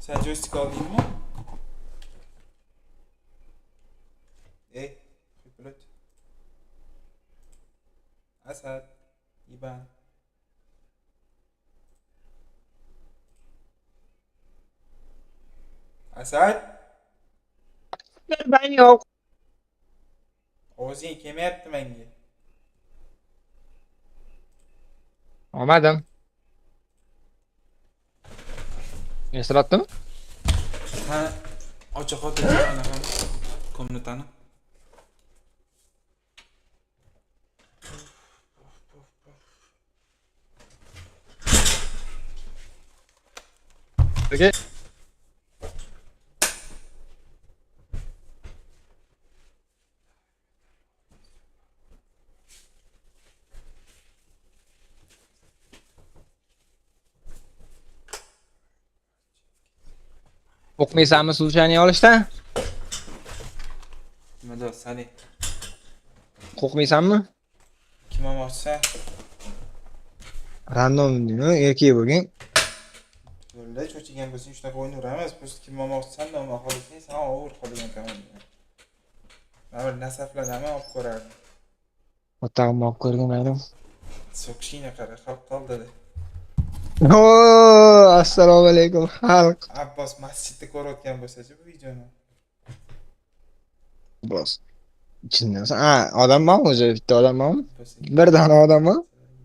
Sen joystick aldın mı? Pilot. Asad. İban. Asad. Ben yok. Ovozing kelmayapti menga. Olmadim. Eslatdimi? Ha, ochiq xotirjam anaqani. Komnatani. Peki. O'qimaysanmi случайно olishda? Nima do'st, sani O'qimaysanmi? kim olmoqchi? Random deymi? Erkak bo'lgin. Yo'lda cho'chigan bo'lsang shunaqa o'ynaveramiz. Просто kim olmoqchisan, nima xohlasang, sen ovur qolgan komanda. Mana bir nasaflarni olib ko'rardim. O'tag'im olib ko'rgan ayrim. So'kishingga qara, xalq qoldi. Oo, assalomu alaykum xalq. Abbos masjidda ko'rayotgan bo'lsa-chi bu videoni. Boss. Chindan. Odam bormi o'zi? Bitta odam bormi? Bo'lsa Bir dona odam bor.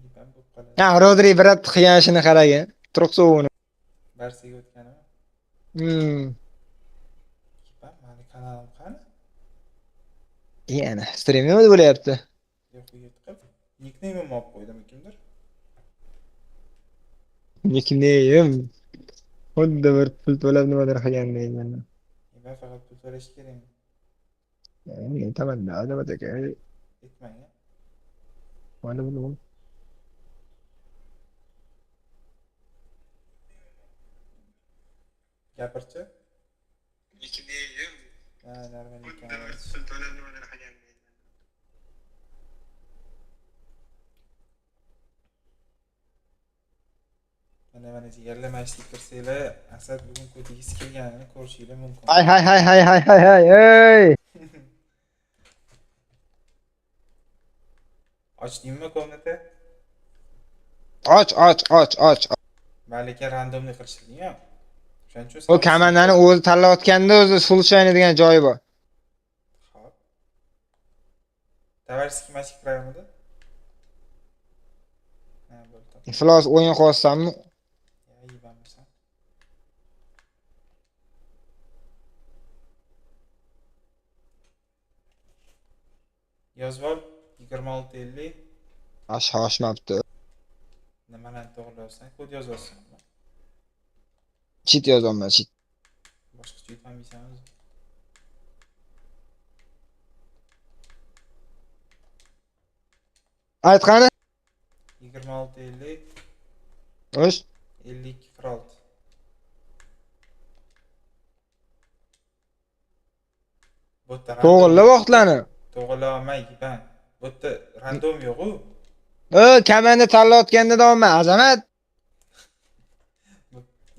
yipan bo'lib qoladi. Ha, Rodri birat xiyashini qaragin. Turqsovuni. Barsaga o'tganimi? Yipan mani kanalim qani? Yana stream nima bo'lyapti? Yo'q, bu yerda nickname'imni olib qo'ydimi kimdir? Nickname. Xuddi bir pul to'lab nimadir qilgandek mana. Ben faqat pul to'lash kerakmi? Men tamanna nima deka. Aytmang. Mana buni. Gapirchi. Nickname. Ha, normal ekan. Pul to'lab nimadir qilgandek. Mana jigarlamashlik kirsanglar, Asad bugun ko'tigisi kelganini ko'rishinglar mumkin. Hay hay hay hay hay hay hay. Ey! Ochdingmi komnata? Och. Malika randomli qilishdi-ya. O'shaning uchun O komandani o'zi tanlayotganda o'zi случайно degan joyi bor. Xo'p. Tovarishskiy mashq qilarimidi? Ha, bo'ldi. Iflos o'yin qo'ysammi? Ya, yibanmisan. Yozib ol 2650. Oshmabdi. Nimalarni to'g'rilayapsan? Kod yozyapsanmi? Chit yozaman, chit. Boshqacha yutmaysanmi? Aytqani? 2650 O'sh. 5206. Bu yerda To'g'rila vaqtlarni. to'g'rilamay yiban. Bu yerda random yo'q-ku. Komanda tanlayotganda davom azamat.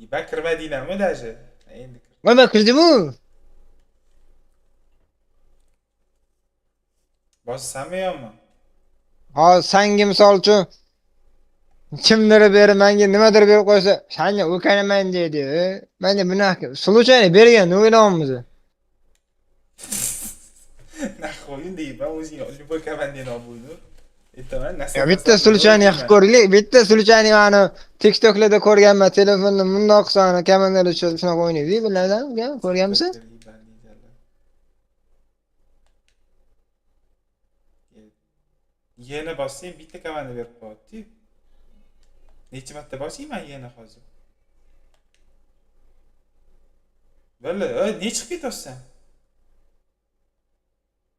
Yiban kirmadinglarmi даже? Endi kir. Nima kirdimu? Bossanmi yo'qmi? Hozir senga misol uchun kimdir berib menga nimadir berib qo'ysa, "Sanga o'kanaman" deydi. Menga bunaqa случайно bergan, o'ylayapmiz. Nahvoyin deyman, o'zing любой komandani olib o'ynab. Aytaman, nasib. Ya bitta случайно qilib ko'raylik. Bitta случайно mana TikToklarda ko'rganman, telefonda bundoq qilsani komandalar shunaqa o'ynaydi. Bilasanmi? Ko'rganmisan? Yana bossang bitta komanda berib qo'yadi-ku. Necha marta bosayman yana hozir? Bo'ldi, ne chiqib ketyapsan?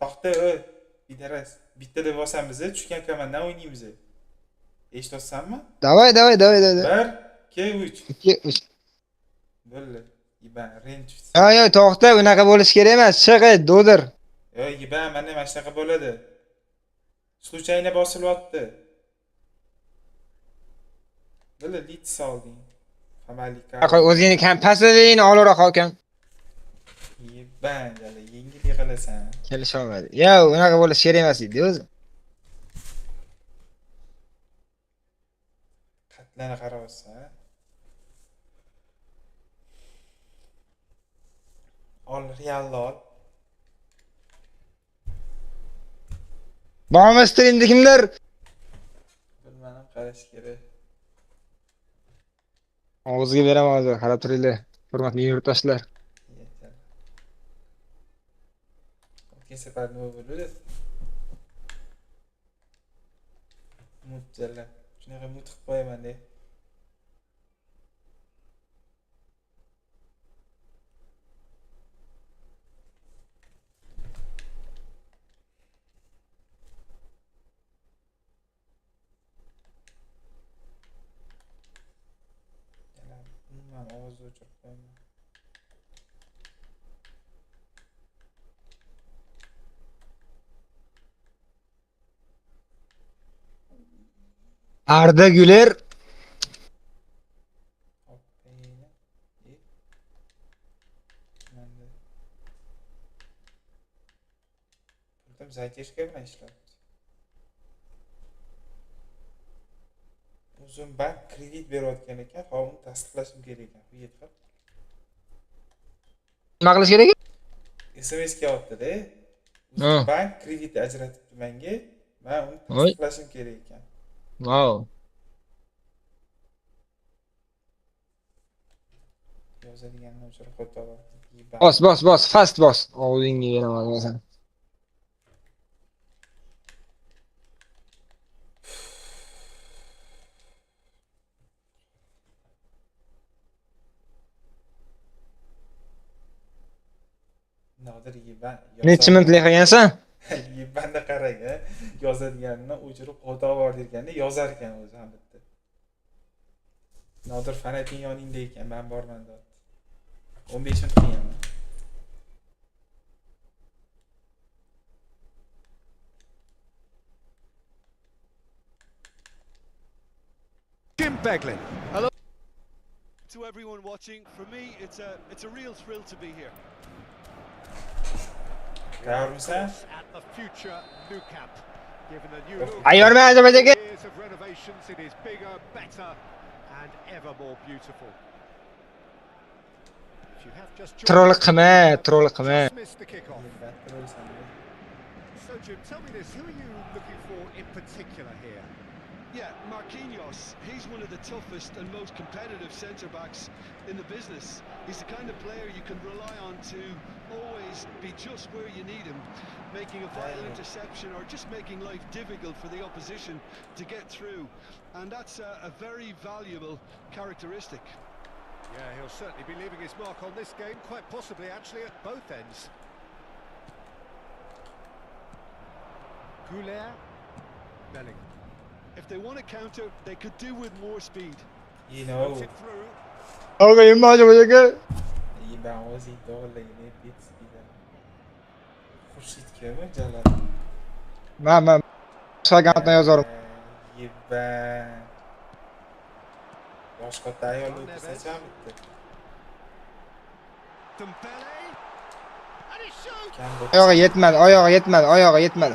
To'xta, bidaras. Bittada bosamiz, tushgan komandan o'ynaymiz. Eshityapsanmi? Давай. 1, 2, 3. 2 3. Bo'ldi. Yiban, range. Yo'q, to'xta, unaqa bo'lish kerak emas. Chiq, do'dir. Yiban, mana shunaqa bo'ladi. Случайно bosilyapti. Bo'ldi, lit solding. Qamallik Qo'y o'zingni ham pasivini olroq hokim. Yibban jala yengil yiqilasan. Kelisholmadi. Yo, unaqa bo'lish kerak emas edi o'zi. Qatlana qarabsan. Ol Realni ol. Bormi streamda kimdir? Bilmadim, qarash kerak. Og'izga beraman hozir, qarab turinglar. Hurmatli yurtdoshlar. Yetar. O'tgan safar nima bo'ldi? Mutjalla. Shunaqa mut qilib qo'yaman-da. Umuman ovozni o'chirib qo'yaman. Arda Güler Hoppayni. Manda. Pultim Zayteshka bilan ishlayapti. O'zim bank kredit berayotgan ekan, uni tasdiqlashim kerak ekan. Bu yetib. nima qilish kerak? SMS kelyapti-da. Ha. Bank kredit ajratibdi menga. Men uni Voy. tasdiqlashim kerak ekan. Wow. Yozadiganini o'chirib qo'yib Bos, fast bos. Og'zingga beraman sen. Nodir Yiban. Necha minutlik qilgansan? Yibanda qarang, yozadiganini o'chirib xudo bor deganda yozar ekan o'zi ham bitta. Nodir fanating yoningda ekan, men borman deb. 15 minut qilganman. Jim Beglin. Hello to everyone watching. For me, it's a real thrill to be here. Tayyormisan? At the future Nou Camp, given the new look, Ayyorman Ozarbayjonga. years of renovations, it is bigger, better, and ever more beautiful. If you have just Troll joined us, qilma, you have troll qilma. just missed the kickoff. Yibban turolsan. So Jim, tell me this: who are you looking for in particular here? Yeah, Marquinhos, he's one of the toughest and most competitive centre-backs in the business. He's the kind of player you can rely on to always be just where you need him, making a vital interception or just making life difficult for the opposition to get through. And that's a very valuable characteristic. Yeah, he'll certainly be leaving his mark on this game, quite possibly actually at both ends. Goulet, Bellingham. If they want to counter, they could do with more speed. You know, Floats it through. Og'ayim Ozarbayjonga. Yibban o'zing to'g'riligini bits deydi. Xurshidkami jala? Men Sagantdan yozarim. Yibban. Boshqa ayol o'tsa-chi bitta. Dembele. And he shoots. Oyog'i yetmadi. Massive goal.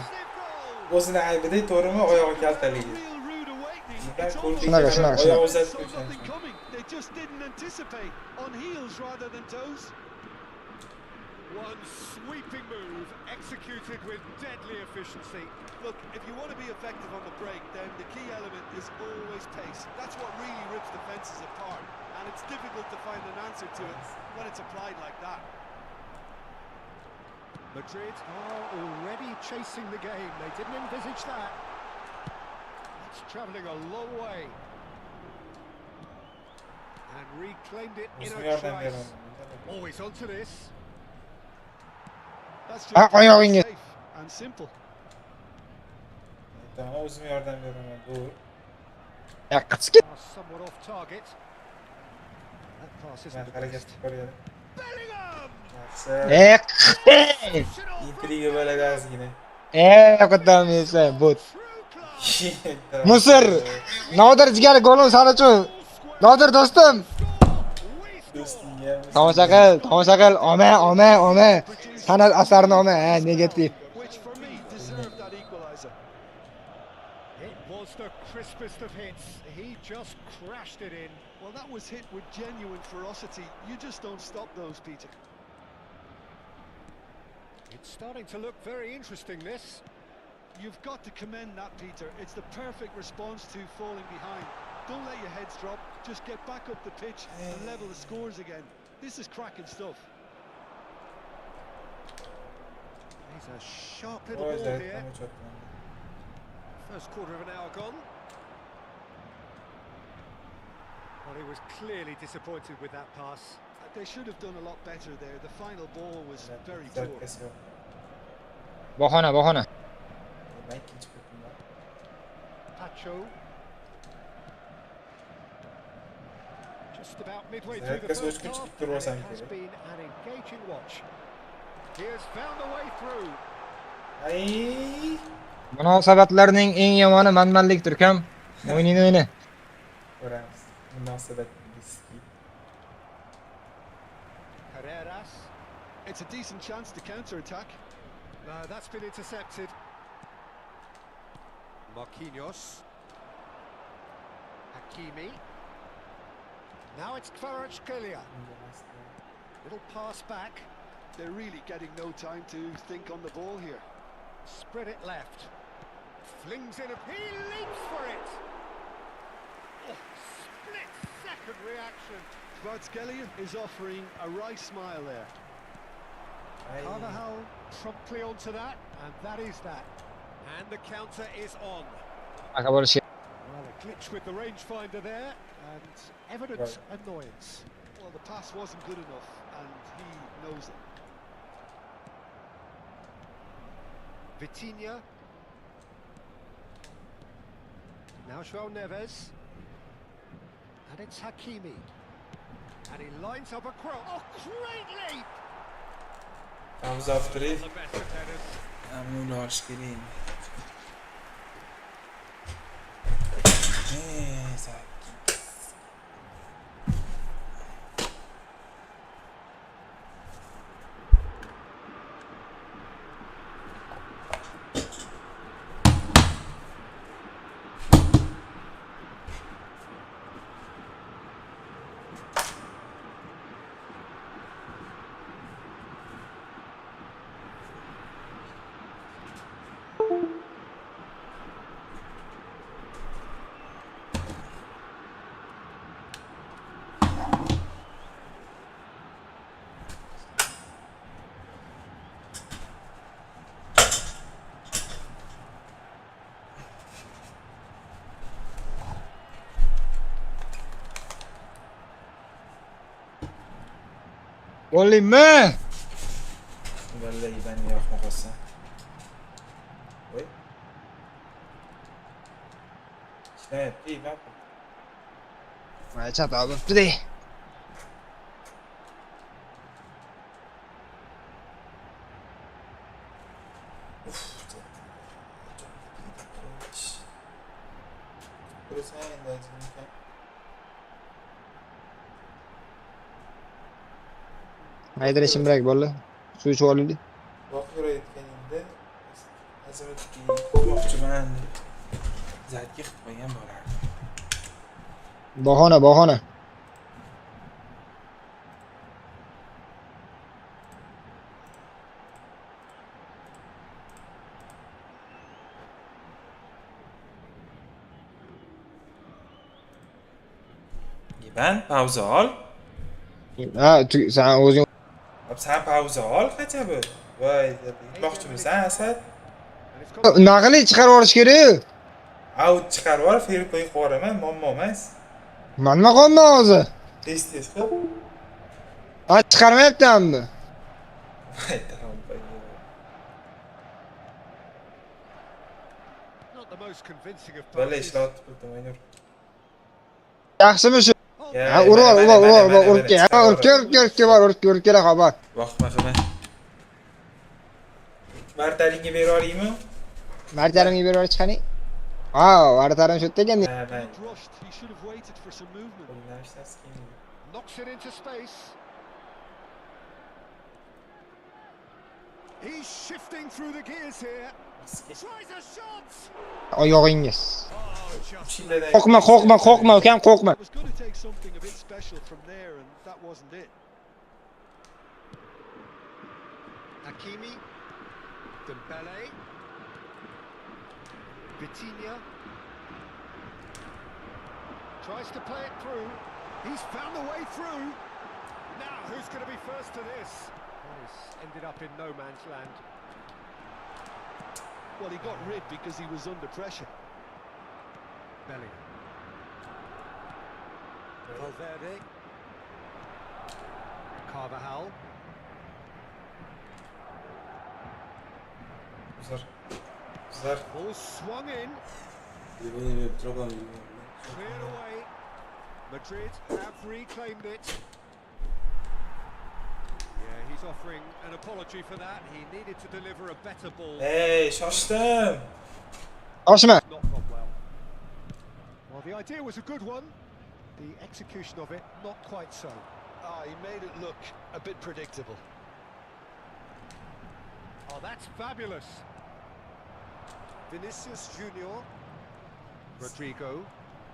O'zini aybida to'g'rimi oyog'i kaltalaydi. Real rude awakening. Yibban It's qo'lga almost shunaqa. oyoq they uzatib saw qo'ygan. something coming. They just didn't anticipate. On heels rather than toes. One sweeping move executed with deadly efficiency. Look, if you want to be effective on the break, then the key element is always pace. That's what really rips defences apart. And it's difficult to find an answer to it when it's applied like that. Madrid are already chasing the game. They didn't envisage that. It's travelling a long way. And reclaimed it in O'zim a yordam trice. beraman. Always onto this. That's Ah, just plain oyog'ingga. safe and simple. Tamam, o'zim yordam beraman. Dur. Yaqqitski. Somewhat off target. That pass Men isn't the harakat best. qilib ko'raylik. Bellingham! Yaxshi. Qixi. Intriga bo'ladi ozgina. Qo'tamaysan, bot. True class. Musir. Nodir jigari golim san uchun. Nodir do'stim. Do'stingga Tomosha qil, ome. San'at asarini ha, negativ. Which for me deserved that equaliser. It was the crispest of hits. He just crashed it in. Well, that was hit with genuine ferocity. You just don't stop those, Peter. It's starting to look very interesting, this. You've got to commend that, Peter. It's the perfect response to falling behind. Don't let your heads drop. Just get back up the pitch and level the scores again. This is cracking stuff. He's a sharp little ball O'zlar here. ham o'chotgan. First quarter of an hour gone. Well, he was clearly disappointed with that pass. They should have done a lot better there. The final ball was very poor. Zarkasi yo'q. Bahona. Ben ikkinchi bo'limda. Pacho. Just about midway through the Zarkasi first o'chguncha half, bitta and ro'sam it has kerak. been an engaging watch. He has found a way through. Ay! Munosabatlarning eng yomoni manmanlikdir, kam. O'ynini o'yna. Ko'ramiz. Munosabat riski. Carreras. It's a decent chance to counter-attack. That's been intercepted. Marquinhos. Hakimi. Now it's Kvaratskhelia. Little pass back. They're really getting no time to think on the ball here. Spread it left. Flings in he leaps for it. Oh, split second reaction. Kvaratskhelia is offering a wry smile there. Ay. Carvajal promptly onto that, and that is that. And the counter is on. Aka bo'lishi. Well, a glitch with the rangefinder there, and evident annoyance. Well, the pass wasn't good enough, and he knows it. Vitinha. Now João Neves. And it's Hakimi. And he lines up a cross. Oh, great leap! Hamza Aftri. The better headers. Amnul Ashkirin. Zaki. O'limi? Vallahi ben yoqmaqasa. Voy. Ishlayapti, bak. Chatoq bo'pti-da. Burası endi azimken. Haydirishim kerak bo'ldi. Suv ichib olaylik. Vaqt yurayotganingda azimatga kutmoqchiman. Zarga qilib qo'ygan bo'lardi. Bahona. Ben pauza ol. Ha, sen o'zing Sen pauza ol qancha bu? Voy, yutmoqchimisan Asad? And it's got naqli chiqarib olish kerak. Out chiqarib ol, ferib qo'yib qo'raman, muammo emas. Nima qoldi hozir? Tez qil. Ha, chiqarmayapti-mi? Voy, tamam. not the most convincing of Böyle passes. işler atıp tuttum Aynur. Yaxshimi shu? Ya, Ha, urib kerak xabar. Vaqtma qilma. Martalinga berib olaymi? Martarimga berib chiqani. Ha, vartarim shu yerda ekan. Ha, He looked rushed. He should have waited for some movement. Qo'ldan ishlasi keyin. Knocks it into space. He's shifting through the gears here. Tries a shot. Oyog'ingiz. Oh, just Chilada- Qo'rqma, ukam, qo'rqma. Was going to take something a bit special from there, and that wasn't it. Hakimi, Dembele, Vitinha tries to play it through. He's found a way through. Now, who's going to be first to this? Oh, he's ended up in no man's land. Well, he got rid because he was under pressure. Bellingham. Valverde. Carvajal. Güzel. Ball swung in. Cleared away. Madrid have reclaimed it. Yeah, he's offering an apology for that. He needed to deliver a better ball. Hey, şaştım. Oshma. Not gone well. Well, the idea was a good one. The execution of it, not quite so. Ah, he made it look a bit predictable. Oh, that's fabulous. Vinicius Junior. Rodrigo.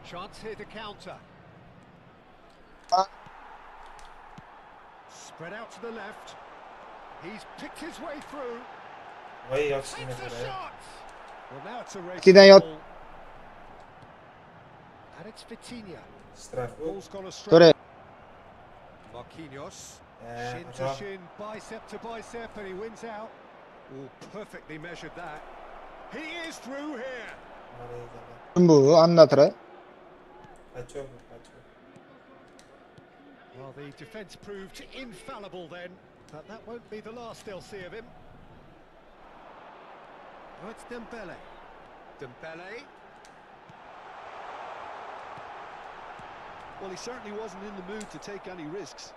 Chance here to counter. Spread out to the left. He's picked his way through. Vay yaxshi Takes a mesela. shot. Well, now it's a race. Giden to the yot. ball. And it's Vitinha. Strafı. Ball's gone astray. To'g'ri. Marquinhos. Yeah, Shin to hocam. shin, bicep to bicep, and he wins out. Oh, perfectly measured that. He is through here. Oraya Bu anlatır. Kaçıyor bu, kaçıyor. Well, the defence proved infallible then, but that won't be the last they'll see of him. Oh, it's Dembele. Dembele. Well, he certainly wasn't in the mood to take any risks.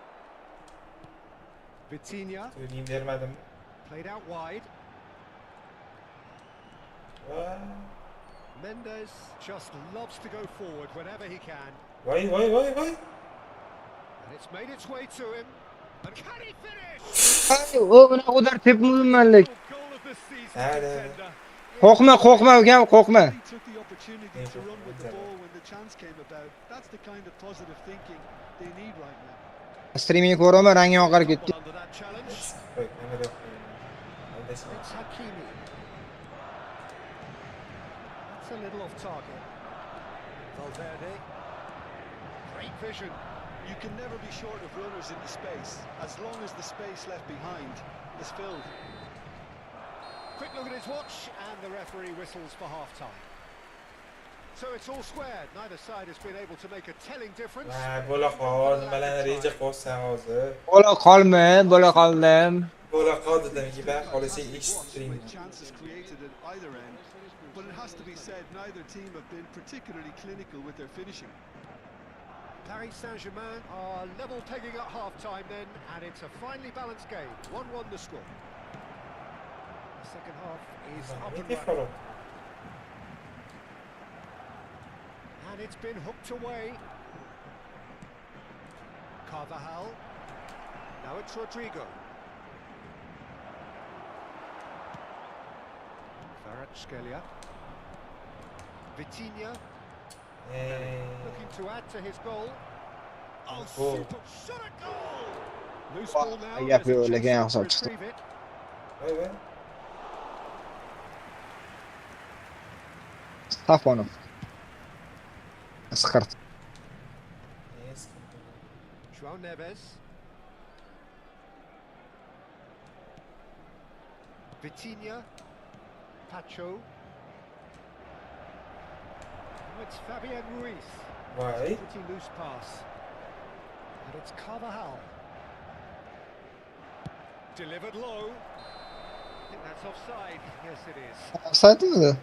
Vitinha Söyleyeyim vermedim. played out wide. Vay. Mendes just loves to go forward whenever he can, Vay vay vay vay. and it's made its way to him. And can he finish? Ay, o buna kadar tepmizmanlik. Goal of the season, Hadi, contender. Qo'rqma, ukam, qo'rqma. He took the opportunity to run with the ball when the chance came about. That's the kind of positive thinking they need right now. Streaming ko'raman, rangi oqarib ketdi. Under that challenge, Koy, kamera yok. Neredesin? it's Hakimi. That's a little off target. Valverde. Great vision. You can never be short of runners in the space, as long as the space left behind is filled. Quick look at his watch, and the referee whistles for half-time. So it's all squared. Neither side has been able to make a telling difference. Vay, bo'la qol, nimalarni reja qilsan hozir. Bo'la qoldim. Bo'la qol dedim ki ben polisi Fantastic watch eshittiring. with chances created at either end, but it has to be said neither team have been particularly clinical with their finishing. Paris Saint-Germain are level pegging at half-time then, and it's a finely balanced game. 1-1 the score. The second half is up Ne and tepki running, oldu? and it's been hooked away. Carvajal. Now it's Rodrigo. Kvaratskhelia. Vitinha looking to add to his goal. Oh, Goal. super shot at goal! Loose ball now. yapıyor, there's a öyle chance gene to çıktı. retrieve it. Vay vay. Safonov. Isqirt. Neye sıkıntı? João Neves. Vitinha. Pacho. Oh, it's Fabian Ruiz. Vay. Pretty loose pass. And it's Carvajal. Delivered low. I think that's offside. Yes, it is. Offside miydi?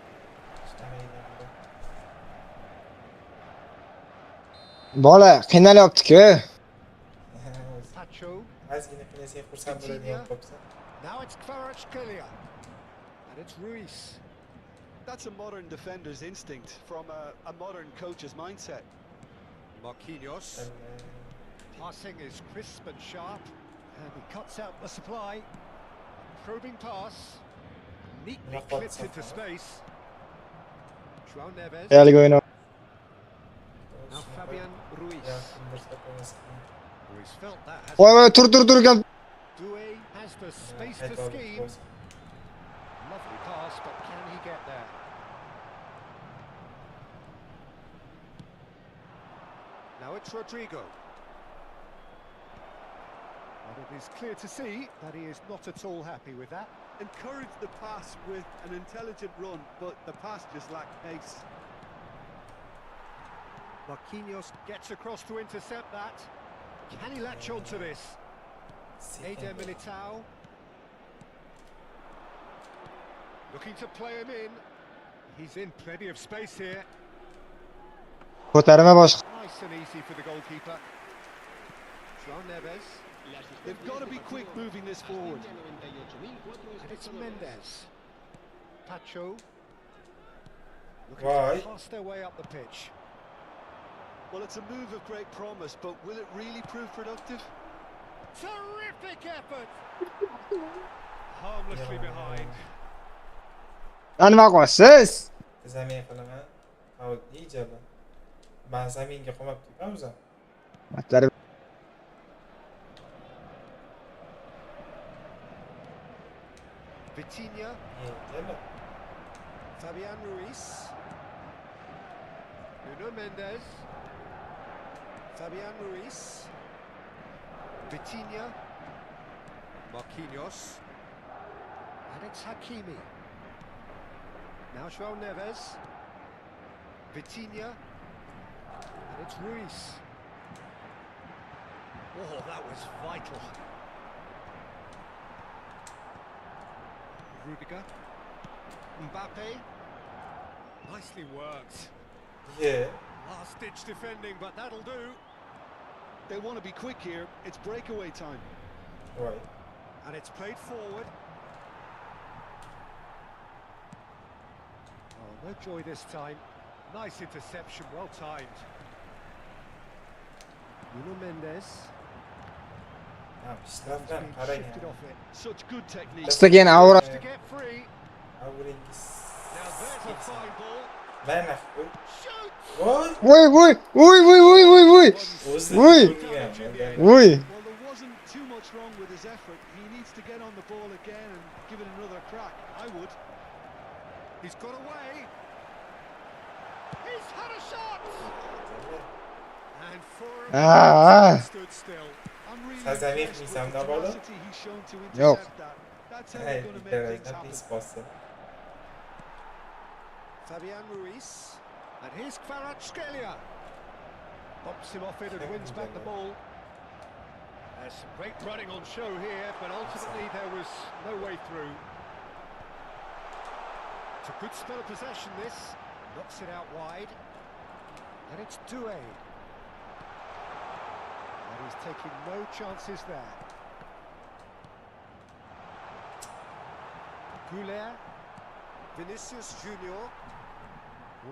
Bola qiynalyapti-ku. Pacho. Ozgina finesiga xursand bo'ladigan topsa. Now it's Kvaratskhelia. And it's Ruiz. That's a modern defender's instinct from a modern coach's mindset. Marquinhos. Passing is crisp and sharp, and he cuts out the supply. Probing pass, neatly Yeah, clipped what's into up, space. João Neves. Realga o'ynar. Now Fabian Ruiz. Yaqindirsa qo'yasizmi? Ruiz felt that has. Voy, tur gel. Doué has the space Qayta to olib scheme. qo'ysin. Lovely pass, but can he get there? Now it's Rodrigo. And it is clear to see that he is not at all happy with that. Encourage the pass with an intelligent run, but the pass just lacked pace. Marquinhos gets across to intercept that. Can he latch on to this? Eder Militao. Looking to play him in. He's in plenty of space here. Ko'tarma boshqa. Nice and easy for the goalkeeper. João Neves. They've got to be quick moving this forward. And it's Mendes. Pacho. Looking Why? to pass their way up the pitch. Well, it's a move of great promise, but will it really prove productive? Terrific effort! Harmlessly Yeah. behind. Nima qilyapsiz? Zamin qilaman. Havo ijobi. Men zaminga qo'mab turibman o'zim. Matlar Vitinha. Yema. Fabian Ruiz. Nuno Mendes. Fabian Ruiz. Vitinha. Marquinhos. And it's Hakimi. Now João Neves. Vitinha. And it's Ruiz. Oh, that was vital. Rudiger. Mbappe. Nicely worked. Yeah. Last-ditch defending, but that'll do. They want to be quick here. It's breakaway time. Right. And it's played forward. Oh, no joy this time. Nice interception, well timed. Nuno Mendes. Ha, He's pishlabdan been qarang. shifted off it. Such good technique. istagan avra. To get free. Avringiz. Now there's a fine ball. Mana qo'y. Shoot! Voy. Voy. O'zi Voy. ko'rgan. Voy. Well, there wasn't too much wrong with his effort. He needs to get on the ball again and give it another crack. I would. He's got away. He's had a shot. And for a Ah. moment, stood still. I'm really Sazami impressed with Misam the da bola? tenacity he's shown to Yok. intercept that. That's how Hey, they're going to make things internet happen. pis bossa. Fabian Ruiz. And here's Kvaratskhelia. Bumps him off it and wins back the ball. There's some great running on show here, but ultimately there was no way through. It's a good spell of possession, this. Knocks it out wide. And it's Doué. And he's taking no chances there. Goulet. Vinicius Junior.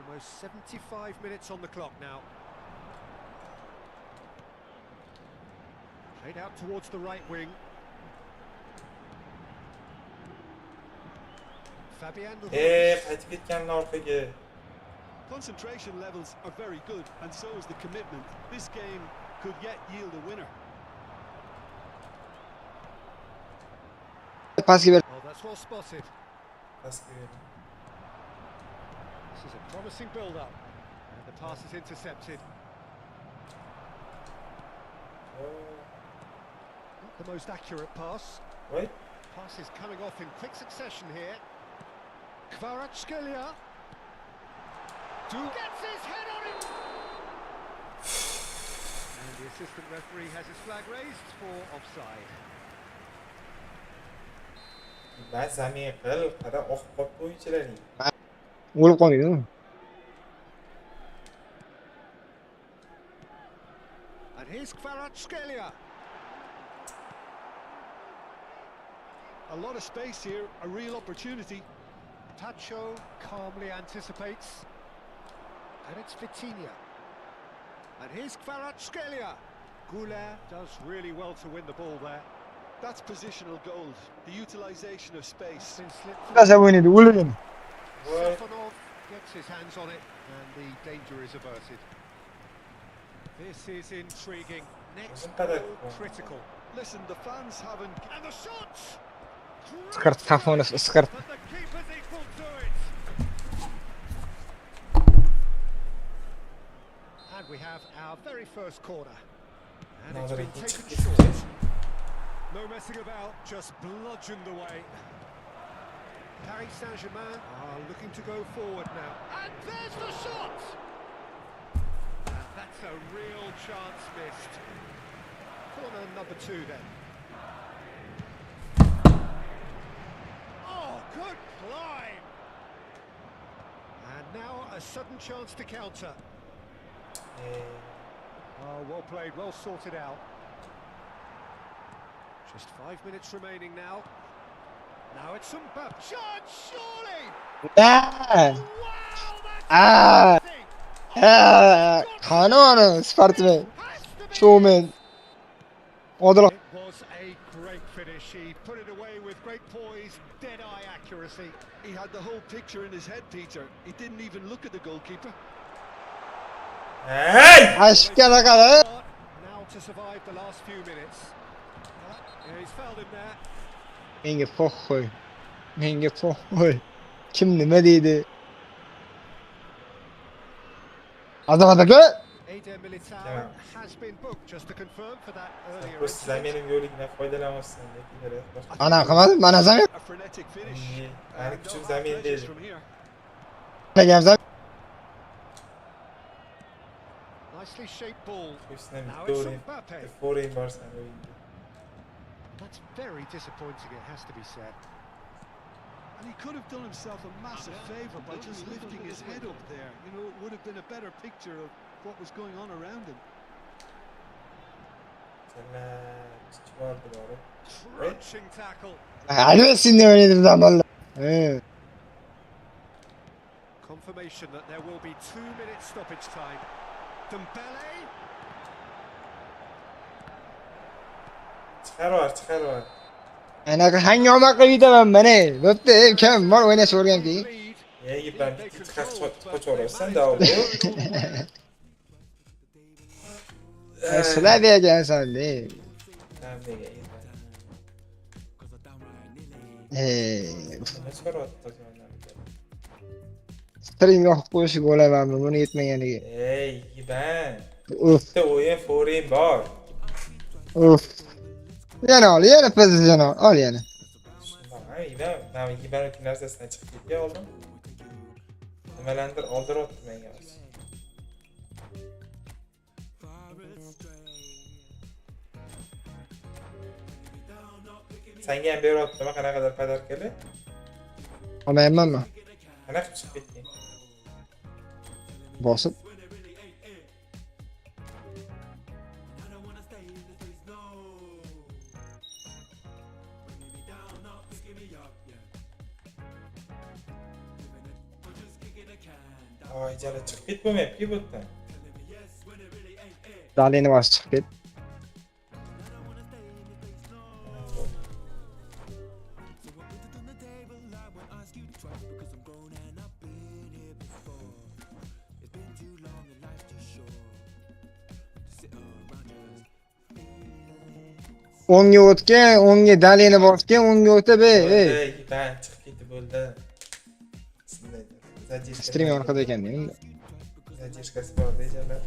Almost 75 minutes on the clock now. Played out towards the right wing. Fabian Ruiz. Qaytib ketganlar orqaga. Concentration levels are very good, and so is the commitment. This game could yet yield a winner. Pasga ber. Oh, that's well spotted. Pastga berdi. This is a promising build-up. And the pass is intercepted. Not the most accurate pass. Voy. Pass is coming off in quick succession here. Kvaratskhelia. Gets his head on it! And the assistant referee has his flag raised for offside. Ben zamin qil, qara oqib qolibdi o'yinchilaring. O'lib qolmaydi. And here's Kvaratskhelia. A lot of space here, a real opportunity. Pacho calmly anticipates. And it's Vitinha. And here's Kvaratskhelia. Goulet does really well to win the ball there. That's positional gold, the utilisation of space. Been slipped Kasa o'ynaydi, o'lgan. Voy. Safonov gets his hands on it and the danger is averted. This is intriguing. Next Uzun kadar. goal critical. Listen, the fans haven't... And the shot! Iskart, Safonov, iskart. But the keeper's equal to it. And we have our very first corner. And it's been Nazareth taken çıktı. short. No messing about, just bludgeoned away. Paris Saint-Germain are looking to go forward now. And there's the shot! And that's a real chance missed. Corner number 2 then. Oh, good climb! And now a sudden chance to counter. Oh, well played, well sorted out. Just 5 minutes remaining now. Now it's Mbappe. Shot, surely! Ya! Wow, that's Ah! amazing! Ha! Qani uni, sportmen, Has to be showman. Odil It was a great finish. He put it away with great poise, dead-eye accuracy. He had the whole picture in his head, Peter. He didn't even look at the goalkeeper. Hey! ashkara qara. Now to survive the last few minutes. Yeah, he's fouled him there. Menga foq qo'y. Menga foq qo'y. Kim nima deydi? Azamat aka, Eder Militao Yeah. has been booked, just to confirm for that earlier Bu sizlar incident. benim yo'ligimdan foydalanmasın dediler. ana qilmadim, mana zamin A frenetic finish. İyi. Yani And küçük they'll have zamin pleasures değil. from here. qilgansan. Nicely shaped ball. Üstüne Now bir it's doğru. Mbappe. Forayım varsan oyunda. That's very disappointing, it has to be said. And he could have done himself a massive favour by just lifting his head up there. You know, it would have been a better picture of what was going on around him. Selam. Çıvardı doğru. Crunching tackle. Hadi sen de oynadım zamanla. He. Confirmation that there will be 2 minutes stoppage time. Dembele. Çıkar var, çıkar var. Anaqa hangi omaq qilib yetaman mana. Bo'pti, kim bor o'ynashga o'rgan keyin. Lead. Yegi ben bir tıkak koçorursan da oldu. Slaviya ekansan de. Tamam ne geydi. Ne sorattı Streamga qo'yib qo'yishga bo'lamanmi buni yetmaganiga. Ey ben. Uf, İşte oyun forayım var. uf. Yana ol, yana pozisyon ol yana. Ben ben o narsasidan chiqib ketgan oldum. Nimalardir oldiryapti menga. Senga ham beryaptimi qanaqadir podarkali? Olmayapmanmi? Qanaqa chiqib ketgan? Bosib. Ay jala chiqib ketmayapti bu yerdan. Dalini bosib chiqib ket. O'ngga o'tgan, o'ngga dalini bosgan, o'ngga o'tib, ey. Ben chiqib ketib bo'ldi. Stream orqada ekan endi. Zadержкасы bor dejalar.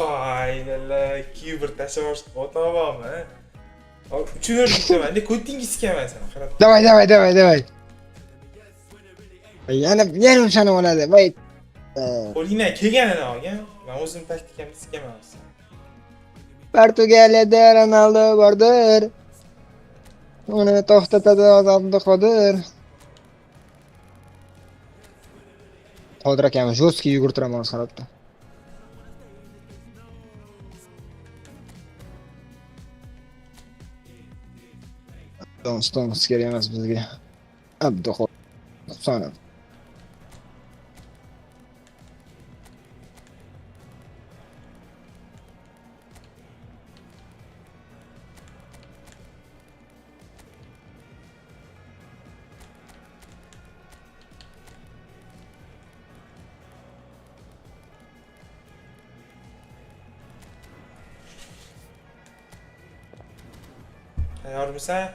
Faydalar, kibir tashlash o'tavami? Uchun o'rnitaman. Ne ko'tingisi kelmaysan sen qarab. Давай. Yana o'shani oladi. Voy. Qo'lingdan kelganini olgan. Men o'zim taktikamni sikaman. Portugaliyada Ronaldo bordir. Uni to'xtatadi Abduqodir. Qodir akam jo'ski yugurtiraman qarabda. Stones kerak emas bizga. Abduxoliq. Tayyormisan?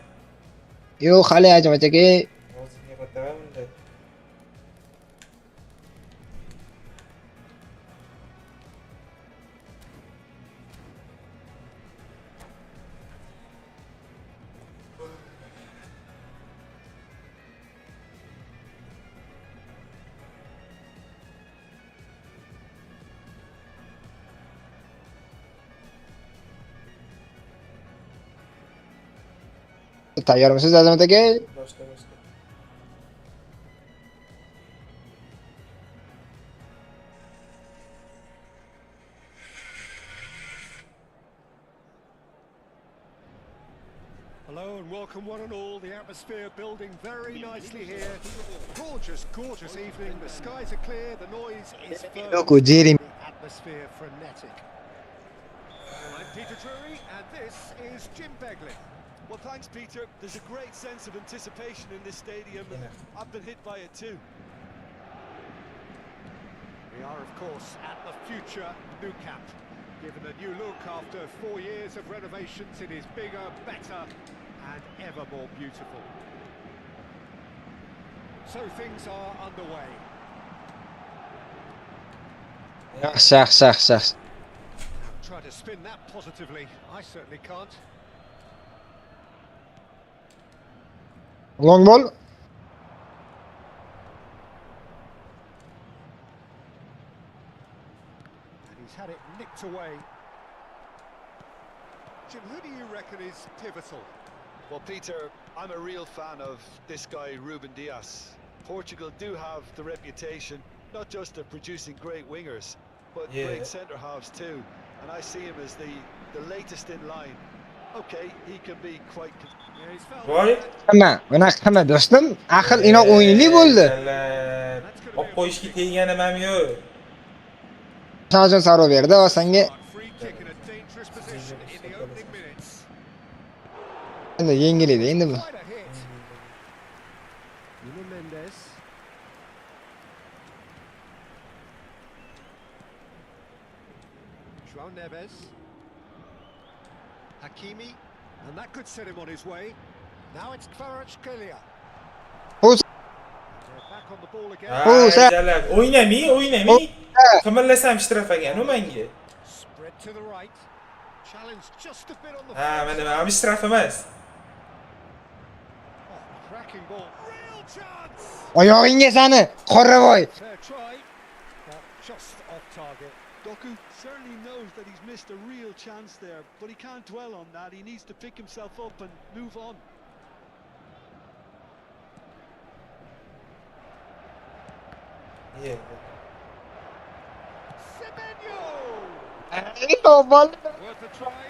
Yo'q, hali ajoyib aka. Hozirga qo'taman bunda. Tayyormisiz Azamat aka? Boshla. Hello and welcome one and all. The atmosphere building very nicely here. Gorgeous, gorgeous evening. The skies are clear, the noise is firm. Yo'q, Jeremy. The atmosphere frenetic. I'm Peter Drury and this is Jim Begley. Well, thanks, Peter. There's a great sense of anticipation in this stadium, and I've been hit by it too. We are, of course, at the future Nou Camp. Given a new look after 4 years of renovations, it is bigger, better and ever more beautiful. So things are underway. Yaxshi. Try to spin that positively. I certainly can't. Long ball. And he's had it nicked away. Jim, who do you reckon is pivotal? Well, Peter, I'm a real fan of this guy, Ruben Dias. Portugal do have the reputation, not just of producing great wingers, but great centre-halves too. And I see him as the latest in line. Okay, he can be quite... Yeah, he's felt Voy. Qilma do'stim. Aql inoq o'yinli bo'ldi. Olib qo'yishga tegganim ham yo'q. Sajjon Saro berdi va senga free kick in a dangerous position in the opening minutes. endi yengil edi endi bu. Quite a hit. Nuno Mendes. João Neves. Hakimi. And that could set him on his way. Now it's Kvaratskhelia. Who's- They're back on the ball again. Jalab. O'ynamay. Qimirlasam shtrafaganu menga. Spread to the right. Challenge just a bit on the Mana bu shtraf emas. cracking ball. Real chance. Oyog'ingga sani, Qoravoy. Fair try. But just off target. Doku certainly knows that he's missed a real chance there, but he can't dwell on that. He needs to pick himself up and move on. Yeah. Semenyo! Worth a try,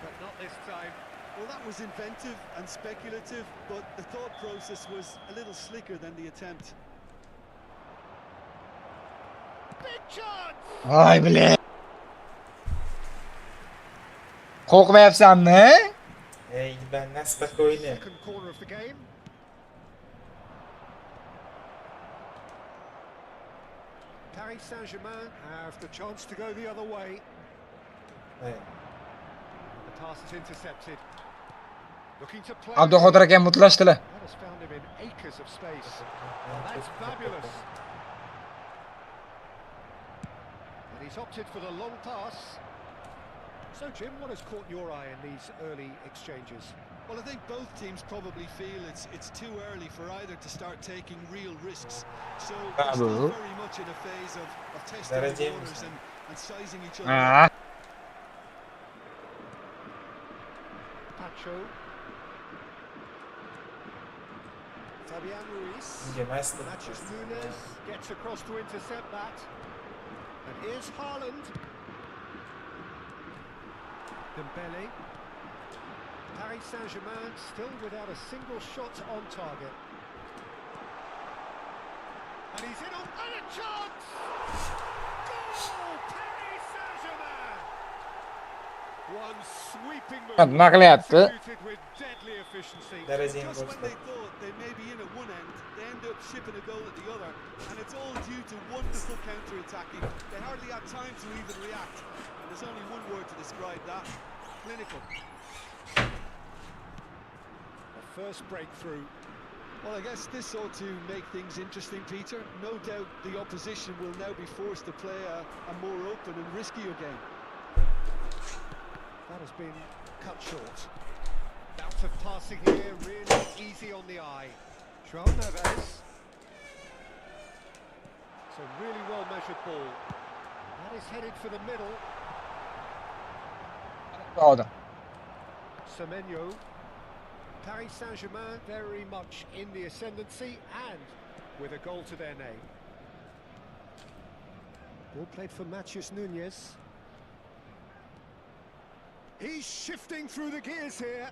but not this time. Well, that was inventive and speculative, but the thought process was a little slicker than the attempt. Big chance! Voy bile. Qo'rqmayapsanmi? Ey, ben spokojnie. Second corner of the game. Paris Saint-Germain have the chance to go the other way. Hey. The pass is intercepted. Looking to play. Abduqodir aka mutlashdilar. That has found him in acres of space. Well, that's fabulous. And he's opted for the long pass. So, Jim, what has caught your eye in these early exchanges? Well, I think both teams probably feel it's too early for either to start taking real risks. So they're still very much in a phase of testing the waters and sizing each other up. Pacho. Fabian Ruiz. Yemezdi. Matches Nunes gets across to intercept that. And here's Haaland. Dembele. Paris Saint-Germain still without a single shot on target. And he's in and a chance! Goal! Paris Saint-Germain! One sweeping move Nima qilyapti? executed with deadly efficiency. Darajani Just when they ko'rsatdi. thought they may be in at one end, they end up shipping a goal at the other, and it's all due to wonderful counter-attacking. They hardly had time to even react, and there's only one word to describe that: clinical. A first breakthrough. Well, I guess this ought to make things interesting, Peter. No doubt the opposition will now be forced to play a more open and riskier game. That has been cut short. Bout of passing here, really easy on the eye. João Neves. It's a really well measured ball. That is headed for the middle. Oldi. Semenyo. Paris Saint-Germain very much in the ascendancy and with a goal to their name. Ball played for Matheus Nunes. He's shifting through the gears here.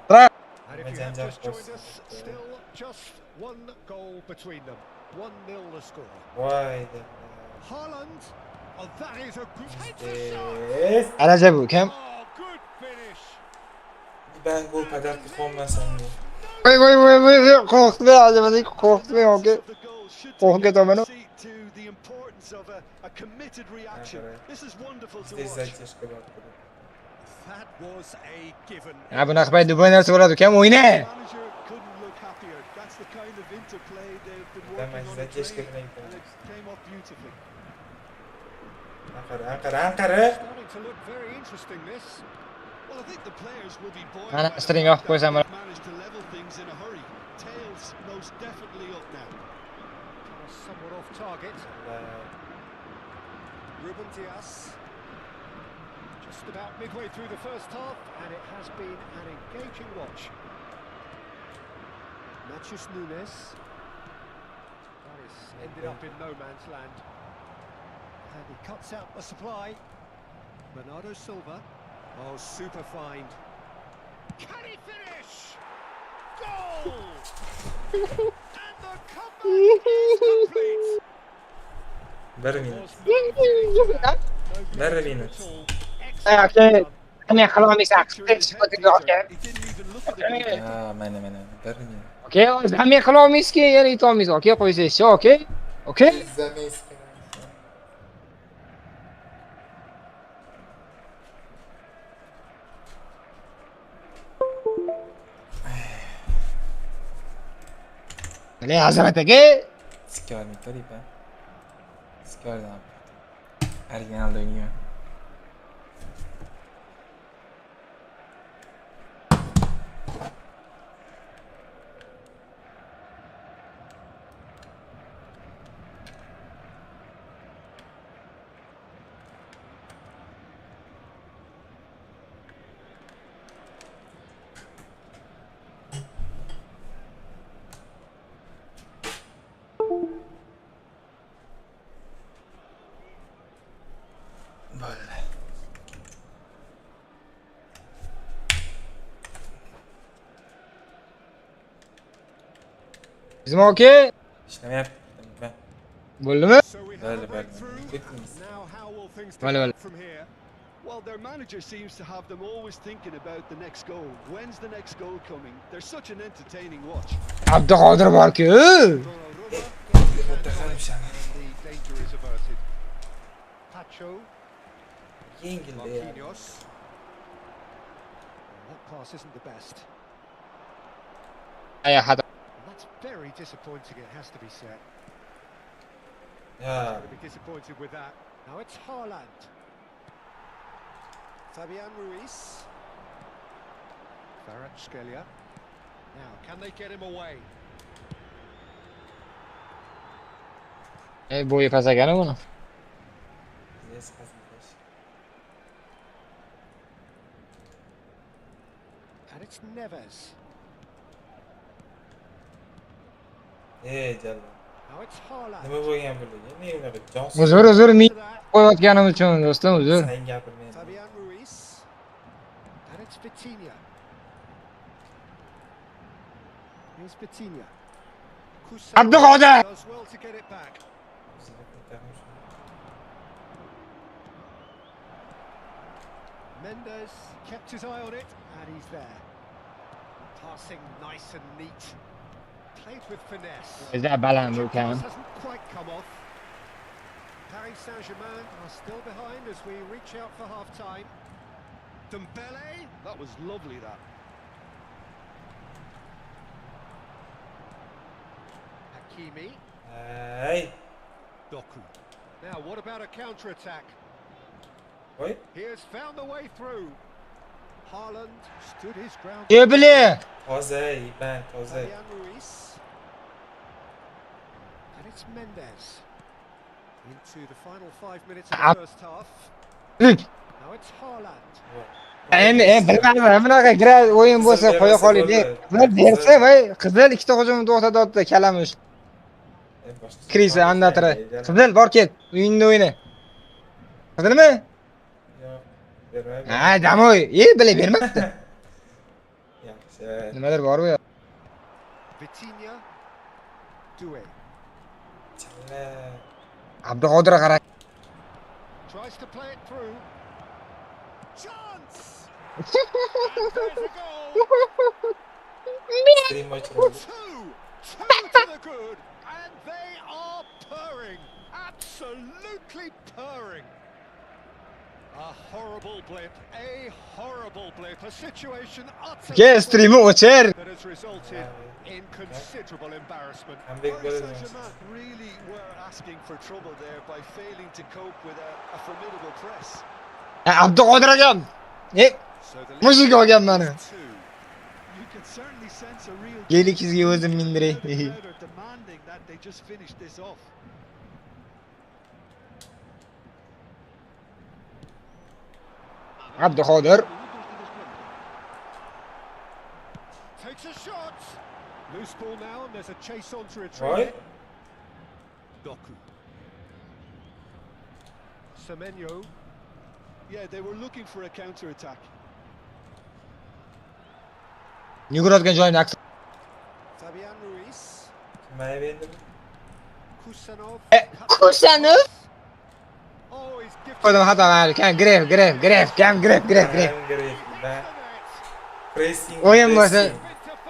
And if you have just joined us, still just one goal between them. 1-0 the score. Voy de. Haaland. Oh, that is a good shot. Yes. Qaracha bu kim? Oh, good finish. Ben gol padarkı olmasam diye. Voy voy voy voy qo'rqitmay azamat qo'rqitmay yoki Of the goal should qo'rqib take ketaman. a seat to the importance of a committed reaction. This is wonderful to Здесь watch. задержка var. That was a given. Ha bunaqa paytda bu narsa bo'ladi ukam o'yna. The manager couldn't look happier. That's the kind of interplay they've been Tamam, working on in задержка training, bilan and it came off beautifully. Anqara. Starting to look very interesting, this. Well, I think the players will be buoyed Mana by the string fact off qo'ysam that they've managed to level things in a hurry. Tails most definitely up now. Was somewhat off target. Ruben Dias. Just about midway through the first half, and it has been an engaging watch. Matheus Nunes. That is ended up in no man's land. And he cuts out the supply. Bernardo Silva. Oh, super find. Can he finish? Goal! And the comeback is complete. 1 minut. Was no beginning to that. No Very creative minutes. at all. Okay. Excellent done. Qani qilolmaysan. Picture in his head, Peter. He didn't even look at the Okay. goalkeeper. Ha, mana. 1 minut. Okay, hamma qilolmaysizki, yana yetolmaysiz. Okay, qo'ysangizchi, okay? Okay? İzlemeyiz. Mana azamat aka. Skor mitoripa. Skordan. Originalda o'ynagan. Bo'ldi. Bizmi okay? İşlemayapti. Bo'ldimi? So we have a Böyle. breakthrough. Bittiniz. Now how will things Vale, develop from here? Well, their manager seems to have them always thinking about the next goal. When's the next goal coming? They're such an entertaining watch. Abduqodir bor-ku. Donnarumma gets the Muhteşem bir şey. and the danger is averted. Pacho, Yengildi ya. Marquinhos. That pass isn't the best. Ay hada. And that's very disappointing, it has to be said. Ya. Going to be disappointed with that. Now it's Haaland. Fabian Ruiz. Kvaratskhelia. Now, can they get him away? Bo'yi pasagani buni. Yes, hazırlaş. And it's Neves. Jalla. Now it's Haaland. Nima bo'lgan bularga? Ne unaqa jonsiz. Uzr min qo'yayotganim uchun do'stim uzr. Sen gapirma endi. Fabian Ruiz. And it's Vitinha. Here's Vitinha. Abduqodir! Does well to get it back. Mendes kept his eye on it, and he's there. Passing nice and neat. Played with finesse. Bizda baland bu kam. Pass hasn't quite come off. Paris Saint-Germain are still behind as we reach out for half-time. Dembele, that was lovely, that. Hakimi. Hey. Doku. Now, what about a counter-attack? Voy. He has found the way through. Haaland stood his ground. Yebli. Toza, ben toza. Fabian Ruiz. And it's Mendes. Into the final 5 minutes of the first half. Now it's Haaland. Endi bilmadim, bunaqa gira o'yin bo'lsa qo'ya qoling. Qizil bersa, voy, qizil ikkita hujumni to'xtatdi kalamush. Krisa andatira. Qizil bor ket, o'yinni o'yna. Qizilmi? Yo'q, bermayman. Ha, damoy. Bilib bermabdi. Yaxshi. Nimadir bor bu. Vitinha. Doué. Challa. Abduqodir qara. Tries to play it through. Chance! And there's a goal! Stream ochildi. Two to the good, and they are purring, absolutely purring. A horrible blip, a situation utterly Ke stream'i o'chir. that has resulted in considerable embarrassment. Ham bek Paris bo'ladi. Saint-Germain really were asking for trouble there by failing to cope with a formidable press. Abduqodir akam. So the Mushuk olgan mani. Two. You can certainly sense a real Geli kizga o'zim mindiray. they're demanding that they just finish this off. Abduqodir. takes a shot. Loose ball now, and there's a chase on to retrieve Voy. it. Doku. Semenyo. Yeah, they were looking for a counter-attack. Yuguradigan joyini aks. Fabian Ruiz. Kimga berdim? Kusanov. Kusanov? Oh, he's gifted. Qo'ydim xato qildi. Kam gref. Ben gerek. Ben pressing. O'yin bo'lsa,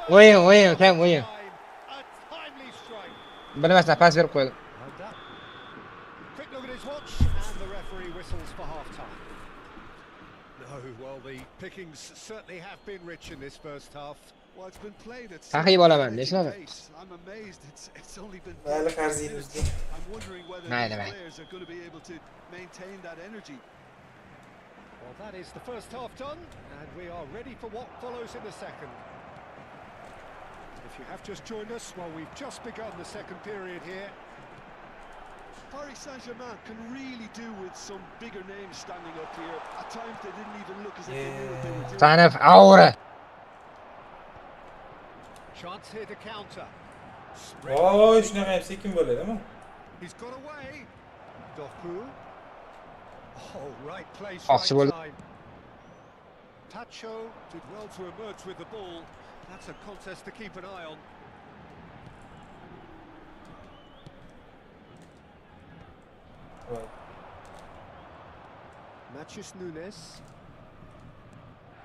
pressing. o'yin, kam o'yin. A timely strike. Bilmasdan pas berib qo'ydim. And that. Quick look at his watch, and the referee whistles for half-time. No, well, the pickings certainly have been rich in this first half. Well, it's been played at Taqiy olaman, such a deshlama. pace. I'm amazed. It's only been. Mayli qarzingizga. I'm wondering whether Mayli, the mayli. players are going to be able to maintain that energy. Well, that is the first half done, and we are ready for what follows in the second. If you have just joined us, well, we've just begun the second period here. Paris Saint-Germain can really do with some bigger names standing up here. At times they didn't even look as if they knew what they were doing. Tanif Aura. Chance here to counter. Voy, shunaqa ham sekin bo'ladimi? He's got away. Doku. Oh, right place, Yaxshi right bo'ldi. time. Tacho did well to emerge with the ball. That's a contest to keep an eye on. Voy. Mathias Nunes.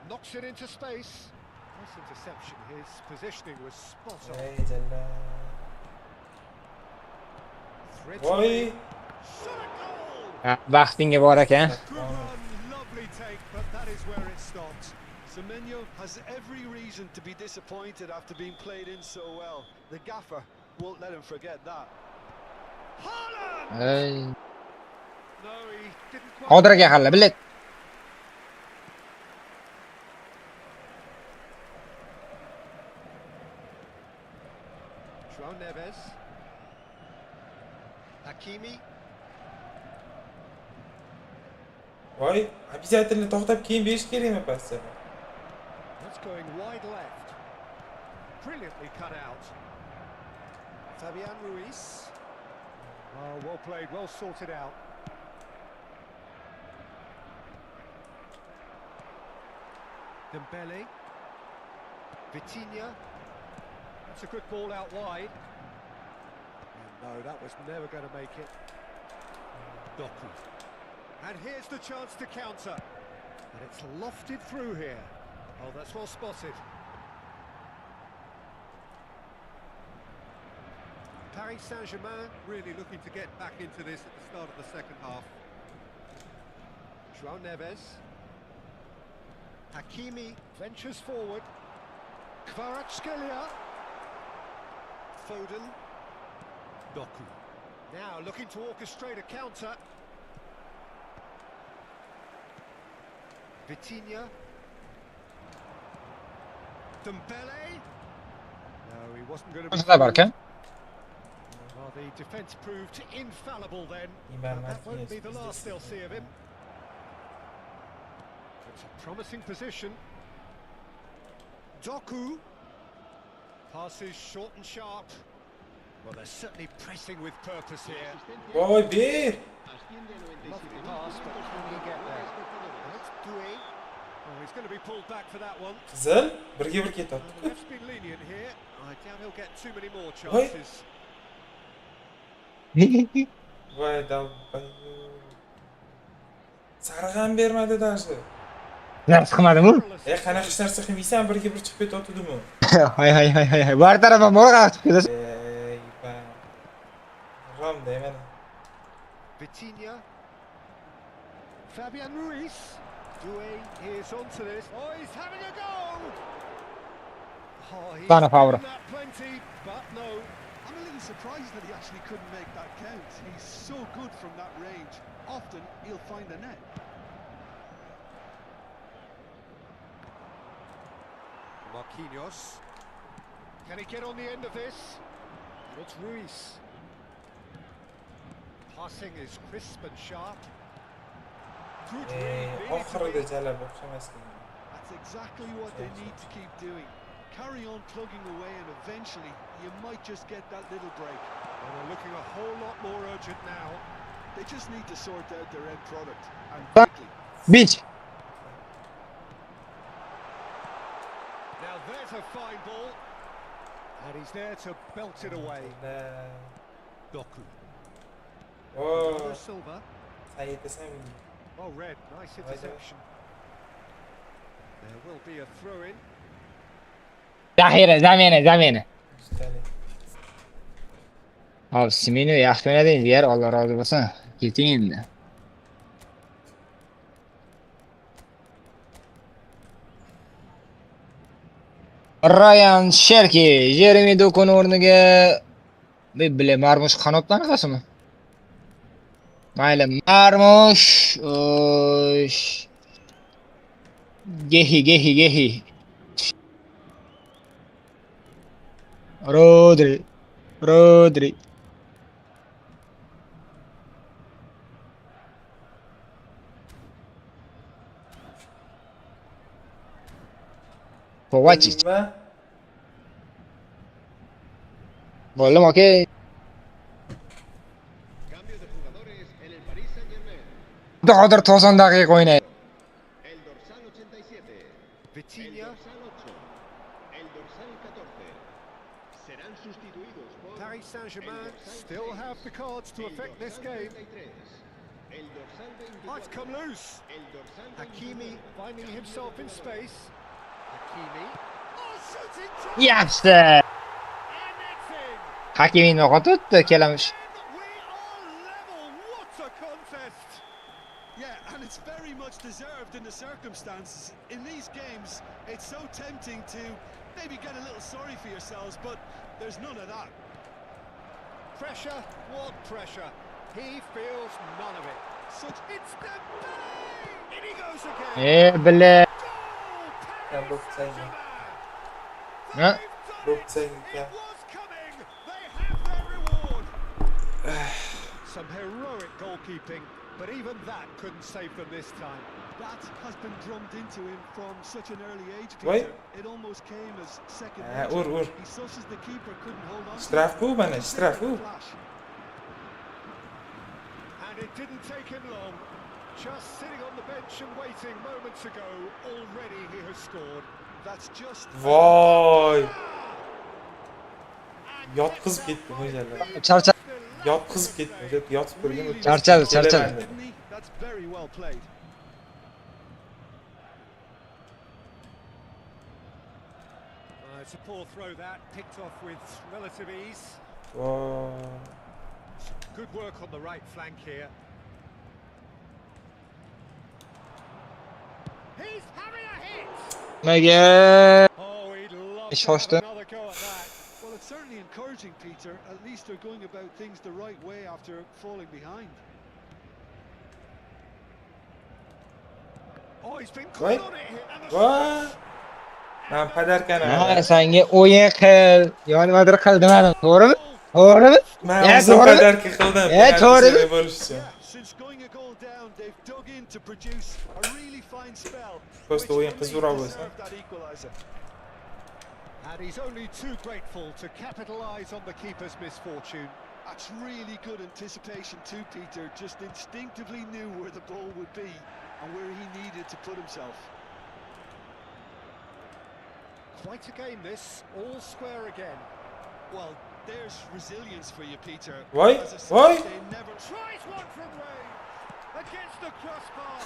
Knocks it into space. Nice interception. His positioning was spot on. Ey jalla. Threads Voy. away. Shot a goal! Vaqtinga bor ekan. Good run, lovely take, but that is where it stopped. Semenyo has every reason to be disappointed after being played in so well. The gaffer won't let him forget that. Haaland! Ey. No, he didn't quite. Qodir aka qalla, bilet. João Neves. Hakimi. Voy, обязательно to'xtab keyin berish kerakmi pasni? That's going wide left. Brilliantly cut out. Fabian Ruiz. Oh, well played, well sorted out. Dembele. Vitinha. That's a good ball out wide. And no, that was never going to make it. Doku. And here's the chance to counter. And it's lofted through here. Oh, that's well spotted. Paris Saint-Germain really looking to get back into this at the start of the second half. João Neves. Hakimi ventures forward. Kvaratskhelia. Foden. Doku. Now looking to orchestrate a counter. Vitinha. Dembele. No, he wasn't going to be. Qancha barka? Well, the defence proved infallible then. Ivan That won't Martinez be the is last they'll see of him. It's a promising position. Doku. Passes short and sharp. Well, they're certainly pressing with purpose here. Voy bir. Lovely pass, but can he get there? That's Doué. Oh, he's going to be pulled back for that one. Qizil. Birga bir ketadi. The ref's been lenient here. I doubt he'll get too many more chances. Voy davay. Sariq ham bermadi dashi. Dars qilmadimi? Qanaqa ish narsa qilmaysan, birga bir chiqib ketadimi? Hay. Bar tarafdan mo'g'qa chiqib ketasiz. Ivan. Ram deyman. Vitinha. Fabian Ruiz. Doué is onto this. Oh, he's having a go! Oh, he's Done a foul. given that plenty, but no. I'm a little surprised that he actually couldn't make that count. He's so good from that range. Often he'll find the net. Marquinhos. Can he get on the end of this? It's Ruiz. Passing is crisp and sharp. Good read, needed to Oxirida be. jalab o'xhamasdi. That's exactly what they need to keep doing. Carry on plugging away and eventually you might just get that little break. Well, they're looking a whole lot more urgent now. They just need to sort out their end product and quickly. Beach. Now there's a fine ball. And he's there to belt it away. Doku. Oh, Silva. sayyidsam. Oh, red. Nice interception. There will be a throw-in. Zaxira, zamini. Ustali. Hop, Simino yaxshi o'ynadingiz, yer Alloh rozi bo'lsin. Keting endi. Ryan Sherki, Jeremy Dokun o'rniga bile Marmush qanotdan qasimi? Mayli, Marmush. Gehi. Rodri. Kovacic. Bo'ldim, okey. Cambio de jugadores en el Paris Saint-Germain. Hozir 90 daqiqa o'ynaydi. El dorsal 87. El Vitinha. dorsal 8. El dorsal 14. Serán sustituidos por Paris Saint-Germain el dorsal still 6, have the cards to el affect this dorsal game. 33, el dorsal 24, Might come loose. el dorsal Hakimi 29, finding cambio himself de in jugador. space. Hakimi. Oh, shooting chance! Yaxshi. And it's in! Hakimi noqotdi kelamush. We are level. What a contest! Yeah, and it's very much deserved in the circumstances. In these games, it's so tempting to maybe get a little sorry for yourselves, but there's none of that. Pressure, what pressure? He feels none of it. Such It's Dembele! In he goes again! Bile. Ya bu sayyi. Ha? Bu sayyi. It was coming! They have their reward! Some heroic goalkeeping, but even that couldn't save them this time. that has been drummed into him from such an early age, Wait. Peter. It almost came as second Ah, nature. ur. He susses the keeper couldn't hold on. to Shtraf it. bu mana, It's shtraf there in bu. a flash. And it didn't take him long. Just sitting on the bench and waiting moments ago, already he has scored. That's just Voy. Yotqizib ketdi mo'ljallab. Charcha. Yotqizib ketdi deb yotib turgan really Charchadi, risky play, charchadi. didn't he? That's very well played. It's a poor throw that, picked off with relative ease. Voy. Good work on the right flank here. He's having a hit! Nimaga? Oh, he'd love Ich to have hoste. another go at that. Well, it's certainly encouraging, Peter. At least they're going about things the right way after falling behind. Oh, he's been Voy. caught on it here. And the Voy. Men padarkan Ha, senga o'yin qil, yo nimadir qil demadim, to'g'rimi? To'g'rimi? Men Ya, o'zim to'g'ri. padarka qildim. Ya, to'g'ri. penalti bo'lish uchun. Since going a goal down, they've dug in to produce a really fine spell. Prosta which o'yin for me qizg'uroq bo'lsa. deserved that equaliser. And he's only too grateful to capitalise on the keeper's misfortune. That's really good anticipation too, Peter. Just instinctively knew where the ball would be and where he needed to put himself. Quite a game this, all square again. Well, there's resilience for you, Peter. Voy, As I said, voy. they never Tries one from Ray against the crossbar.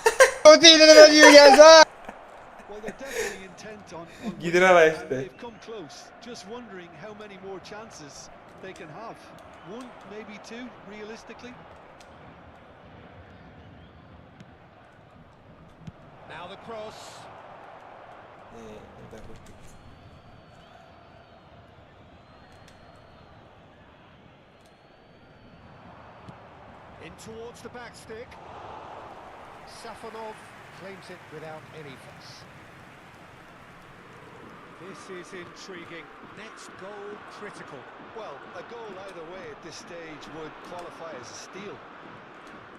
O'tiydi nima yurgansan? Well, they're definitely intent on Gidira winning, işte. and they've come close. Just wondering how many more chances they can have. One, maybe two, realistically. Now the cross. In towards the back stick. Safonov claims it without any fuss. This is intriguing. Next goal critical. Well, a goal either way at this stage would qualify as a steal.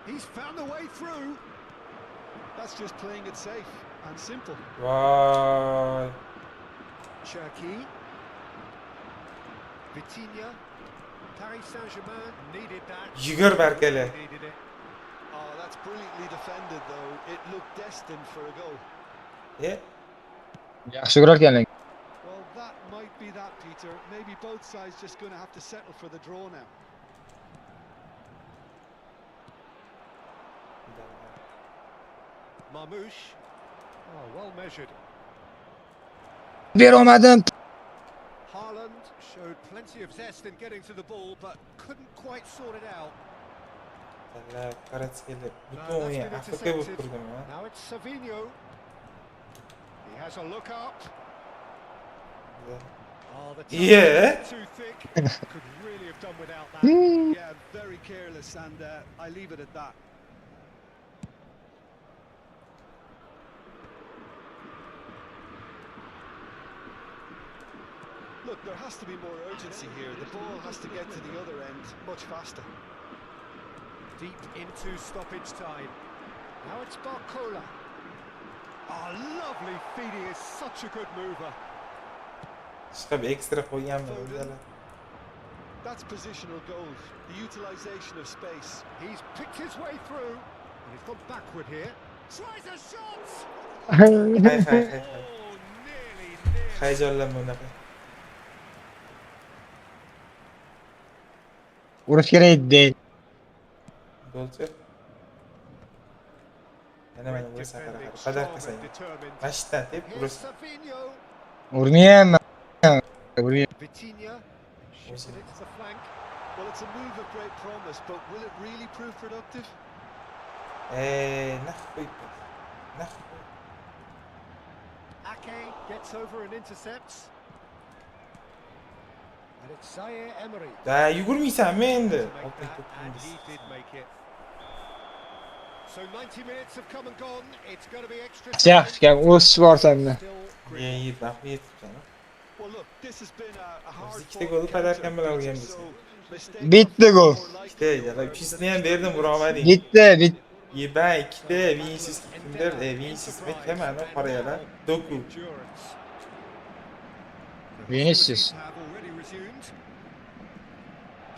He's found a way through. That's just playing it safe and simple. Voy. Cherki. Vitinha. Paris Saint-Germain needed that. Yugur Barkali. Needed it. Oh, that's brilliantly defended, though. It looked destined for a goal. E, Yaxshi ko'rarkanlar. Well, that might be that, Peter. Maybe both sides just going to have to settle for the draw now. Marmoush. Oh, well measured. Ber olmadim. Haaland showed plenty of zest in getting to the ball, but couldn't quite sort it out. Karatskili No, butun that's o'yin been Afrika bo'lib intercepted. turdim ha. Now it's Savinho. He has a look up. Oh, the Yeah. touch is too thick. Could really have done without that. Yeah, very careless, and I leave it at that. Look, there has to be more urgency here. The ball has to get to the other end much faster. Deep into stoppage time. Now it's Barcola. Oh, lovely feed. He is such a good mover. Chiqib ekstra qo'yganman Foden. o'zlari. That's positional goals, the utilisation of space. He's picked his way through. And he's gone backward here. Tries a shot. Hay Oh, hay. nearly. Hayajonlanma unaqa. Urish kerak edi. Golchi. Yana mana bu safar Defending qadar strong qilsang. and determined. Mashitdan deb Here's urish. Savinho. Urmayapman. Urmayapman. Vitinha. Shifted it to the flank. Well, it's a move of great promise, but will it really prove productive? Naq qo'yibdi. Naq. Ake gets over and intercepts. And it's Zaire Emery. Da yugurmaysanmi endi? To make that, and he did make it. So 90 minutes have come and gone. It's going to be extra Yaxshi gap, o'sish bor senda. Still Yen yeb vaqt yetibsan. Well, look, this has been a hard ikkita golni qadarkan bilan counter, urganmiz. so mistakes Bitta are gol. more likely. Ikkita yana ikkisini ham berdim, ura olmading. Bitta. Yeba ikkita Vinicius kimdir? Vinicius Bekhamani qorayalar. Doku. endurance. Vinicius. Have already resumed.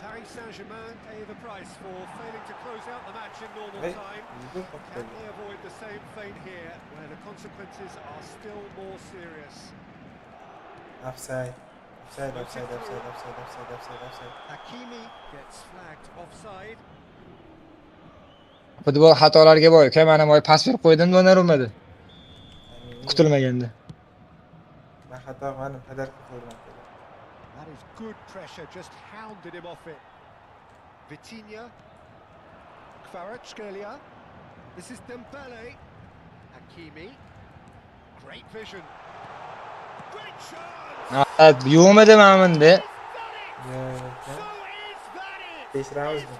Paris Saint-Germain pay the price for failing to close out the match in normal Hey, time. good Can they avoid the same fate here, where the consequences are still more serious? Offside. Offside. Hakimi gets flagged offside. Futbol xatolarga boy. Mana moy pas berib qo'ydim, Donnarumada. Amin. Kutilmaganda. Ben xato qildim, padarka qildim. That is good pressure, just hounded him off it. Vitinha. Kvaratskhelia. This is Dembele. Hakimi. Great vision. Great chance! Yo'qmidi mamanda. Yo'q. So is that it? Tekshiramizmi?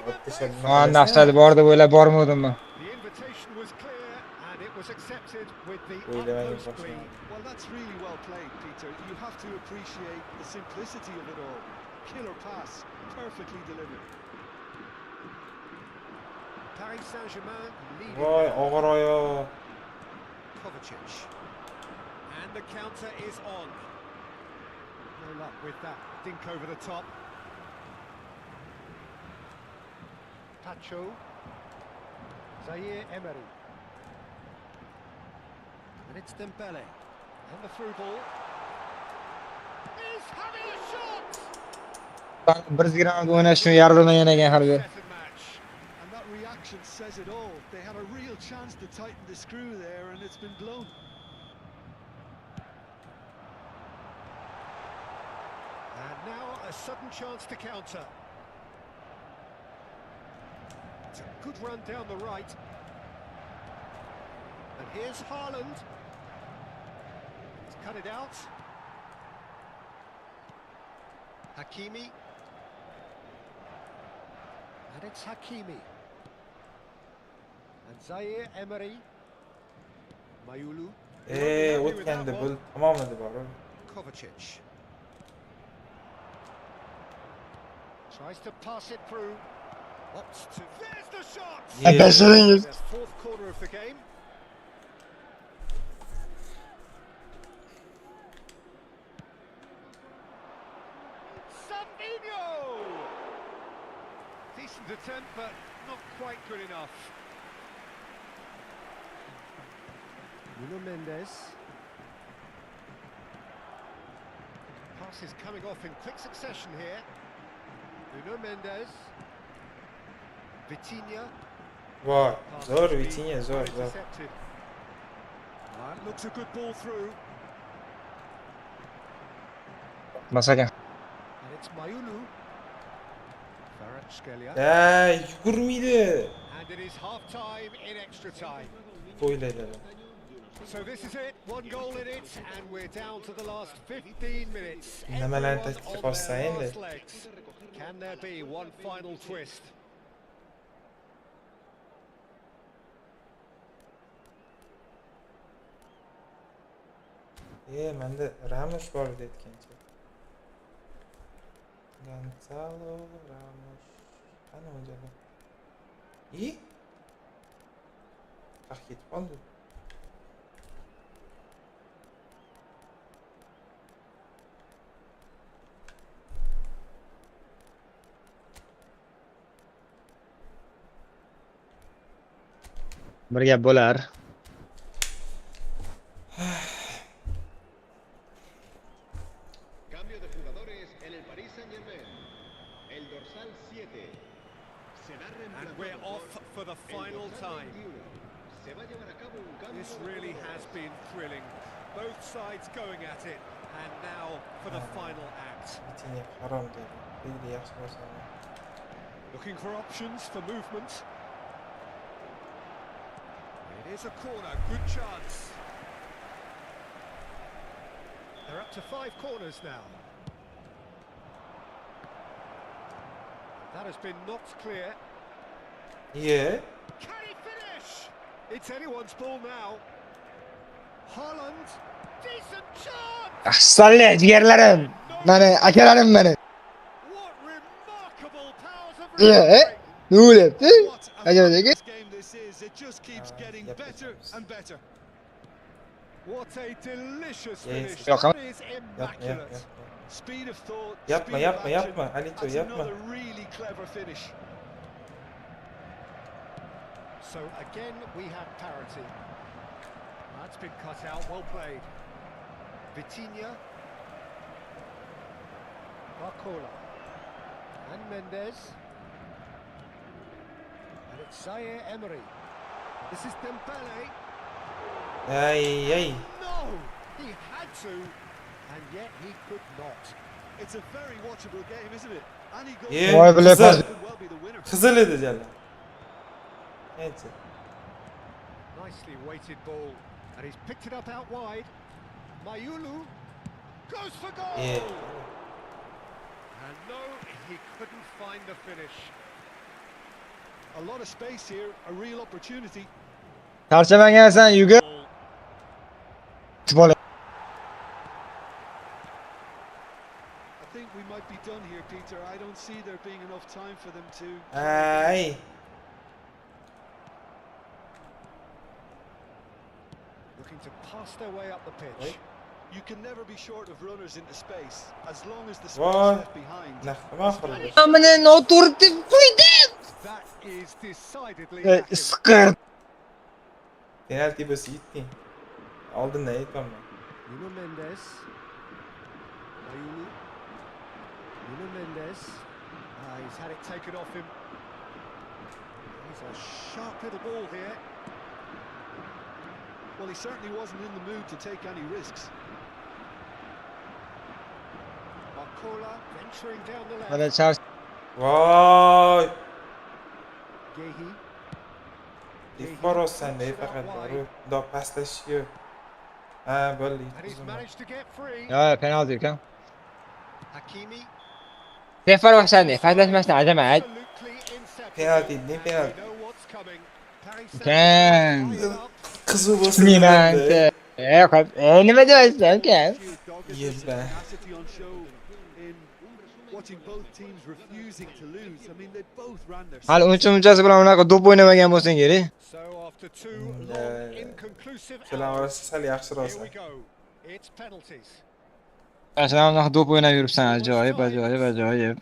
Is this the moment? Mana nafsadi bor deb o'ylab bormadim men. The invitation was clear and it was accepted with the O'ylamagan utmost glee. boshlanadi. Well, that's really well played, Peter. You have to appreciate the simplicity of it all. Killer pass, perfectly delivered. Paris Saint-Germain leading Voy, now. og'ir oyoq. Kovacic. And the counter is on. No luck with that dink over the top. Pacho. Zaire Emery. And it's Dembele. And the through ball. Is having a shot! Bir gram o'ynash uchun yarilmagan ekan hali. Set match. And that reaction says it all. They had a real chance to tighten the screw there, and it's been blown. And now a sudden chance to counter. It's a good run down the right. And here's Haaland. He's cut it out. Hakimi. And it's Hakimi. And Zaire Emery. Mayulu. O'tganda bu tamomladi bor. Kovacic. Tries to pass it through. Opts to. There's the shot! Bashiringiz. Their fourth corner of the game. Sandinho! Decent attempt, but not quite good enough. Nuno Mendes. Pass is coming off in quick succession here. Nuno Mendes. Vitinha. Voy, Pass zo'r has been Vitinha, zo'r. intercepted. That looks a good ball through. Masakan. And it's Mayulu. Kvaratskhelia. Yugurmaydi. And it is half time in extra time. Qo'ylaydi. So this is it, one goal in it, and we're down to the last 15 minutes. Nimalarni Everyone taktikka on qo'shsa their endi. last legs. Can there be one final twist? Menda Ramos bor edi aytgancha. Gonzalo Ramos. Qani o'jada? Ketib qoldi. Bir gap bo'lar. Cambio de jugadores en el Paris Saint-Germain. El dorsal 7 será And reemplazado we're off for the el final dorsal time. 21. Se va a llevar a cabo un cambio This de really jugadores. has been thrilling. Both sides going at it, and now for the final act. Vitinha harom dedi. Belli yaxshi bo'lsa. Looking for options for movement. It is a corner, good chance. They're up to 5 corners now. That has been knocked clear. Can he finish? It's anyone's ball now. Haaland, decent chance! Ahsanli jigarlarim. Mana akalarim mana. What remarkable powers of Yeah, refereeing. Ne bo'lyapti? What a Ajoyib. fabulous game this is. It just keeps getting yep, better yes. and better. What a delicious Yes. finish. Yo'q, That is Yo'q, immaculate. yo'q. Speed of thought, Yapma, speed of yapma, action. yapma. Alito, That's yapma. another really clever finish. So again, we have parity. That's been cut out. Well played. Vitinha. Barcola. And Mendes. And it's Zaire Emery. This is Dembele. Ay ay. No! He had to, and yet he could not. It's a very watchable game, isn't it? Any goal Yeah, Vay bile kızıl. pas. could well be the winner. Kızıl edeceğim. Neyse. Nicely weighted ball, and he's picked it up out wide. Mayulu goes for goal! Yeah. And no, he couldn't find the finish. A lot of space here, a real opportunity. Charchamagansan yugur. Bola. I think we might be done here, Peter. I don't see there being enough time for them to. Ay. Looking to pass their way up the pitch. Right. You can never be short of runners into space, as long as the space What? left behind. Naqma xurdi. Amına noturtib qo'ydim. That is decidedly Siqir. lacking. Penalti bo'lsa yetding. Oldinda aytmaman. Nuno Mendes. Mayulu. Nuno Mendes. He's had it taken off him. He's a sharp little ball here. Well, he certainly wasn't in the mood to take any risks. Barcola venturing down the Mana left. charch. Voy. Gehi. İfbaros sende faqat bor. Do paslash yo'q. Ha, bo'ldi. And he's managed to get free. Yo, penalti ekan. Hakimi. Sefar o'xshadi. Faydlanmasdan ajamayt. Absolutely inception. Penalti, ne And penalti? we know what's coming. Paris Can. Saint-Germain Qiziq bo'lsa. Nimante. Nima deyapsan, uka? Sheer doggedness Yeah, and man. tenacity on show in watching both teams refusing to lose. I mean, they both ran their. Hali uncha-munchasi bilan unaqa do'p o'ynamagan bo'lsang kerak. So after two Yeah. long inconclusive Shular hours, orasida sal yaxshiroq. here we go. It's penalties. Aslan unaqa do'p o'ynab yuribsan, ajoyib, ajoyib, ajoyib.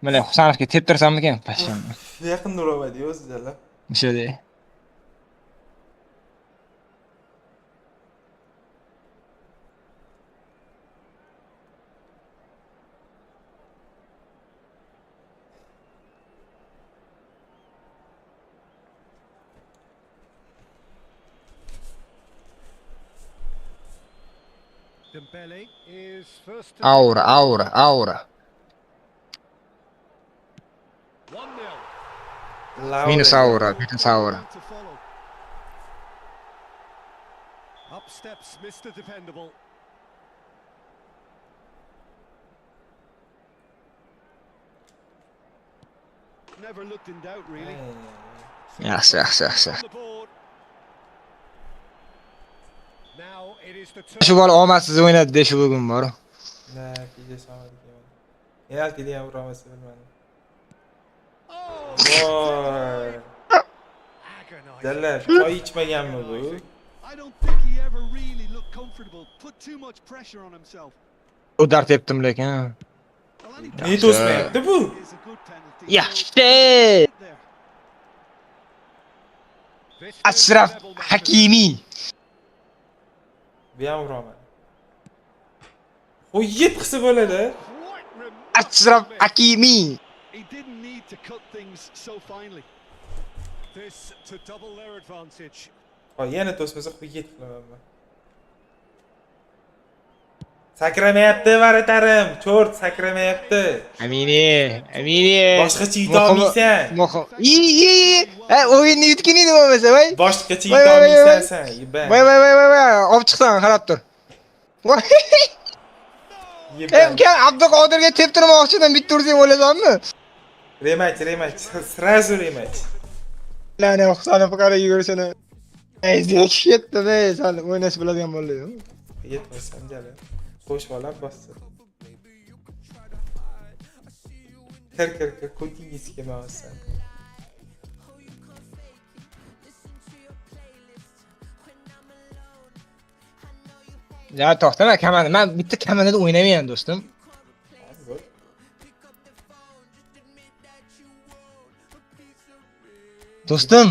Mana Husanovga teptirsammikan, pasham. Yaqinda urolmaydi o'zidalar. O'shadek. Dembele is first to Aura, aura, aura. 1-0. Minus aura, minus aura. To follow. Up steps Mr. Dependable. Never looked in doubt, really. Yaxshi, yaxshi, yaxshi. On the board. Now it is the Shu turn. bola omadsiz o'ynadi deyish bugun bor. Na, keyga samadi deman. Penaltini ham uramasa bilmadim. Oh, Voy. agonizing. Dallar, choy ichmaganmi bu? I don't think he ever really looked comfortable. Put too much pressure on himself. Udar tepdim lekin. Well, any Ne to'smayapti bu? is a good penalty. Yaxshi. There. This Ashraf level matches. Hakimi. Bu ham uramadi. Qo'yib qilsa bo'ladi. Quite remarkable Ashraf miss. Hakimi. He didn't need to cut things so finely. This to double their advantage. Qo'y, yana to'smasa qo'yib qilaman. Sakramayapti varatarim. Cho'rt sakramayapti. Amini. Boshqacha yutolmaysan. Muhim. O'yinni yutgin edi bo'lmasa, voy. Boshqacha Voy, voy, voy, yutolmaysan voy. sen. Yiba. Voy. Olib chiqsan, qarab tur. Voy. Yiba. Kim Abduqodirga teptirmoqchidan bitta ursang o'lasanmi? Rematch. Sразу rematch. Lani Husanov qara yugurishini. Zek ketdi-da, sal o'ynash biladigan bo'ldi. Yetmasam jala. Qo'sh bola bossa. Kir, ko'tingiz kelmasin. Ya to'xtama, kamani. Men bitta kamanada o'ynamayman, do'stim. Do'stim,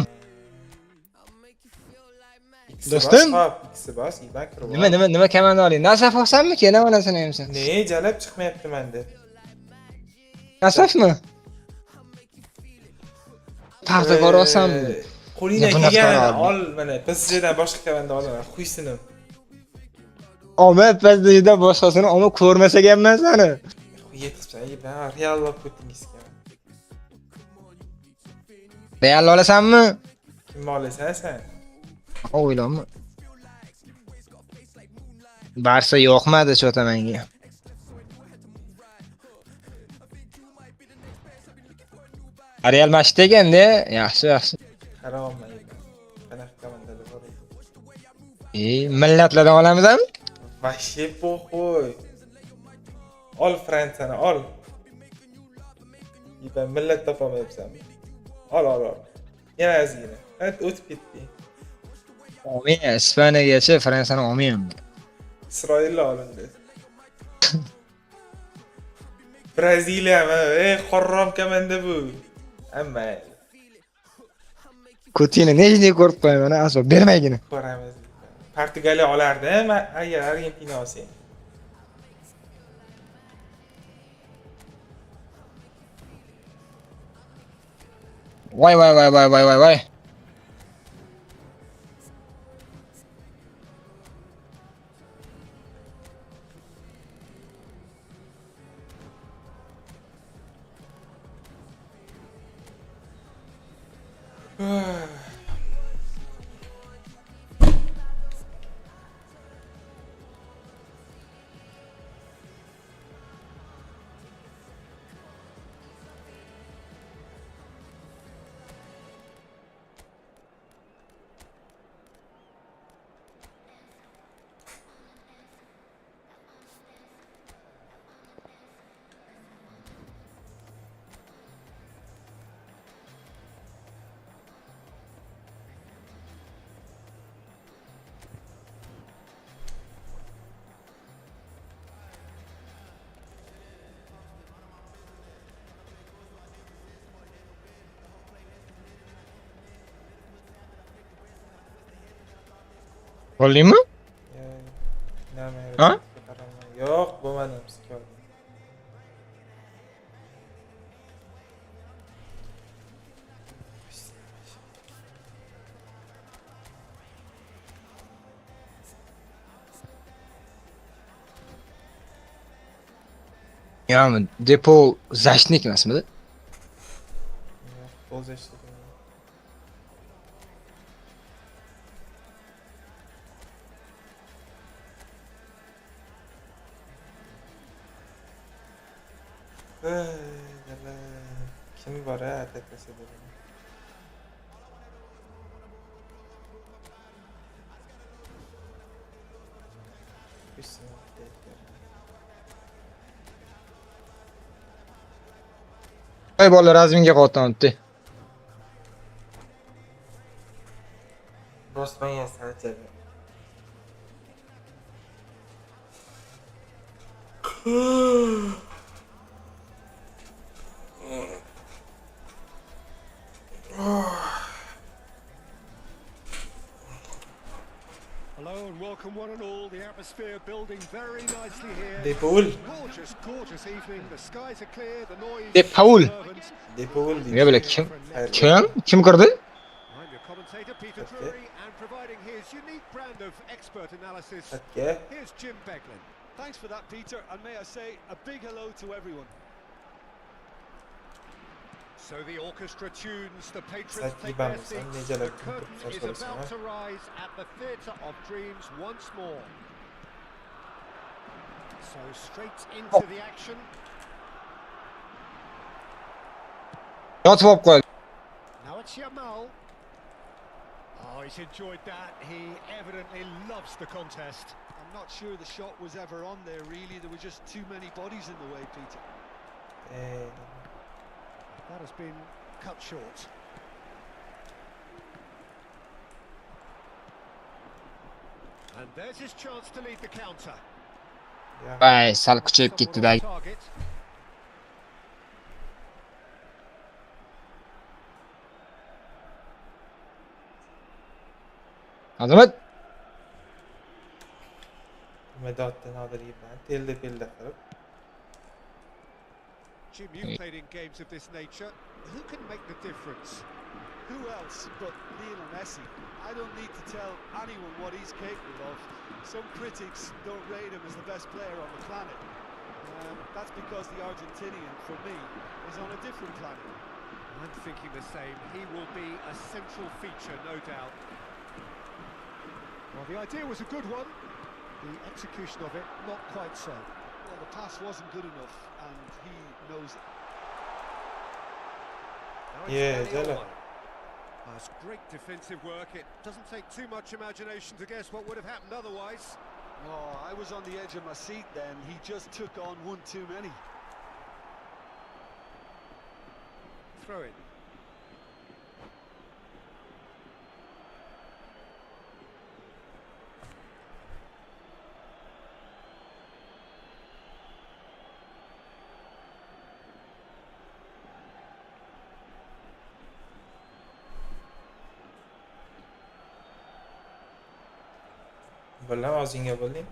Do'stim. İkisi bas, İban kirib. nima komanda oling? Nasaf olsammi? Kela onasini ham sen. Ne, jalab chiqmayapti menda. Nasafmi? Paxtakor olsammi? Qo'lingdan Bunaqa kelganini qaror. ol, mana PSJdan boshqa komanda olaman, quysinim. Omad PSJda boshqasini ama ko'rmasak ham men seni. Yetibsan, İban Real olib ketdingiz. Real olasanmi? Kimni olasan sen? O'ylanma. Barsa yo'qmadi cho'ta menga. Real Madrid ekanda, yaxshi. Qaramayman. Qanaqa komandalar bor? Millatlardan olamizmi? Вообще похуй. Ol Fransiyani, ol. İban millat topamayapsan. Ol. Yana azgina. Hadi o'tib ketdi. Omen, Ispaniyagacha Fransiyani olmayman. İsroilni olindi. Braziliyami? Qorrom komanda bu. Hamma Coutinho nechni ko'rib qo'yaman, aso bermaygina. ko'ramiz. Portugaliya olardi, agar Argentina olsa. Voy. Oldingmi? Ha? Yo'q, bo'lmadim, skor. Yo'qmi? Depol Zashnik emasmidi? O'zi ishlaydi. Kim bor ataklasa bo'ladi. Voy bola razminga qotdi. Bosmaya sarchadi. Hello and welcome one and all. The atmosphere building very nicely here. Depol. Gorgeous evening. The skies are clear. The noise. Depol. Depol. Nima bilek kim kirdi? I'm your commentator Peter Drury, and providing his unique brand of expert analysis. Okay. Here's Jim Beglin. Thanks for that, Peter, and may I say a big hello to everyone. So the orchestra tunes, the patrons Saat take ibang their isang seats. medyo The like curtain is first about person, to rise at the Theatre of Dreams once more. So straight into the action. Yotib olib qo'ydi. Now it's Yamal. Oh, he's enjoyed that. He evidently loves the contest. I'm not sure the shot was ever on there, really. There were just too many bodies in the way, Peter. That has been cut short. And there's his chance to lead the counter. Voy, sal kuchayib ketdi-da. Someone on target. Azamat. Medotdan Nodiriy bilan telda qilib. Jim, you've played in games of this nature. Who can make the difference? Who else but Lionel Messi? I don't need to tell anyone what he's capable of. Some critics don't rate him as the best player on the planet. That's because the Argentinian, for me, is on a different planet. I'm thinking the same. He will be a central feature, no doubt. Well, the idea was a good one. The execution of it, not quite so. Well, the pass wasn't good enough, and he knows it. Now it's Yeah, Dani Zella. Olmo. That's great defensive work. It doesn't take too much imagination to guess what would have happened otherwise. Oh, I was on the edge of my seat then. He just took on one too many. Throw it. Bilan og'zingga bo'lding.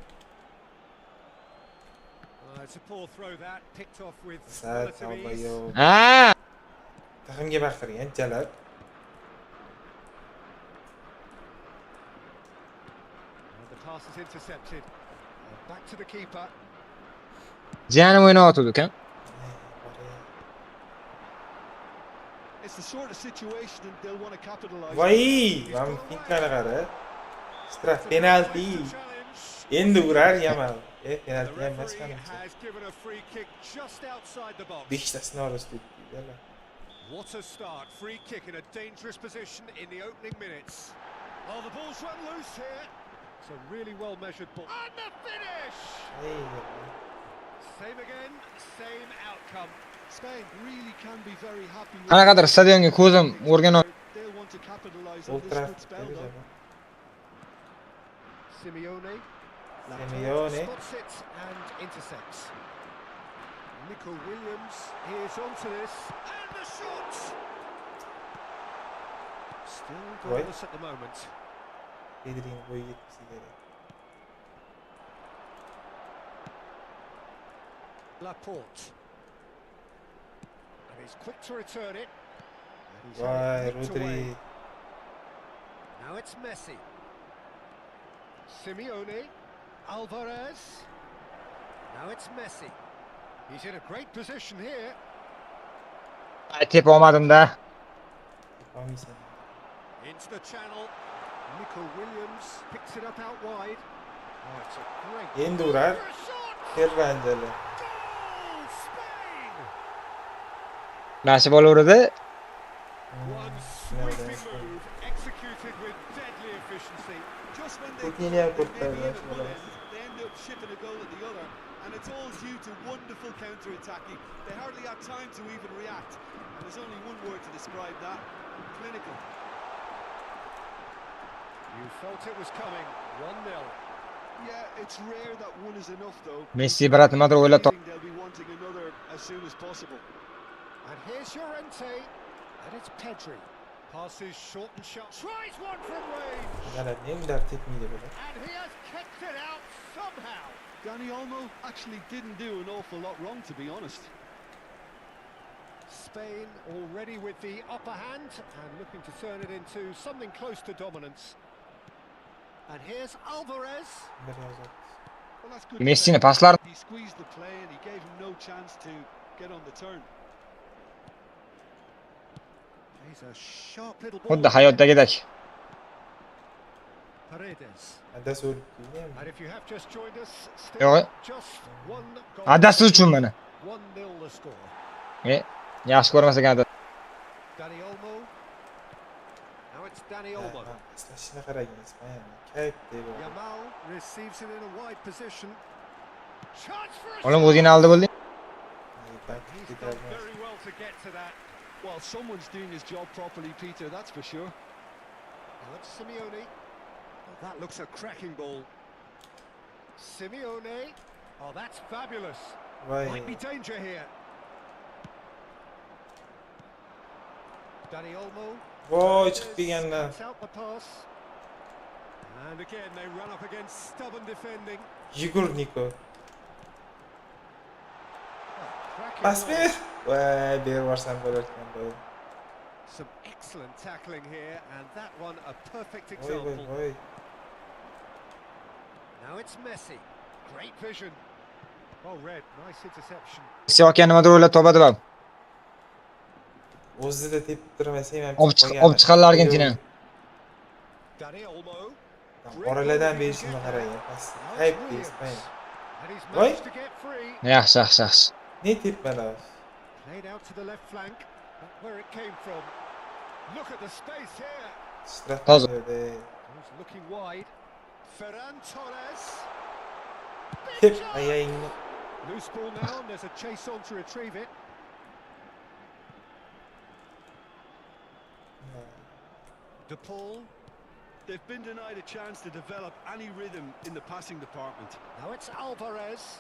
It's a poor throw that, picked off with Sad relative ease. albayo. Ha! Taqimga baqirgan jalab. The pass is intercepted. Back to the keeper. Jiyanim o'ynayotdi ekan. It's the sort of situation that they'll want to capitalise on. Voy, men finklari qara. Straf penalti. Endi urar Yamal. Penalti The emas referee menimcha. has given a free kick just outside the box. 5tasini orasida yalla. What a start. Free kick in a dangerous position in the opening minutes. Oh, the ball's run loose here. It's a really well measured ball. And the finish! Same again, same outcome. Spain really can be very happy with Qanaqadir stadionga ko'zim o'rgan. They'll want to capitalise on Old this good Trafford. spell though. Simeone. Simeone. Spots it and intercepts. Nico Williams is onto this. And the shot! Still goalless at the moment. Pedri'ning bo'yi yetmasa kerak. Laporte. And he's quick to return it. And he's Voy, had it nicked Rodri. away. Now it's Messi. Simeone. Alvarez. Now it's Messi. He's in a great position here. Tep olmadim-da. Olmaysan. Into the channel. Nico Williams picks it up out wide. Oh, it's a great Endi urar. shot. Ferranjali. Goal, Spain! Nasib olaveradi. One sweeping move, executed with deadly efficiency. Just when they Putini thought put they maybe that, hit at one that's end, they end up shipping a goal at the other, and it's all due to wonderful counter-attacking. They hardly had time to even react, and there's only one word to describe that: clinical. You felt it was coming. 1-0. Yeah, it's rare that one is enough though. Messi bir nimadir o'ylab I think they'll be wanting another as soon as possible. And here's Llorente. And it's Pedri. Passes short and sharp. Tries one from range. Mana nenglar tepmaydi bular. And he has kicked it out somehow. Dani Olmo actually didn't do an awful lot wrong, to be honest. Spain already with the upper hand and looking to turn it into something close to dominance. And here's Alvarez. Biraz ot. Well, that's good. Messini defending. paslar. He squeezed the play and he gave him no chance to get on the turn. He's a sharp little ball. Xuddi hayotdagidek. Paredes. Adasi o'lib kelgan. And if you have just joined us, Yo'q. still just one goal. Adasi uchun mana. 1-0 the score. Yaxshi ko'rmas ekan. Dani Olmo. Now it's Dani Olmo. Aslashini qarang, Ispaniya. Kayf deydi. Yamal receives it in a wide position. Chance for a Oğlum shot. o'zingni oldi bo'lding. He's done very well to get to that. Well, someone's doing his job properly, Peter, that's for sure. Now it's Simeone. Oh, that looks a cracking ball. Simeone. Oh, that's fabulous. Voy. Might be danger here. Dani Olmo. Voy, chiqib kelganlar. Cuts out the pass. And again, they run up against stubborn defending. Yugur Niko. Cracking Pas ball. ver. Voy, berib yuborsam bo'larkan bu. Some excellent tackling here, and that one a perfect Voy, example. voy. Now it's Messi. Great vision. Well read, nice interception. Siyoka nimadir o'ylab topadi va O'zida tepib turmasang ham olib chiqarlar Argentina. Dani Olmo. Oralardan berishini qarang. Pas. Now Hayp it's deysiz. Williams. And he's Voy. managed to get free. Yaxshi, yaxshi, yaxshi. Ne tepmalar? Played out to the left flank. Not where it came from. Look at the space here. Toza. Who's looking wide? Ferran Torres. Tep ayağını. Loose ball now, and there's a chase on to retrieve it. De Paul. They've been denied a chance to develop any rhythm in the passing department. Now it's Alvarez.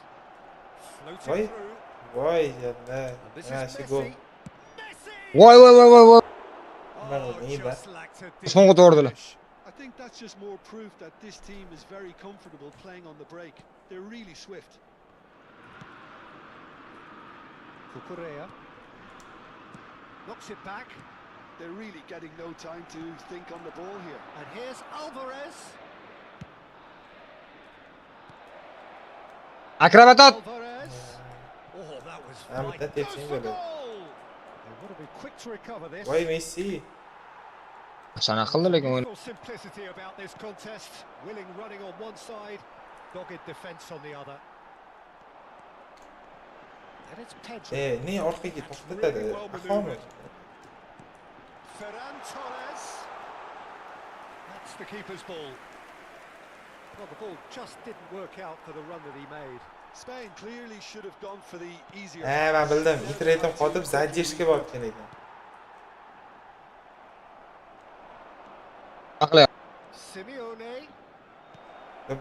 Floating Voy. through. Voy yalla. And this Ha, is shu gol. Messi. Messi! Voy. Nima Oh, bo'ldi, just lacked a deep Usmonga to'g'ridilar. finish. I think that's just more proof that this team is very comfortable playing on the break. They're really swift. Cucurella knocks it back, They're really getting no time to think on the ball here. and here's Alvarez. Akrabatot. Alvarez. Oh, that was Ah, but fine. that Goes is for England. goal. They want to be quick to recover this. Voy Messi. Sana qildi lekin o'yin. Real simplicity about this contest. Willing running on one side, dogged defence on the other. And it's Pedro. Ne orqaga to'xtatadi. Ahomov. Ferran Torres. That's the keeper's ball. Well, the ball just didn't work out for the run that he made. Spain clearly should have gone for the easier Ha, men pass. bildim. Internetim qotib Zajeshga borgan ekan. Aqli. Simeone.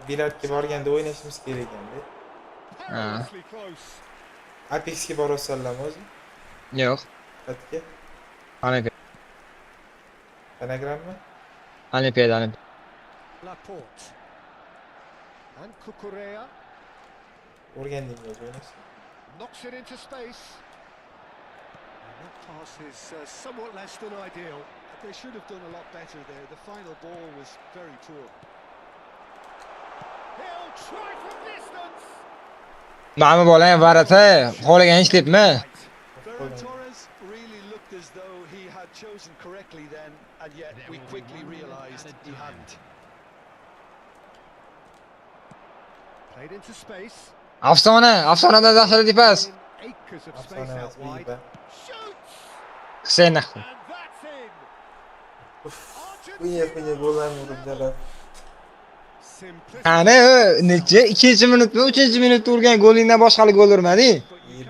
Bilarga borganda o'ynashimiz kerak ekan-da. Perilously close. Apexga borolsanlarmi o'zi? Yo'q. Qatga. Olimpiya. Anagrammi? Olimpiya. Laporte. And Cucurella O'rganding o'zi o'ynash. knocks it into space. And that pass is somewhat less than ideal. They should have done a lot better there. The final ball was very poor. He'll try from distance. Ma'mi bolang varata, xohlagan ish debmi? Ferran Torres really looked as though he had chosen correctly then, and yet we quickly realised he hadn't. Played into space. Afsonadan dahshatli pas. In acres of Afsona space out emas, wide. biba. Shoots. Husayn. And that's in. Qunya gollarni uribdilar. Simplicity. Ana, necha 2-minutmi, 3-minutda urgan golingdan boshqali gol urmading?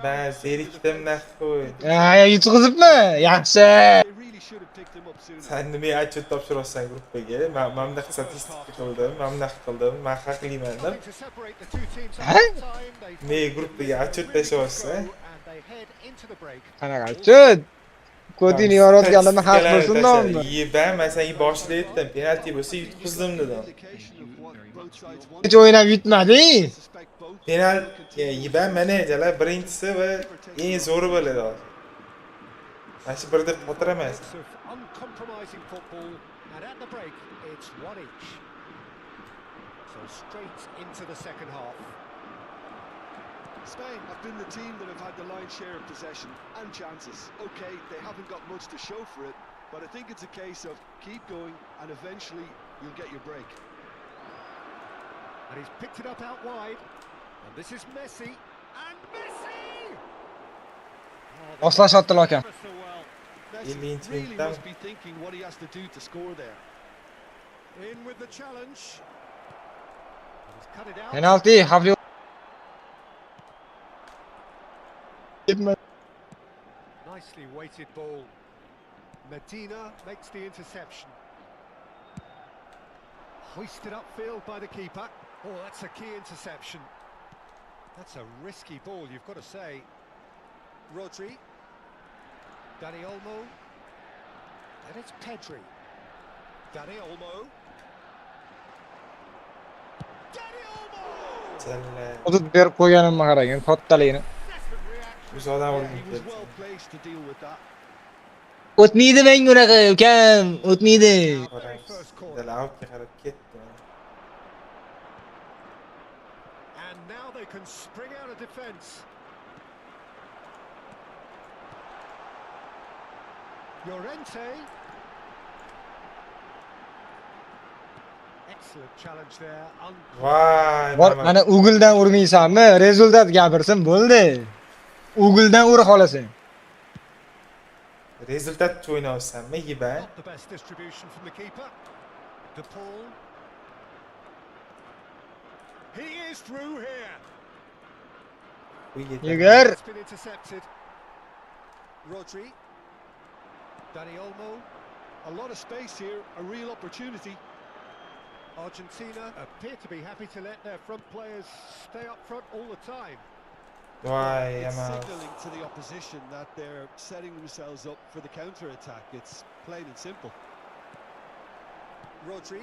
Ba, zerikdim naq qo'y. Ha, yutqizibmi? Yaxshi. They really should have picked him up sooner. Sen nima atchot topshirsan gruppaga? Men bunaqa statistika qildim, men bunaqa qildim, men haqliman deb. Trying to separate the two teams at Huh? the time. They Ne find gruppaga they atchot really tashyapsiz, go, and they head into the break. Qanaqa chut. Kodini yorotganlarni hal qilsin nomni. Yeba, men senga boshida aytdim, penalti bo'lsa yutqizdim dedim. Indication of what both sides want. Hech o'ynab yutmading. I suspect both Penalti yeba menejalar birinchisi va eng zo'ri bo'ladi hozir. Mana shu bir deb xotiramas. Mix of uncompromising football, and at the break, it's one each. So straight into the second half. Spain have been the team that have had the lion's share of possession and chances. Okay, they haven't got much to show for it, but I think it's a case of keep going and eventually you'll get your break. And he's picked it up out wide. And this is Messi. And Messi! Oslashotdi lokan. Ever so well. Messi 50 really minutdan must be thinking what he has to do to score there. In with the challenge. And he's cut it out. Penalti, xavfli. Nicely weighted ball. Medina makes the interception. Hoisted upfield by the keeper. Oh, that's a key interception. That's a risky ball, you've got to say. Rodri. Dani Olmo. And it's Pedri. Dani Olmo. Jalla. Hudud berib qo'yganimga qarang, kattaligini. Biz odam Yeah, urib he was ketdi. well placed to deal with that. O'tmaydi menga unaqa, ukam, o'tmaydi. Qaraymiz. Jalla outga qarab ketdi. And now they can spring out of defence. Llorente. Excellent challenge there. Voy, Bor, mana mana Ugeldan urmaysanmi? Rezultat gapirsin, bo'ldi. Ugeldan ura qolasan. rezultat o'ynayapsanmi, yiba? Not the best distribution from the keeper. De Paul. He is through here. Bu yetadi. Yegar. It's been intercepted. Rodri. Dani Olmo. A lot of space here, a real opportunity. Argentina appear to be happy to let their front players stay up front all the time. Voy, It's ama. signalling to the opposition that they're setting themselves up for the counter-attack. It's plain and simple. Rodri.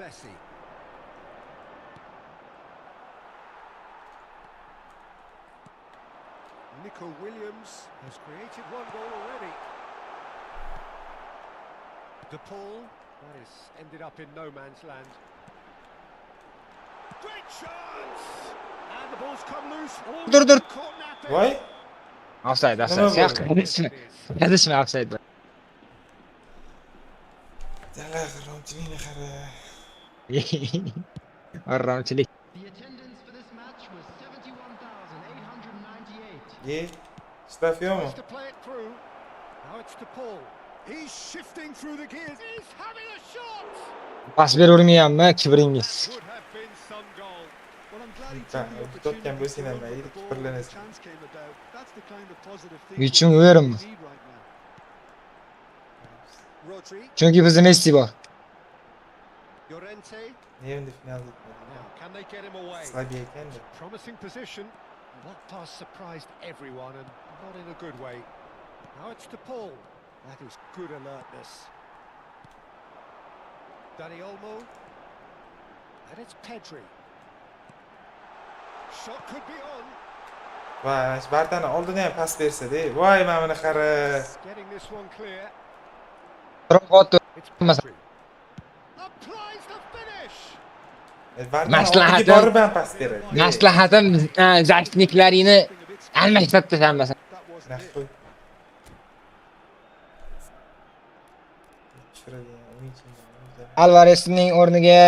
Messi. Nico Williams has created one goal already. De Paul, that has ended up in no man's land. Great chance! And the ball's come loose. Oh, Dur. caught napping. Voy, Offside. Nima bo'ldi? Qadishmi offside. jalla g'irromchilikni qara. Arramchilik. The attendance for this match was 71,898. Ye, shtaf yo'qmi? Tries to play it through. Now it's De Paul. He's shifting through the gears. He's having a shot. Pas beravermayapmi, kibringiz. Would have been some goal. Well, I'm glad he Ben, took the tutken bu opportunity to sinema, run with iyilik the ball when fırlanır. the chance came about. That's the kind of positive thing Güçün that uyarım. we need right now. Rodri. Chunki bizda Messi bor. Llorente. Niye endi finalda yetmedi? Now, can they get him away? Slabi ekan-da. Promising position. That pass surprised everyone and not in a good way. Now it's De Paul. That is good alertness. Dani Olmo. And it's Pedri. Shot could be on. Voy, Spartani oldidan ham pas bersa-da. Voy, mana buni qara. Getting this one clear. Qotdi. It's Mas- Pedri. Applies the finish. Spartani Maslahatim- oldiga borib ham pas beradi. Maslahatim zaštitniklaringni almashtirib tashlamasin. That wasn't Naq it. qo'y. Tushiradigan o'yinchi. Alvaresning o'rniga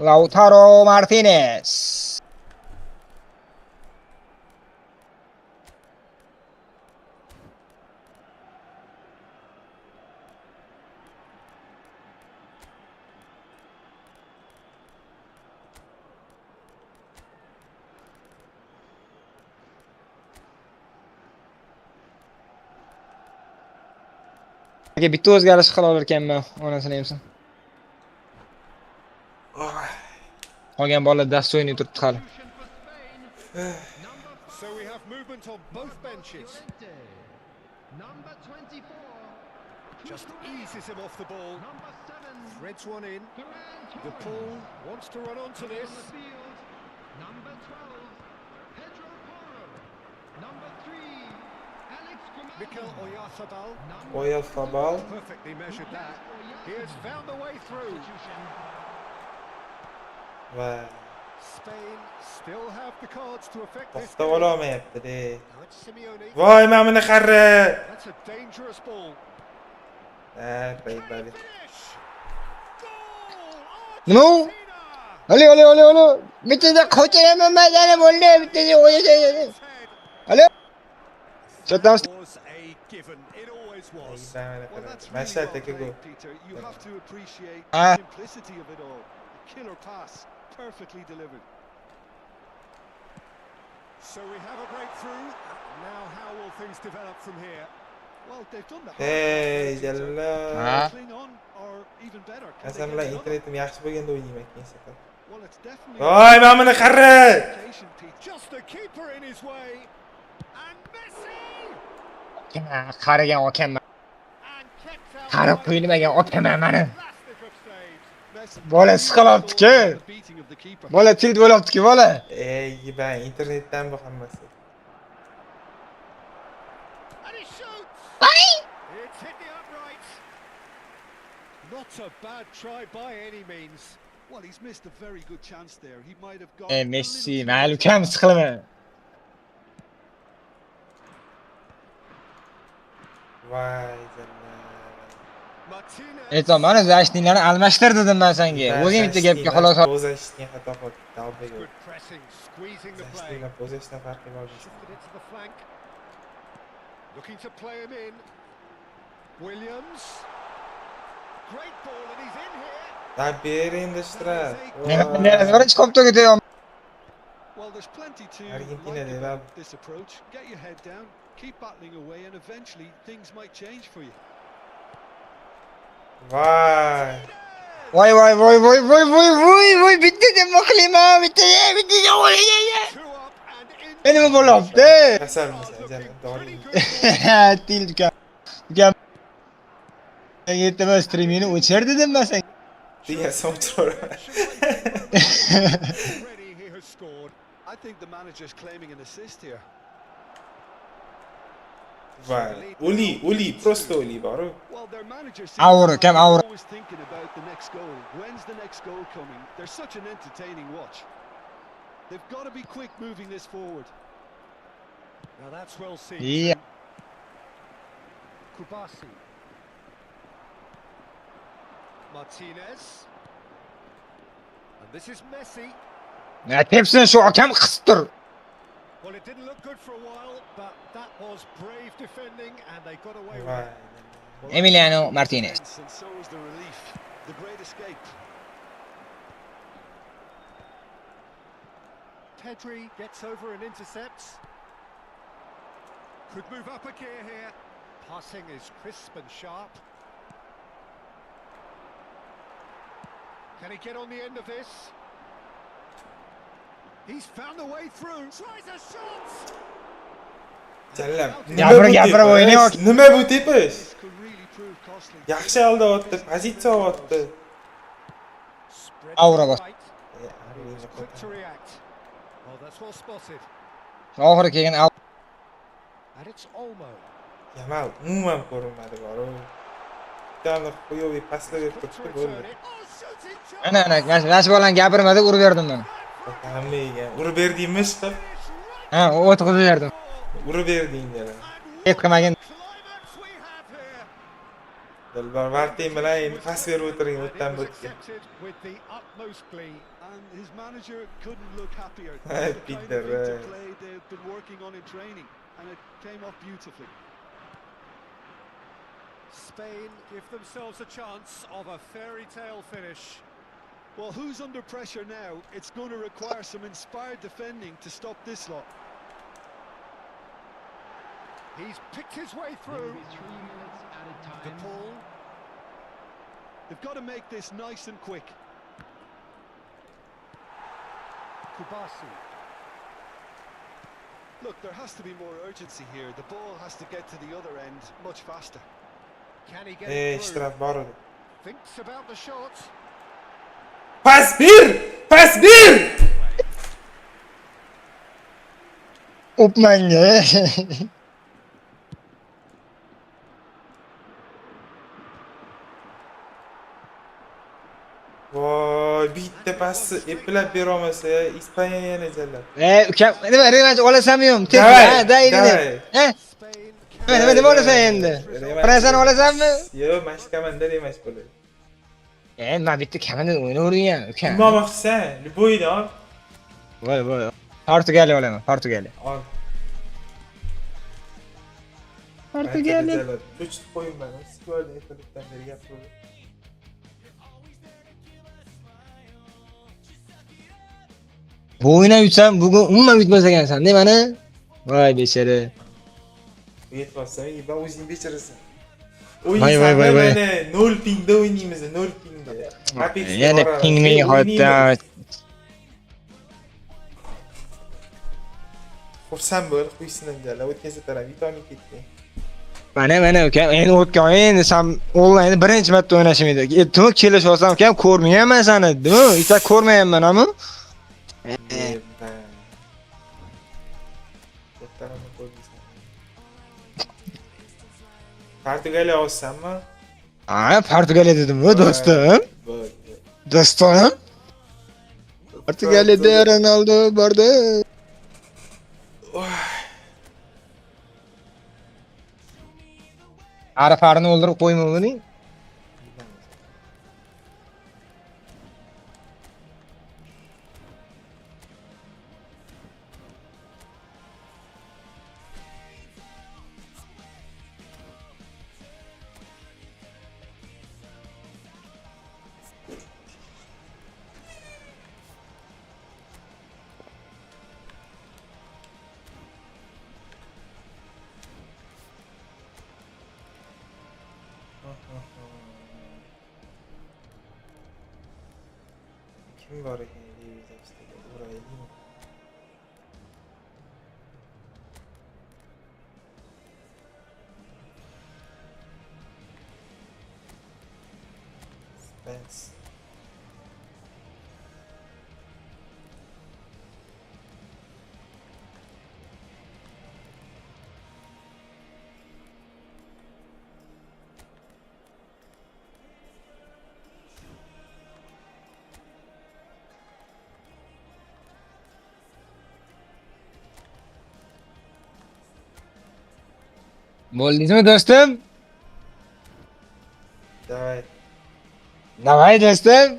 Lautaro Martinez. Bitta o'zgarish qila olarkanman, onasini emsin. Qolgan bolalar dasto'yni turibdi hali. So we have movement on both benches. Number 24. Just eases him off the ball. Number 7. Threads one in. Ferran De Paul wants to run onto this. on the field. Number 12. Pedro Porro. Number 3. Alex Mikel Grimaldo. Oyarzabal Oyarzabal. perfectly measured that. He has found a way through. Va Spain still have the cards to affect this to'xtab game. olmayapti-da. Now it's Simeone. Voy, mana buni qara. That's a dangerous ball. Baybali. Finish. Goal! Nima u? Argentina! Alo. Bittada qo'chiraman madani bo'ldi, bittada o'ynash. Head. Alo. Chatamiz. Was a given. It always was. Well, that's really Mashhaddagi well gol. played, Peter. You have to appreciate Ah. the simplicity of it all. A killer pass, perfectly delivered. So we have a breakthrough. Now how will things develop from here? Well, they've done the hard Hey, part, Peter. jalla. Ah. Cling on, or even better, can they Qasam get bilan another? internetim yaxshi bo'lganda o'ynayman keyin safar. Well, it's definitely Voy, mana buni qara. occasion, Pete. Just the keeper in his way. And Messi! Qaragan okaman. And kept out Qarab by qo'yilmagan okaman mani. plastic of saves. Messi Bola siqalyapti-ku. the beating of the keeper. Bola tilt bo'lyapti-ku bola. Ey, ben internetdan bu hammasi. And he shoots! It's hit the upright. Not a bad try by any means. Well, he's missed a very good chance there. He might have gone. Messi, ma'lum kam siqilma. Vay canına. Martinez. Aytdim, mana zashtinglarni almashtir dedim men senga. O'zing bitta gapga xolos ol. Pozashni xato qildi. Dalbega. Good pressing, squeezing the play. Zashtinglar pozashdan farqi bor. Shifted it to the flank. Looking to play him in. Williams. Great ball and he's in here. Da ber endi Shtrad. Birinchi koptoga teyam. Well, there's plenty to Argentina like they about love- this approach. Get your head down, keep battling away, and eventually things might change for you. Vay. Voy bitta nima qilaman, bitta o'ylayman. 2 up and in. Endi nima bo'lyapti? Kasalmisan canım. Pretty Doğru. good. Til ukam. Ukam. Ertamas streamini o'chir dedim men senga. Diye sonuçlar. Already he has scored. I think the manager's claiming an assist here. Vay. Uli, prosto Uli var o. Well, their manager seems Avro, like kam they're avro. always thinking about the next goal. When's the next goal coming? They're such an entertaining watch. They've got to be quick moving this forward. Now that's well seen. Yeah. Kubasi. Martinez. And this is Messi. Ya tepsin shu akam qisib tur. Well, it didn't look good for a while, but that was brave defending and they got away with Vay. it. Well, Emiliano that's Martinez. intense, and so is the relief. The great escape. Pedri gets over and intercepts. Could move up a gear here. Passing is crisp and sharp. Can he get on the end of this? He's found a way through. Tries a shot. Jallam. Gapir o'ynayapti. Nima bu tepish? This could really prove costly. Yaxshi oldi otdi, pozitsiya oldi. Spread Aura to the bas. right. Quick to react. Oh, that's well spotted. Oxiri kelgan And it's Olmo. Yamal umuman ko'rinmadi bor u. Bittani qo'yib paslarga Quick to turibdi return bo'ldi. it. Oh, shooting chance. ana shu bilan gapirmadi, urib berdim men. Hammaga urib berdingmiz qilib, Ha, o'tqizib berdim. urib berding dedi. Hech qilmagin. Climax we have here. Dilbar Martin bilan endi pas berib o'tiring It o'tdan was o'tga. accepted with the utmost glee. And his manager couldn't look happier. Hey, The kind Peter, of interplay they've been working on in training, and it came off beautifully. Spain give themselves a chance of a fairy tale finish. Well, who's under pressure now? It's going to require some inspired defending to stop this lot. He's picked his way There through. will be 3 minutes added De time. Paul. They've got to make this nice and quick. Kubasi. Look, there has to be more urgency here. The ball has to get to the other end much faster. Can he get Ey, it through? ishtirok bor edi. Thinks about the shot. Pas ber! Pas ber! O'pmanga. Voy, bitta pasni eplab bera olmasa, Ispaniya yana jallab. Ukam, nima revansh olasanmi yo'q? Tez, Davay, ha, daydi. davay. Ha? Spain Nima olasan endi? Fransiyani olasanmi? Yo'q, mana shu komanda revansh bo'ladi. Men bitta komanda o'ynayvering, ukam. Kim olmoqchisan? Любойni ol. Voy. Portugaliya olaman, Portugaliya. Ol. Portugaliya. Cho'chib qo'yman. Skvorni ertalikdan beri gap bo'ldi. Bu o'ynab yutsam, bugun umuman yutmas ekansan, de mana. Voy bechara. Yetmasam, ben o'zing becharasan. Voy. Mana 0 pingda o'ynaymiz, 0 pingda. Yana pingming hotta. Xursand bo'l, qo'ysin jala, o'tkazib tarav, vitamin ketdi. Mana ukam, endi o'tgan endi sen onlayn birinchi marta o'ynashim edi. Tun kelishib olsam ukam ko'rmayapman seni, demi? Ita ko'rmayapman ami. Yebba. Kattalarni ko'rmaysan. Portugaliya olsanmi? Ha, Portugaliya dedim-ku do'stim. Do'stim. Portugaliyada Ronaldo bordi. Arafarini o'ldirib qo'yma buni. Kim bor ekan diviziyasida? Uraylikmi? Spence. Bo'ldingizmi do'stim? Давай. Davay do'stim.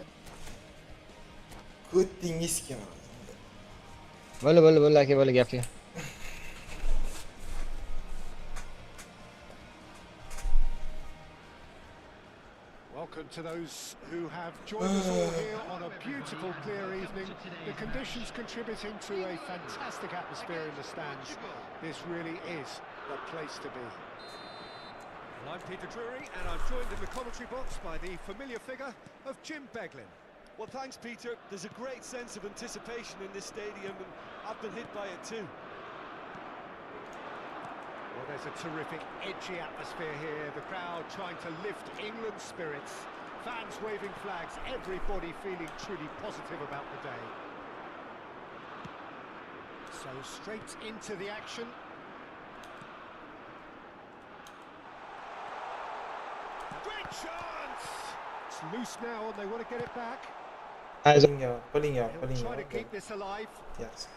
Ko'tingiz kim? Bo'ldi aka, bo'ldi gapga. Welcome to those who have joined us all here on a beautiful, clear evening. The conditions contributing to a fantastic atmosphere in the stands. This really is the place to be. Well, I'm Peter Drury, and I'm joined in the commentary box by the familiar figure of Jim Beglin. Well, thanks, Peter. There's a great sense of anticipation in this stadium, and I've been hit by it too. Well, there's a terrific, edgy atmosphere here. The crowd trying to lift England's spirits. Fans waving flags, everybody feeling truly positive about the day. So straight into the action. Great chance! It's loose now and they want to get it back. Pulling They'll out. try to keep this alive. Yes.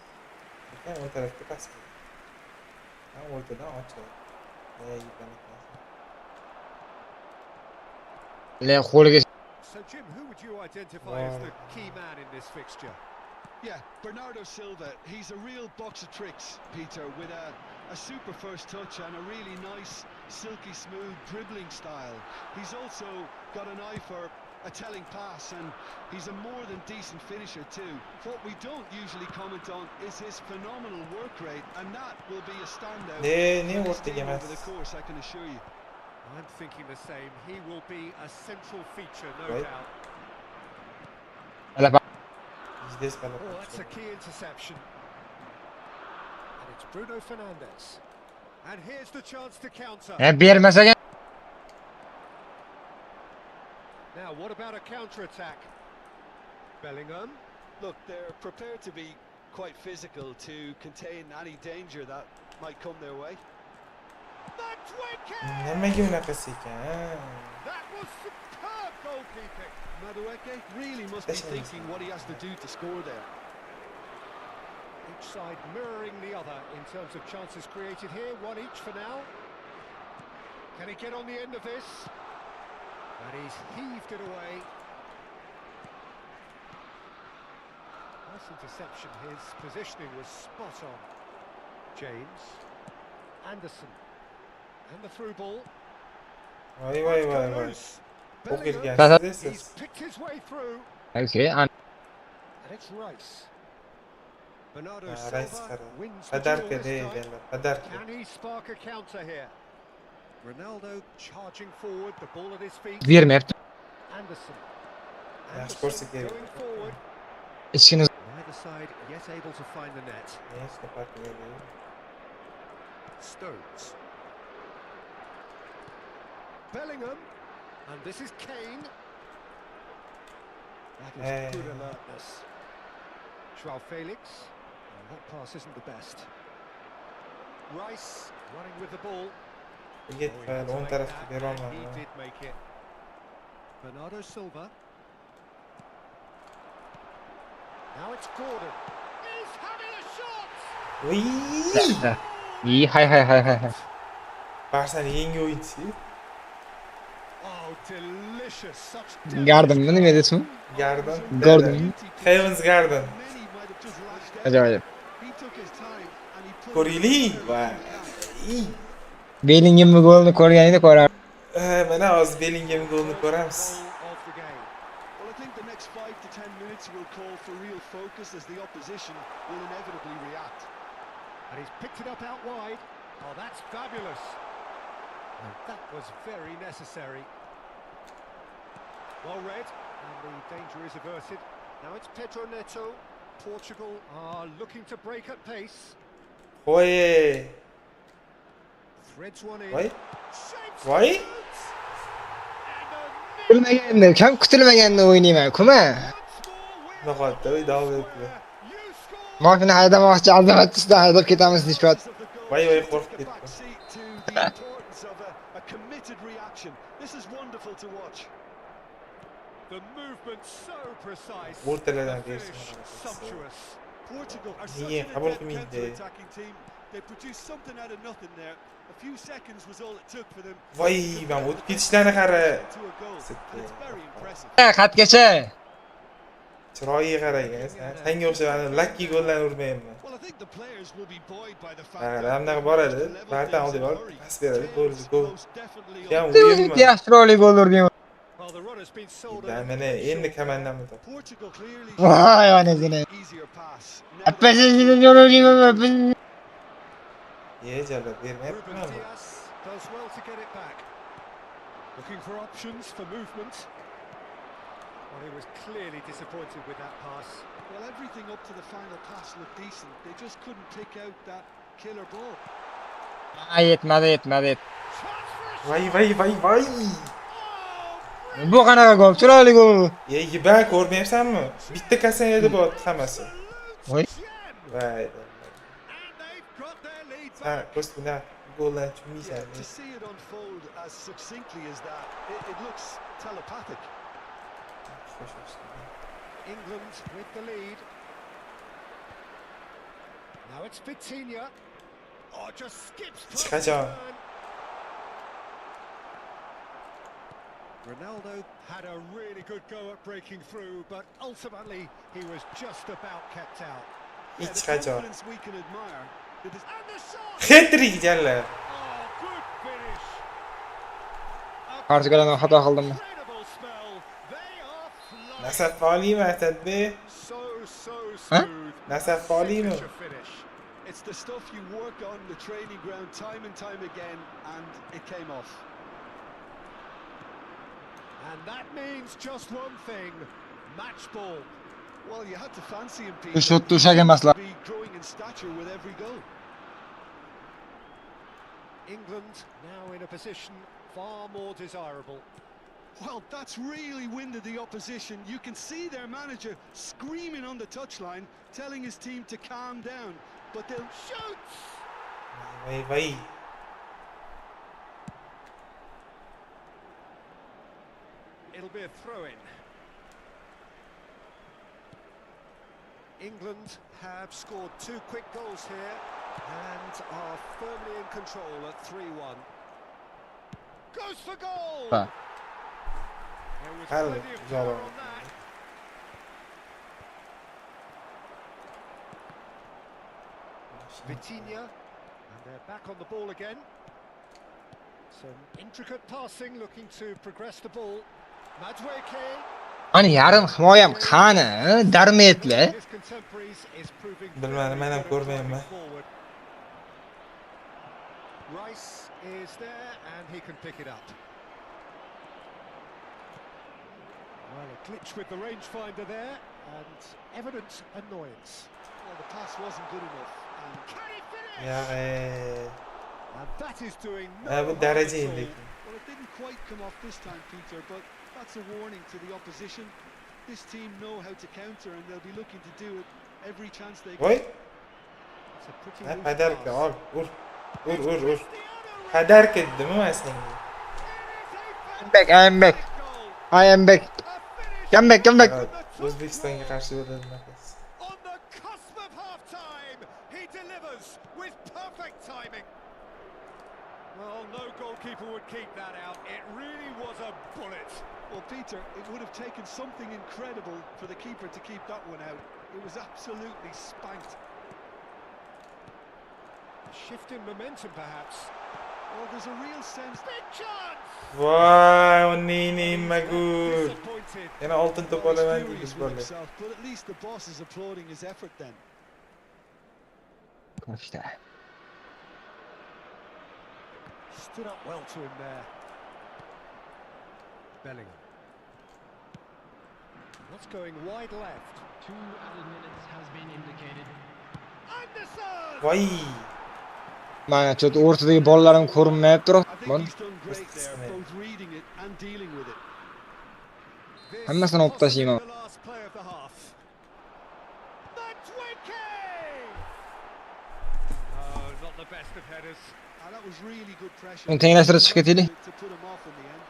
Okay, o tarafta pas. Ha, o'rtadan ochadi. Le qo'liga So Jim, who would you identify as the key man in this fixture? Yeah, Bernardo Silva. He's a real box of tricks, Peter, with a super first touch and a really nice, silky smooth dribbling style. He's also got an eye for a telling pass, and he's a more than decent finisher too. What we don't usually comment on is his phenomenal work rate, and that will be a standout Ne for this vurdu team yemez. over the course, I can assure you. I'm thinking the same. He will be a central feature, no Right. doubt. Здесь надо. Oh, that's a key interception. And it's Bruno Fernandes. And here's the chance to counter. bermasa ham Now, what about a counter-attack? Bellingham. Look, they're prepared to be quite physical to contain any danger that might come their way. Madueke! Nimaga unaqasi ekan? That was superb goalkeeping. Madueke really must be thinking what he has to do to score there. Each side mirroring the other in terms of chances created here. One each for now. Can he get on the end of this? And he's heaved it away. Nice interception. His positioning was spot on. James. Anderson. And the through ball. Voy. Loose. O Bellingham. girgansiz He's siz. picked his way through. okay, And it's Rice. Bernardo Rice Silva qara. wins the duel Padarka this time. deydilar. Padarka. Can he spark a counter here? Ronaldo charging forward, the ball at his feet. bermayapti. Anderson. Yaxshi ko'rsa kerak. Going forward. Ichkini Neither side yet able to find the net. Nechta Portugaliya. Stones. Bellingham, and this is Kane. That is Hey. good alertness. Joao Felix. Oh, that pass isn't the best. Rice running with the ball. Git Oh, he ben had to 10 make tarafta that, veremem and he ya. did make it. Bernardo Silva. Now it's Gordon. He's having a shot. Uy! İyi hay hay hay hay. Barcelona yangi oyuncusu. Oh, delicious! Such Garden mı ne diyorsun? Garden. Gordon. Heaven's Garden. Many might have just lashed out. Acayip. He took his time and he put Korili. it in Vay. İyi. Bellingham golünü koruyanıydı korar. Mana hozir Bellingham golini ko'ramiz. goal of the game. Well, I think the next 5 to 10 minutes will call for real focus as the opposition will inevitably react. And he's picked it up out wide. Oh, that's fabulous. And that was very necessary. Well read, and the danger is averted. Now it's Pedro Neto. Portugal are looking to break at pace. Voy. Threads one in. Voy. Shapes Voy. it. And a Kutilmaganda, kam kutilmaganda o'ynayman, kuma. once more Nahotda uy davom etdi. you score. Mashina haydamoqchi, azamatchisidan haydab ketamiz deyishibdi. Of the goal Voy takes qo'rqib a ketdim. back seat to the importance of a committed reaction. This is wonderful to watch. The movement so precise. O'rtalardan The bersin. finish sumptuous. Portugal are such Niye? an Qabul adept qilmaydi. counter-attacking team. They produced something out of nothing there. A few seconds was all it took for them. Voy, ben o'tib ketishlarini qara. To a goal. And it's very impressive. Xatgacha. Chiroyiga qarang, senga o'xshagan lucky gollarni urmayman. Well, I think the players will be buoyed by the fact Ha, that ramdaga they boradi, managed to level bardan things oldiga in a borib, hurry. pas beradi, gol, Tails gol. most definitely Kam on. o'yinmi? Yaxshiroqli gol urdim. Well, the run has been sold. Ben meni endi komandamni top. Portugal clearly Voy, onasini. easier pass. Now Appasini jo'rayman. Ye, jalab Ruben bermayapman. Dias does well to get it back. Looking for options for movement. Well, he was clearly disappointed with that pass. Well, everything up to the final pass looked decent. They just couldn't pick out that killer ball. Yetmadi. Voy. Bu qanaqa gol? Chiroyli gol. Ye, ben ko'rmayapsanmi? Bitta Kasaneda bor hammasi. Voy. Voy. And they've got their lead Ha, back. ko'rsatma gollarni Yeah, tushunmaysan. to see it unfold as succinctly as that, it looks telepathic. England with the lead. Now it's Vitinha. Oh, just skips past his Çıkacağım. man. Ronaldo had a really good go at breaking through, but ultimately he was just about kept out. Yeah, Hiç the kaçar. confidence we can admire. That is, And the shot! Hat-trick jallar. Oh, good finish. A Portugaldan xato qildim. incredible spell. They are flying. Nasaf oliymi Asadbe? So Huh? smooth. Nasaf oliymi? signature finish. It's the stuff you work on the training ground time and time again, and it came off. And that means just one thing. Match ball. Well, you had to fancy him, Bu Pete. shot to'shak emaslar. Be growing in stature with every goal. England now in a position far more desirable. Well, that's really winded the opposition. You can see their manager screaming on the touchline, telling his team to calm down. But they'll Shoots! Voy. It'll be a throw-in. England have scored 2 quick goals here and are firmly in control at 3-1. Goes for goal! Ha. There was Hell, plenty of güzel power oldu. on that. Vitinha, and they're back on the ball again. Some intricate passing, looking to progress the ball. Madueke. Ani yarim himoyam qani? Darmetli. His contemporaries is proving Bilmadim, men ham very good at ko'rmayapman. driving forward. Rice is there and he can pick it up. Well, a glitch with the rangefinder there and evident annoyance. well, the pass wasn't good enough. And Can he finish? Ya, And that is doing no Ha bu harm derece at all. indi. Well, it didn't quite come off this time, Peter, but that's a warning to the opposition. This team know how to counter, and they'll be looking to do it every chance they Voy. get. It's a pretty Ha loose padarka pass. ol. Ur. Padarka dedim men senga. I am back. I am back. Come back. O'zbekistonga qarshi bo'ladi nafas. On the cusp of half-time, he delivers with perfect timing. Well, no goalkeeper would keep that out. It really was a bullet. Well, Peter, it would have taken something incredible for the keeper to keep that one out. It was absolutely spanked. A shift in momentum, perhaps. Well, there's a real sense. Big chance! Voy, o'nini magur. Disappointed. Yana oltin to'p Well, he's olaman furious deydi with bola. himself, but at least the boss is applauding his effort then. Stood up well to him there. Bellingham. What's going wide left? 2 added minutes has been indicated. Anderson! Voy. Mana chot o'rtadagi bollarim ko'rinmayapti I turibdi. think Mana he's done great there, both reading it and dealing with it. This Hammasini olib possibly tashlayman. the last play of the half. Matweke! Oh, not the best of headers. That was really good pressure. Uni tenglashtirib chiqib ketaylik. To put him off in the end.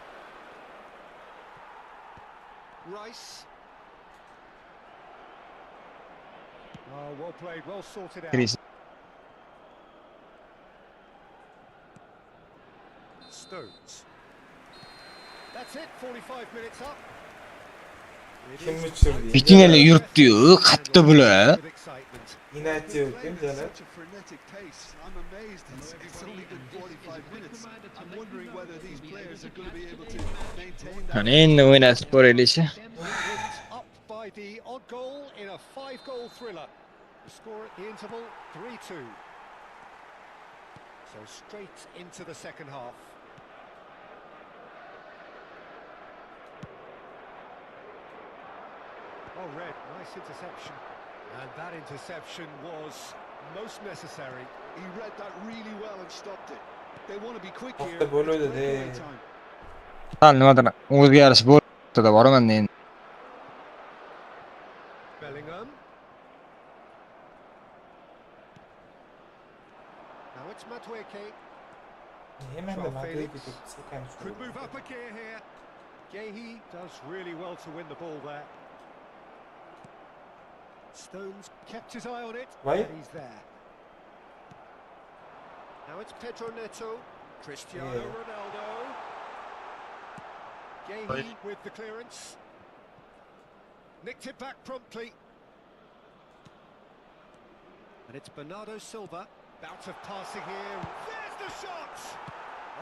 Rice. Oh, well played, well sorted out. Chris. Stones. That's it, 45 minutes up. It Kim is uçurdu? Bitineli yurtdi-yu, qatdi bular. with excitement. İnatçı yok değil mi Played at Celal? such a frenetic pace. I'm amazed it's only been 45 minutes. I'm wondering whether these players are going to be able to maintain that. Mana endi o'ynatib ko'raylikchi. England up by the odd goal in a 5-goal thriller. The score at the interval, 3-2. So straight into the second half. Oh, Red, nice interception. And that interception was most necessary. He read that really well and stopped it. They want to be quick here. Hafta gol It's ödedi. breakaway time. Sal nimadir o'zgarish bo'ldi boraman endi. Bellingham. Now it's Matweke. Hemen de Madrid'i tutup sekan Could move up a gear here. Gehi does really well to win the ball there. Stones kept his eye on it, Why? and he's there. Now it's Pedro Neto, Cristiano Yeah. Ronaldo. Gehi with the clearance. Nicked it back promptly. And it's Bernardo Silva. Bout of passing here. There's the shot!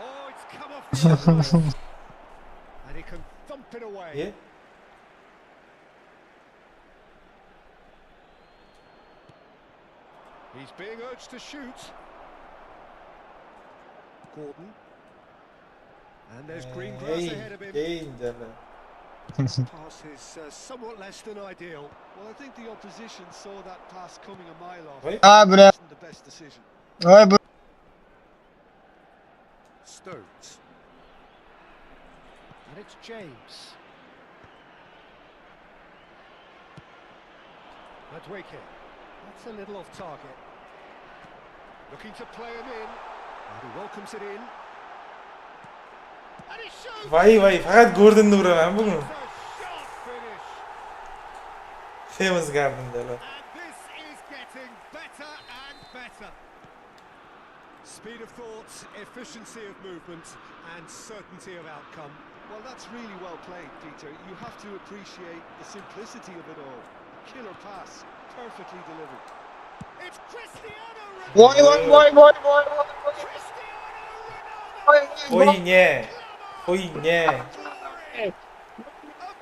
Oh, it's come off the outside. And he can thump it away. Yeah. He's being urged to shoot. Gordon. And there's green grass ahead of him. Değil Celal. Pass is somewhat less than ideal. Well, I think the opposition saw that pass coming a mile off. Wait. Ha bular. Wasn't the best decision. Voy bu Stones. And it's James. Madweke. That's a little off target. Looking to play him in. And he welcomes it in. And he shoots! Vay fakat Gordon'da vuraman bugün. It's a sharp finish. Famous Garden Celal. And this is getting better and better. Speed of thought, efficiency of movement, and certainty of outcome. Well, that's really well played, Peter. You have to appreciate the simplicity of it all. Killer pass, perfectly delivered. It's Cristiano voy Ronaldo! Cristiano Ronaldo! Oy nie. Oy nie. Glory!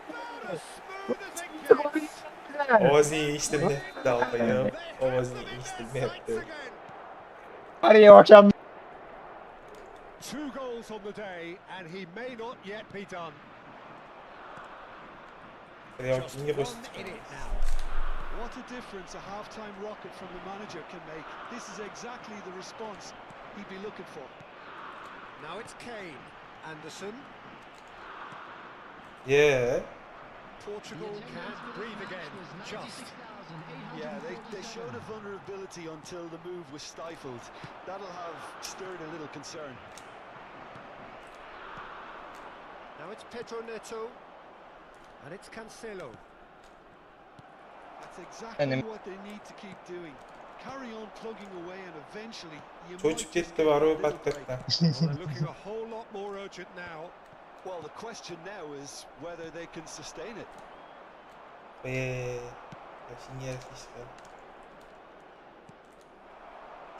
About as smooth as it gets. Ovazi'yi içtim dalgayım. Ovazi'yi içtim Sights yaptı. again. Hadi akşam. 2 goals on the day, and he may not yet be done. Yok Just niye one koştu? in it now. What a difference a half-time rocket from the manager can make. This is exactly the response he'd be looking for. Now it's Kane. Anderson. Yeah. Portugal can't breathe again. Just. Yeah, they showed a vulnerability until the move was stifled. That'll have stirred a little concern. Now it's Pedro Neto. And it's Cancelo. That's exactly And then- what they need to keep doing. Carry on plugging away and eventually you might Çocuk just gitti get var that o little break. patlıkta. Well, they're looking a whole lot more urgent now. Well, the question now is whether they can sustain it. Şimdi işte.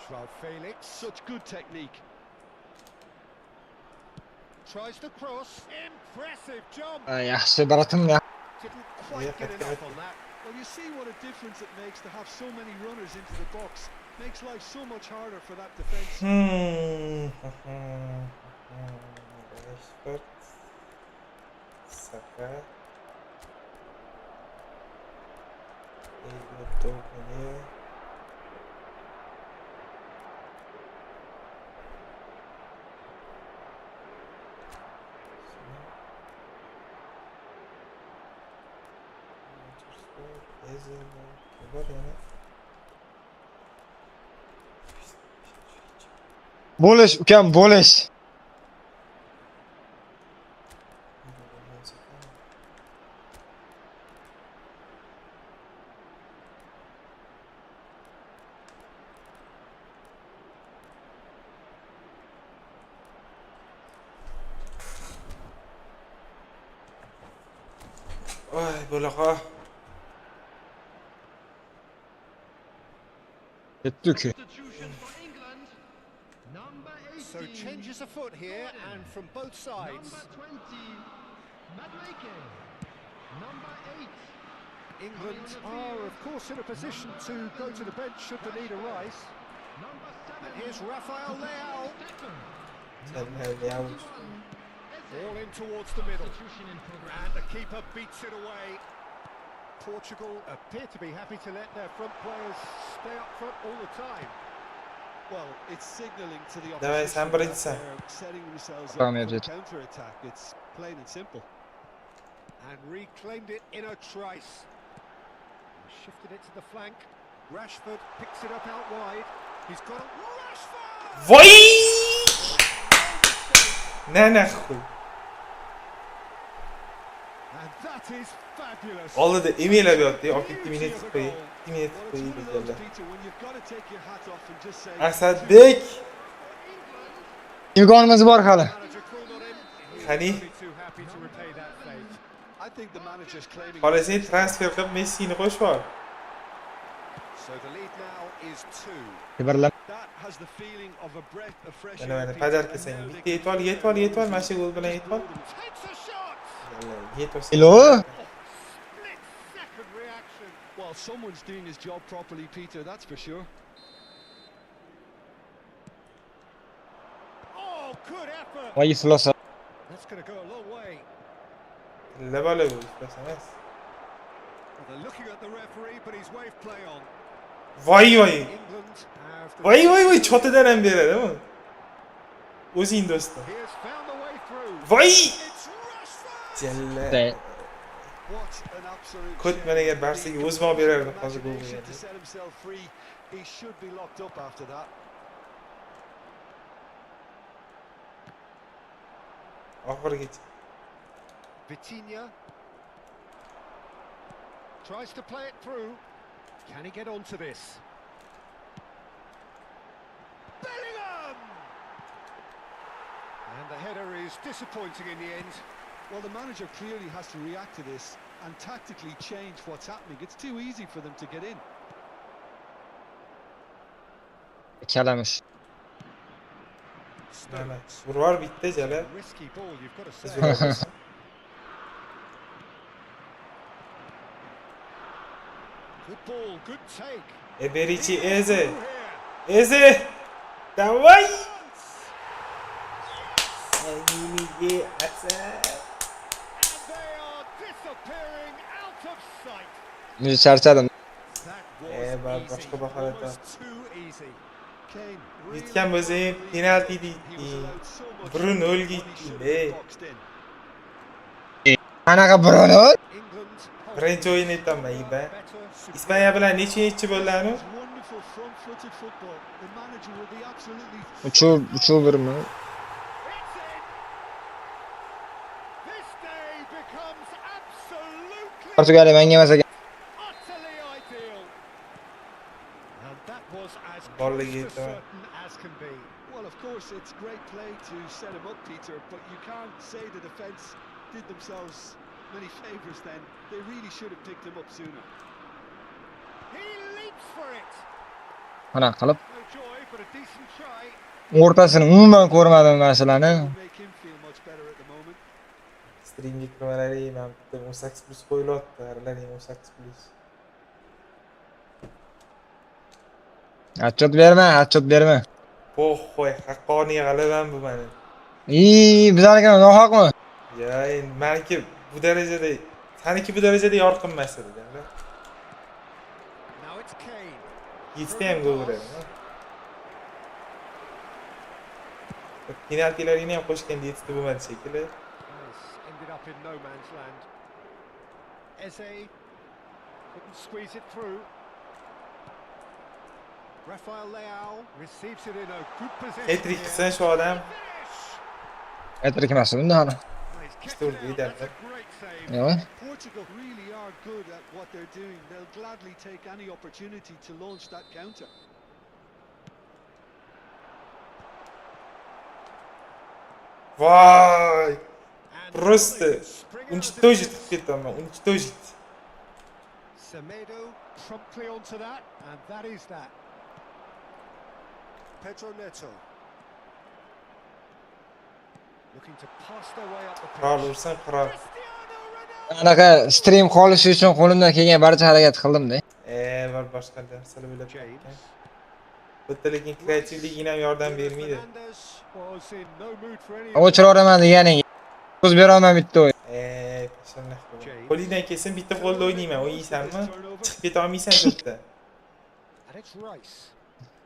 Joao Felix. Such good technique. Tries to cross. Impressive jump. Yaxshi baratim ya. Didn't quite get enough on that. Well, you see what a difference it makes to have so many runners into the box. Makes life so much harder for that defence. Rashford. Saka. Dokunye. Var yani. Bo'lish, ukam, bo'lish. Ay bo'laqa. Ketdi uka. Substitution for England. Number 18. So changes afoot here and from both sides. Number 20. Madueke. Number 8. England are of course in a position to go to the bench should the need arise. Number 7. And here's Rafael Leao. Stefan. Sen ne yavuş. All in towards the middle. Substitution in progress. And the keeper beats it away. Portugal appear to be happy to let their front players stay up front all the time. Well, it's signalling to the Давай, opposition сам that борися. they're setting themselves up Tamam, for yapacağız. counter-attack. It's plain and simple. And reclaimed it in a trice. Shifted it to the flank. Rashford picks it up out wide. He's got it. Rashford! Vay! Ne xuy. And that is fabulous. Oldu da email yapıyordu. O gitti Beauty minnet of a tıkayı. goal. Minnet Well, it's tıkayı one of those, güzeller. Peter, when you've got to take your hat off and just say... Asadbek. Imkonimiz bor hali. Manager called on him. He was Hani? only too happy to repay that fate. I think the manager's claiming... Xolasang transfer qilib Messini qo'shib ol. So the lead now is 2. Birlam. That has the feeling of a breath of fresh Mana air, mana Peter, pajar and qilsang. now they Bitta can yetib ol, yetib ol. Mana shu gol bilan just yetib ol. blow them. Takes a shot. Yetib ol. Hello? Split second reaction. Well, someone's doing his job properly, Peter, that's for sure. Oh, good effort. Voy iflosa. That's going to go a long way. Tilla bola bu, iflos emas. Well, they're looking at the referee, but he's waved play on. Voy voy. England have the... Voy chotidan ham beradimi? O'zing do'stim. He has found the way through. Voy! It's Rashford. Jalla. What an absolute Kutman shame. agar Barsaga The o'zi olib berardi hozir imagination golni. to set himself free. He should be locked up after that. Oxirigacha. Vitinha tries to play it through. Can he get onto this? Bellingham! And the header is disappointing in the end. Well, the manager clearly has to react to this and tactically change what's happening. It's too easy for them to get in. Kalamış. Mana urvar bitta jala. Risky ball, you've got to Biz say. uramiz. Good ball, good take. Eberichi He is Eze. through here. Eze. Давай! Ayniga Asad. And they are disappearing out of sight. Meni charchadim. That was bak, easy, başka baharat almost too easy. Kane really Yutgan bo'lsang, can't penalti believe he was deydi. allowed so much 1-0 when he gitdi, should ey. have boxed in. Qanaqa Bruno? England Birinchi o'yin aytaman, Iba. better, Ispaniya bilan necha bo'ladi? It's wonderful front-footed football. The manager will be absolutely Uchuv birmi? It's in. This day becomes absolutely Portugaliya menga emas ekan. utterly ideal. And that was as Borligi close to yetdi. certain as can be. well. Of course, it's great play to set him up, Peter, but you can't say the defence did themselves many favours. Then they really should have picked him up sooner. He leaps for it. Qanaqa qilib No joy, but a decent try. o'rtasini umuman ko'rmadim masalani. Would make him feel much better at the moment. Streamga kirmalaring, men bitta 18+ qo'yilyapti, aralaring 18+. Atchot berma. Qo'y, haqqoniy g'alabam bu meni. Bizlarga nohaqmi? Ya, endi meniki bu darajada, saniki bu darajada yorqin emas edi. Now it's Kane. Yetdi ham gol uradi. Penaltilarini ham qo'shganda yetdi bo'lmadi shekilli. Has ended up in no man's land. Eze couldn't squeeze it through. Rafael Leao receives it in a good position. Hat-trick here. qilsin shu odam. Finish! Aytrik emas bunda hali. Well, he's kept Still it out. good, That's a that. great save. Yo'q. Portugal really are good at what they're doing. They'll gladly take any opportunity to launch that counter. Voy! And Просто they can spring out of уничтожить defence. капитана, уничтожить. Semedo promptly onto that, and that is that. Pedro Neto. Looking to pass their way up the Qirol pitch. ursin, qirol. Cristiano Ronaldo! Anaqa stream qolishi uchun qo'limdan kelgan barcha harakat qildim-da. Bir boshqa narsalar o'ylab James. topgan. Bu yerda lekin kreativliging ham yordam bermaydi. Fernandes was in no mood for any O'chiraman deganing. So'z beraman bitta o'yin. Qashqarlik qilib. Qo'lingdan kelsin bitta qo'lda o'ynayman, o'ynaysanmi? Chiqib keta olmaysan shu yerda. And it's Rice.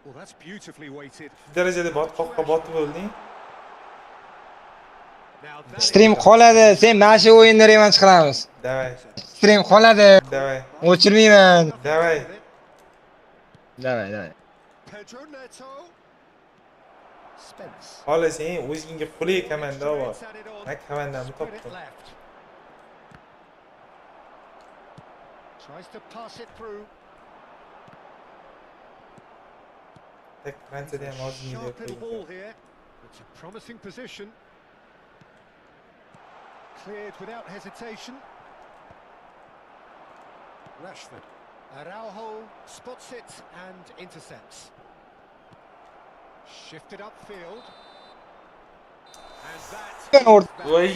Well, that's beautifully weighted. Shu darajada botqoqqa botib bo'lding. Now that Stream qoladi. Sen mana shu o'yinni revansh qilamiz. Davay, Stream qoladi. davay, O'chirmayman. davay. Davay. Pedro Neto. Spence. Xohlasang o'zingga qulay komanda bor. Straight at it on. Men komandamni Spread it topdim. left. Tries to pass it through. Tak Fransiyada ham ozgina Sharp little deb ball here. It's a promising position. Cleared without hesitation. Rashford. Araujo spots it and intercepts. Shifted upfield. And that. Voy.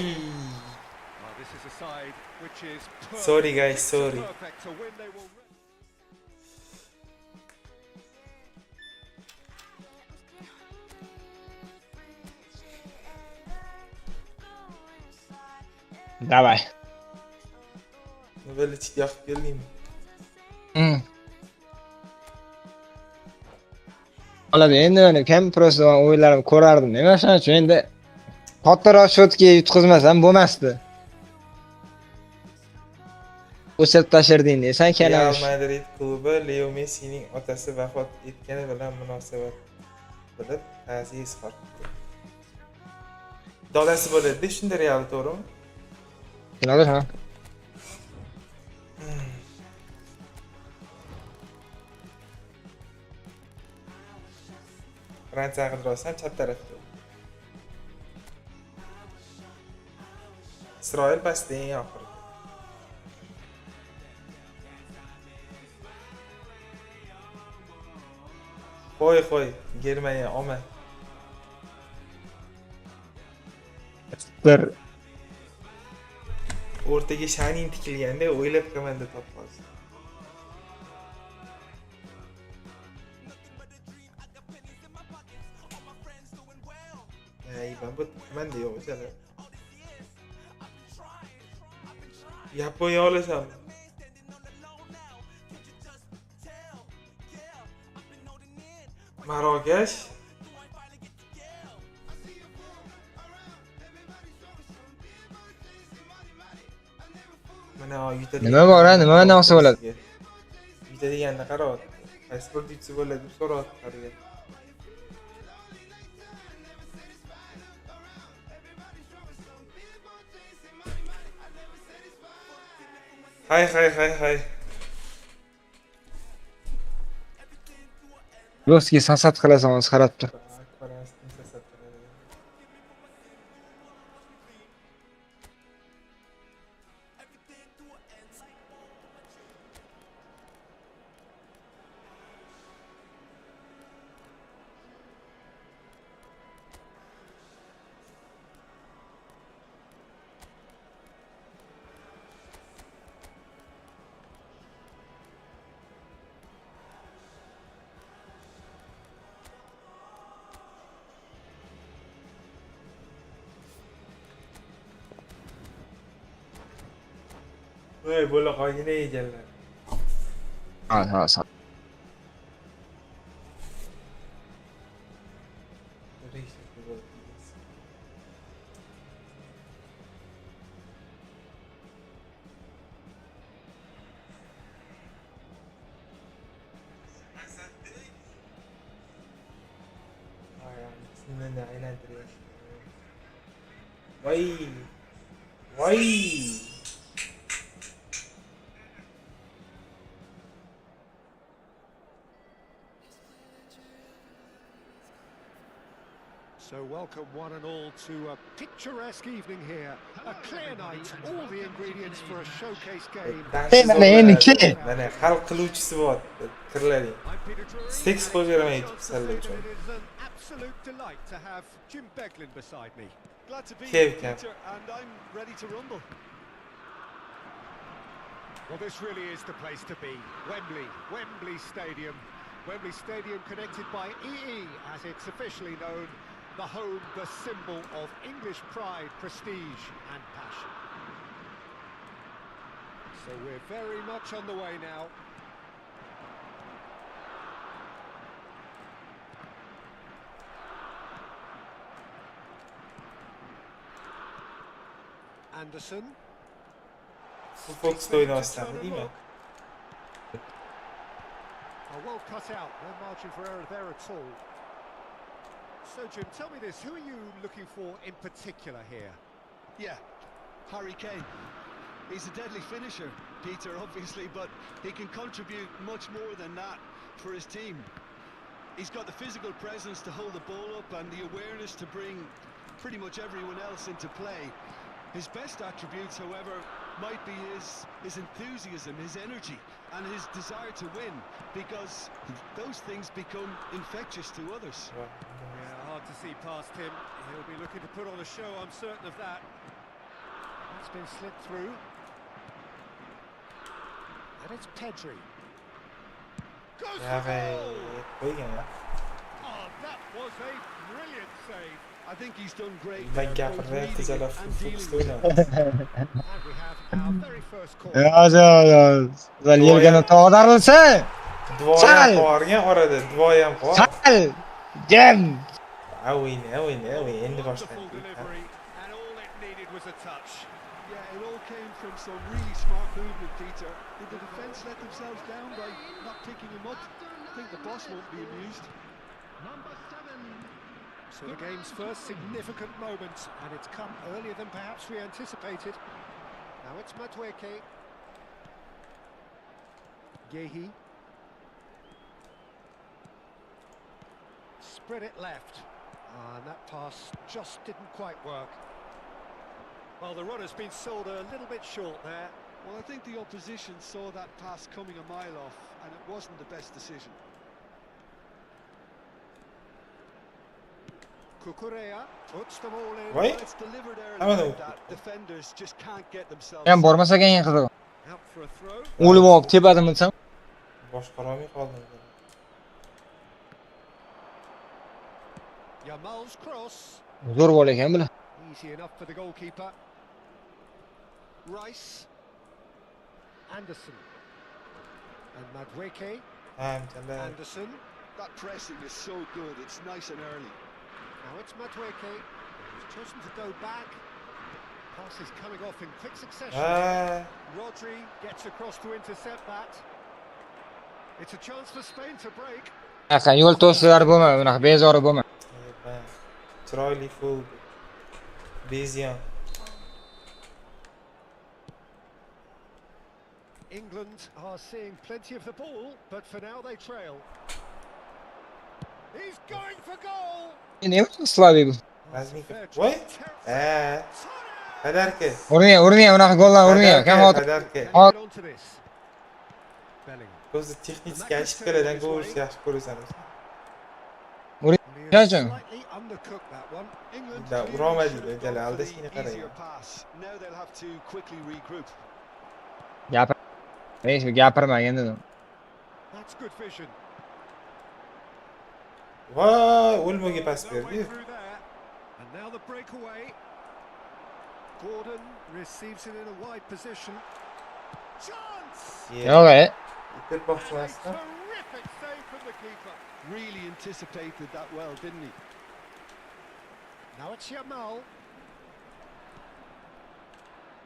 Well, this is a side which is perfect. Sorry guys, Picture sorry. perfect to win. They will. Davay. Böyle çit yoqib keldingmi? Qoladi endi mana kam просто o'yinlarimni ko'rardim. Nima shuning uchun endi kattaroq shotga yutqizmasam bo'lmasdi. O'sib tashlarding desan Real kalash. Madrid klubi Leo Messining otasi vafot etgani bilan munosabat bilib ta'ziya izhor qildi. Dadasi bo'ladi, shunda Real to'g'rimi? Finalda ha. Fransiya qidiryapsan chat tarafda. Isroil pastda eng oxirgi. Qo'y, Germaniya omad. Bir O'rtaga shaning tikilganda o'ylab komanda topmoz. Ben bu komanda yo'q o'shalar. Yaponiya olasam. Marokash. Mana uyda Nima bor, ha? Nimadan olsa bo'ladi? Uyda deganda qarab. Qaysi bir duysa bo'ladi deb so'rayapti qariya. Hay. Do'stga sasat qilasan, o'zi qarab tur. Voy bo'la qolgina ekanlar. Ha. Voy. So welcome one and all to a picturesque evening here. A clear night, all the ingredients for a showcase game. Mana hal qiluvchisi bor. Kirlaring. I'm Peter Drury. Seks qo'yib beraman YouTube It sallar uchun. is an absolute delight to have Jim Beglin beside me. Glad to be Kev, here, Kev. Peter, and I'm ready to rumble. Well, this really is the place to be. Wembley Stadium. Wembley Stadium connected by EE, as it's officially known. The home, the symbol of English pride, prestige and passion. So we're very much on the way now. Anderson. Fokusda o'ynayapsan, deymi? Well cut out, no margin for error there at all. So Jim, tell me this, who are you looking for in particular here? Yeah, Harry Kane. He's a deadly finisher, Peter, obviously, but he can contribute much more than that for his team. He's got the physical presence to hold the ball up and the awareness to bring pretty much everyone else into play. His best attributes, however, might be his enthusiasm, his energy, and his desire to win, because those things become infectious to others. Yeah, hard to see past him. He'll be looking to put on a show, I'm certain of that. That's been slipped through. And it's Pedri. Goes Ya for goal! qo'ygan ya. Oh, that was a brilliant save. I think he's done great. Nima there, both gapirib reading qizaloq it and fokusda dealing with it. o'ynayapti. And we have our very first corner. Zal yergani to'g'darilsa, Duo Sal. ham qo'yargan orada, duo ham qo'y. sal, jam. O'yna, endi Wonderful boshlandi. delivery, and all it needed was a touch. Yeah, it all came from some really smart movement, Peter. Did the defence let themselves down by not picking him up? I think the boss won't be amused. Number 7. So the game's first significant moment, and it's come earlier than perhaps we anticipated. Now it's Madueke. Gehi. Spread it left. And that pass just didn't quite work. Well, the run has been sold a little bit short there. Well, I think the opposition saw that pass coming a mile off, and it wasn't the best decision. Kukurea puts them all in. Voy. Well, it's delivered Hamma early nima like that. Defenders just can't get themselves. Ham bormasa keyin qiziq. Out for a throw. O'lib olib tepadim desam, Boshqarolmay qoldim. Yamal's cross. zo'r bola ekan bular. Easy enough for the goalkeeper. Rice. Anderson. And Madueke. Ham, tanda. Anderson. That pressing is so good. It's nice and early. Now it's Madueke. He's chosen to go back. Pass is coming off in quick succession. Ha. Rodri gets across to intercept that. It's a chance for Spain to break. Aka yo'l to'slar bo'lma, bunaqa bezori bo'lma. Chiroyli ful. Bezyan. England are seeing plenty of the ball, but for now they trail. He's going for goal. Nima Slaviy bu? Razmikov. Voy. Qadarki. Urniya, unaqa gollar urniya. Kam hozir. Qadarki. Get onto this. Bellingham. O'zi texnik aytib keladigan gol urishni yaxshi ko'rasangiz. Qachon? Slightly undercooked that one. England Da clearly urolmaydi, should have jala gone for aldashini the qarang. easier pass. Now they'll have to quickly regroup. Gapirma endi. That's good vision. Voy, o'lmaga pas No way berdi. through there. And now the breakaway. Gordon receives it in a wide position. Chance! Yo'q, Deb boqmasdan. Terrific save from the keeper. Really anticipated that well, didn't he? Now it's Yamal.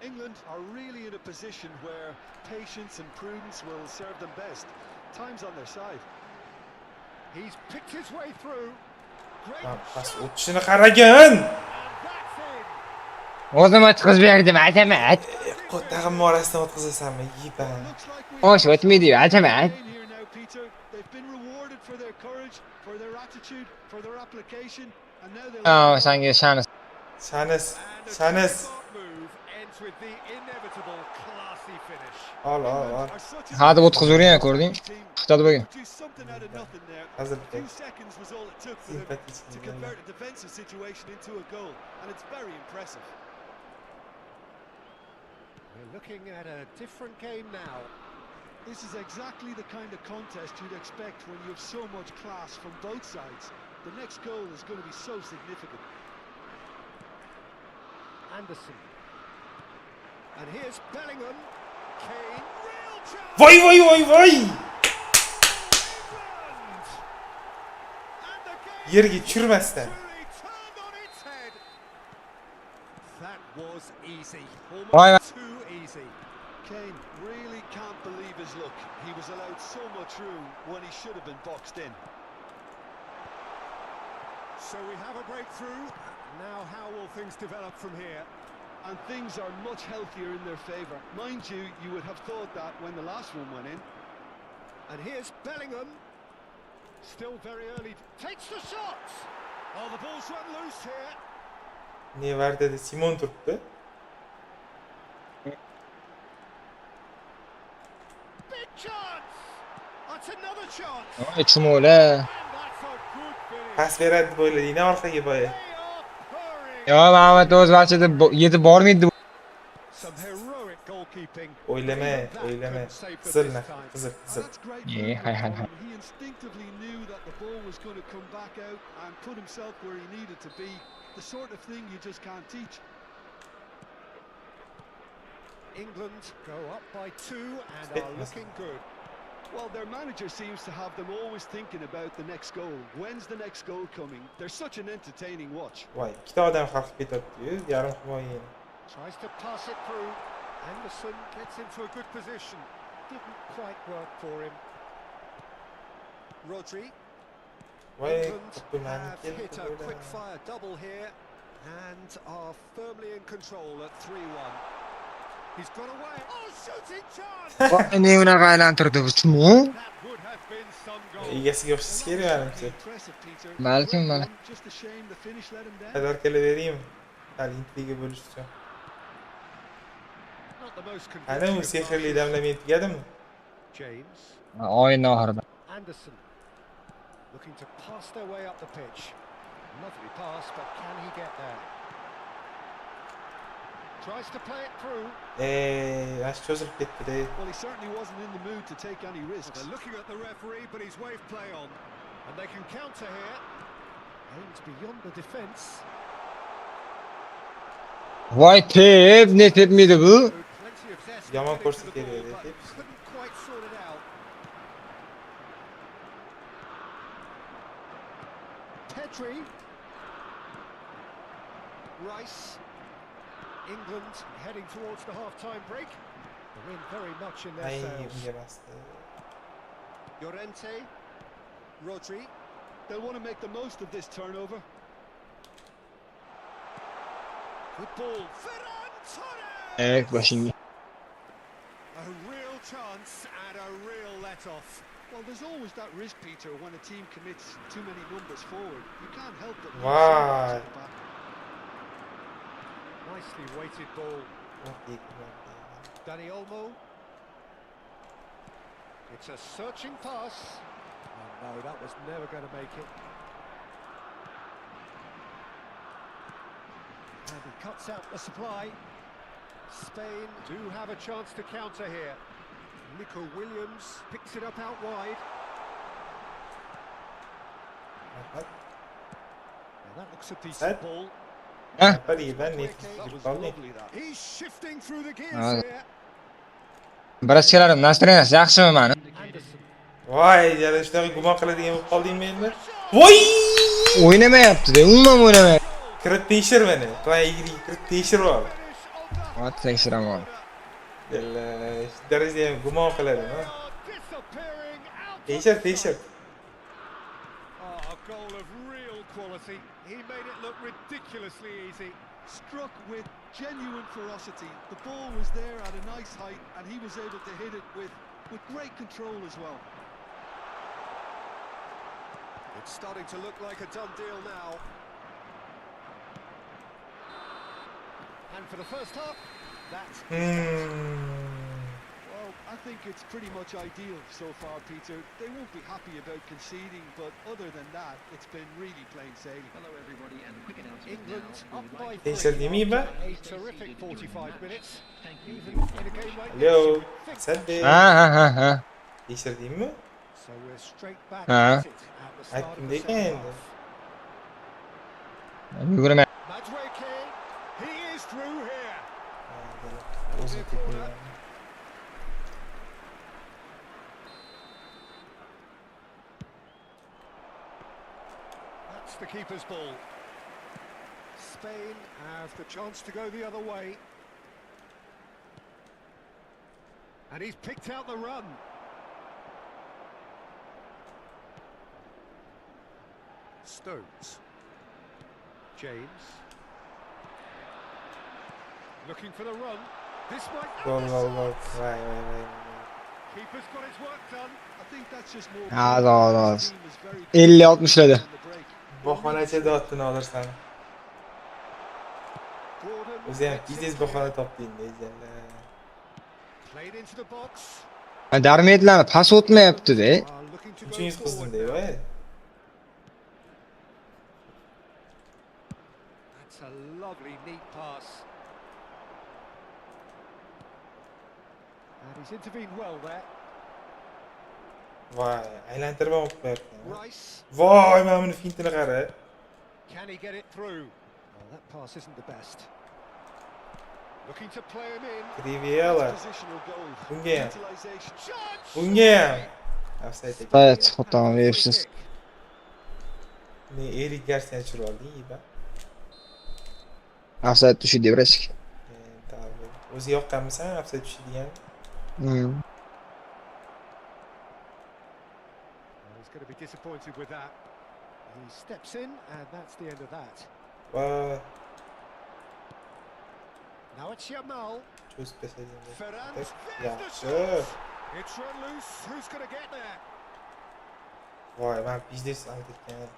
England are really in a position where patience and prudence will serve them best. Time's on their side. He's picked his way through. Great Pas shot. o'tishini qaragan. And that's in. o'zim o'tkazib berdim, ajamat. Tag'in orasidan o'tkazasanmi? Yiban. Looks like we Osh, o'tmaydi, ajamat. gain here now, Peter. They've been rewarded for their courage, for their attitude, for their application, and now they'll. Ha, senga shans. Shanis, And a Shanis. smart move ends with the inevitable classy finish. Ol. Are such a Hadi o'tkazavering, ko'rding? team. Xitoda bo'lgan. Produced something out of nothing there. Hozir A few seconds was all it took for them to convert a defensive situation into a goal, and it's very impressive. We're looking at a different game now. This is exactly the kind of contest you'd expect when you have so much class from both sides. The next goal is going to be so significant. Anderson. And here's Bellingham. Kane. Real chance. Voy. England! And the game Yerga tushirmasdan. truly turned on its head. That was easy. Why, Almost too easy. Kane really can't believe his luck. He was allowed so much room when he should have been boxed in. So we have a breakthrough. Now how will things develop from here? And things are much healthier in their favour. Mind you, you would have thought that when the last one went in. And here's Bellingham. Still very early. Takes the shot. Oh, the ball's run loose here. Ne var dedi, Simon turibdi. Big chance. That's another chance. Voy, chumola. And that's a good finish. Pas beradi deb o'ylading, orqaga boya. They are purring. Yo, Muhammad o'z vaqtida yetib bormaydi. Some heroic goalkeeping. O'ylama. Qizilni, qizil. And that's great. Yeah, from hi. him. He instinctively knew that the ball was going to come back out and put himself where he needed to be. The sort of thing you just can't teach. England go up by 2 and Bit are looking good. Well, their manager seems to have them always thinking about the next goal. When's the next goal coming? They're such an entertaining watch. Voy, ikkita odam xalqib ketyapti-yu, yarim himoyani. Tries to pass it through. Anderson gets into a good position. Didn't quite work for him. Rodri. Voy, England Kuman have hit a quick fire double here and are firmly in control at 3-1. He's got away. Oh, shooting chance! Ne unaqa aylantirdi bu chumo? That would have been some goal. Egasiga o'xshash kerak menimcha. Impressive, Peter. Balkim, Well mana. done. Just a shame the finish let him down. Qadar kelaveraymi? Hali intriga bo'lish uchun. Not the most Ana u convincing of sehrli passes. damlamay tugadimi? James. Oyning oxirida. Anderson. Looking to pass their way up the pitch. Lovely pass, but can he get there? Tries to play it through. Ash cho'zilib ketdi-da. Well, he certainly wasn't in the mood to take any risks. They're looking at the referee, but he's waved play on. And they can counter here. Aims beyond the defence. Voy, ne tepmaydi bu? Plenty of zest Yomon to get into the ko'rsatgan ball, edi, but deb. couldn't quite sort it out. Pedri. Rice. England heading towards the half-time break. The wind very much in their Ay sails. unga bastı. Llorente. Rodri. They'll want to make the most of this turnover. Good ball. Ferran Torres! Evet başını. A real chance and a real let-off. Well, there's always that risk, Peter, when a team commits too many numbers forward. You can't help but leave Vay. somebody at the back. Nicely weighted ball. Çok iyi. Dani Olmo. It's a searching pass. Oh no, that was never going to make it. And he cuts out the supply. Spain do have a chance to counter here. Nico Williams picks it up out wide. Bak. Now that looks a That- decent ball. Yapar iyi ben ne That was tuttum lovely, that. He's shifting through the gears Ah. here. Birazchilarim настроенияsi yaxshimi mani? Anderson. Voy, yana shunaqa gumon qiladigan bo'lib qoldingmi endi? Voy! O'ynamayapti-da, umuman o'ynamayapti. Kirib tekshir meni. To'y kirib tekshirib ol. Finish of the Ot tekshiraman. Yalla, shu darajada ham gumon qiladimi? disappearing out. Tekshir, tekshir. Oh, a goal of real quality. He made it look ridiculously easy. Struck with genuine ferocity. The ball was there at a nice height, and he was able to hit it with great control as well. It's starting to look like a done deal now. And for the first half, that's Well, I think it's pretty much ideal so far, Peter. They won't be happy about conceding, but other than that, it's been really plain sailing. Hello everybody and a quick announcement England now. up We would by like Tekshir demeymi? a terrific 45 minutes. Thank you. Even in a game like Yo, this, you would think Sadde. Ha. Tekshir deymi? so. We're straight back Ah. at it at the start of Aytdim the degan second endi. half. Yuguraman. Madueke, he is through here. O'zim tekmayman. That's the keeper's ball. Spain have the chance to go the other way. And he's picked out the run. Stones. James. Looking for the run. This might... Gol, gol, gol. Vay. Keeper's got his work done. I think that's just more. Az, This az. team is very 50-60'ladı. on the break. Bahonachida otini olirsan. Gordon O'zi ham gets it biznes clear. bahona topding deydi. Played into the box. Darmetlarni pas o'tmayapti-da. Are looking to go Uchingiz qizdim forward deydi, now. voy. That's a lovely, neat pass. And he's intervened well there. Voy, aylantirib olib qo'yapti. Rice, Voy, mana buni fintini qara. can he get it through? Oh, that pass isn't the best. Looking to play him in. Triviala. Positional goal. Bunga ham. Utilization. Judge! Bunga ham. Offside ekan. Evet, xudoga beribsiz. Ne Erik Garcia tushirib oldi, yiba. Offside tushi devrashik. O'zi yoqqanmisan offside tushadigan? Well, he's going to be disappointed with that. He steps in, and that's the end of that. Voy, Now it's Yamal. cho'zib tashladim. Ferran. Yaxshi. It's run loose. Who's going to get there? Voy, men biznes olib ketgan.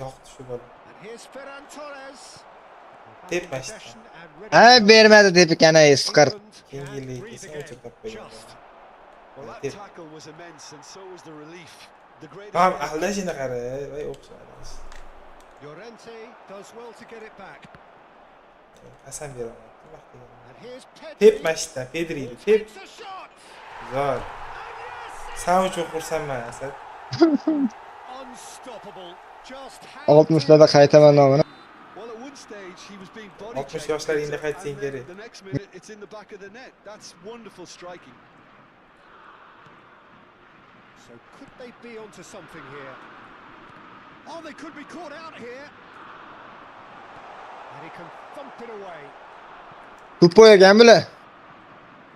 Yoqdi shu bola. And here's Ferran Torres. Tepma işte. Possession and ready Ha, to go. bermadi tepkani isqir. England Keyingi can yillik breathe esa again. o'chirib qo'ygan. Just. Well, that Tep. tackle was immense, and so was the relief. The greatest. Ham way- aldashini qara, voy o'xshaymiz. Llorente does well to get it back. Qasam beraman. Vaqtiga. And here's Pedri. Tepma ishdan, Pedrini, tep. Takes a shot. Zo'r. And yes! Sen uchun xursandman, Asad. Unstoppable. Just 60'larda qaytaman nomini. Well, at one stage he was being body 60 checked, yoshlarida Peter, qaytsa and then kerak. the next minute it's in the back of the net. That's wonderful striking. So could they be onto something here? Oh, they could be caught out here. And he can thump it away. Tuppo'ya ekan bular.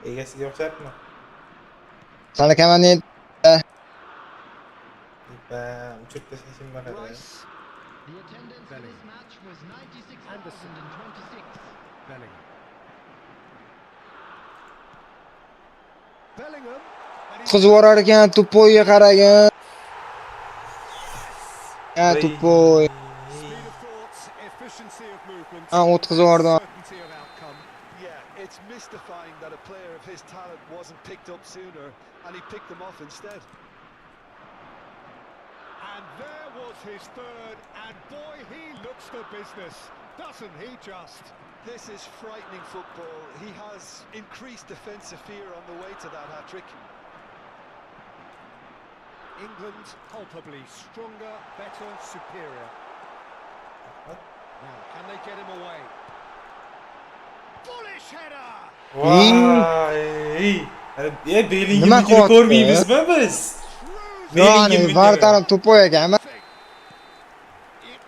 Egasiga o'xshatma. Sana komanda Uchirib tashlashim bor edi. Rice. The attendance for this match was 96,026. Bellingham. Bellingham. And he's qizib yuborar ekan, Tuppo'ga qaragin. Tuppo. speed of thought, efficiency of movement. O'tkazib yubordi. Certainty of outcome. Yeah, it's mystifying that a player of his talent wasn't picked up sooner, and he picked them off instead. And there was his third, and boy, he looks the business, doesn't he just? This is frightening football. He has increased defensive fear on the way to that hat-trick. England palpably stronger, better, superior. Now, can they get him away? Bullish header! Voy! Bellingham Nima yigirib qilyapti? ko'rmaymizmi biz? Yo'ni var taraf Tuppo'ya ekan. It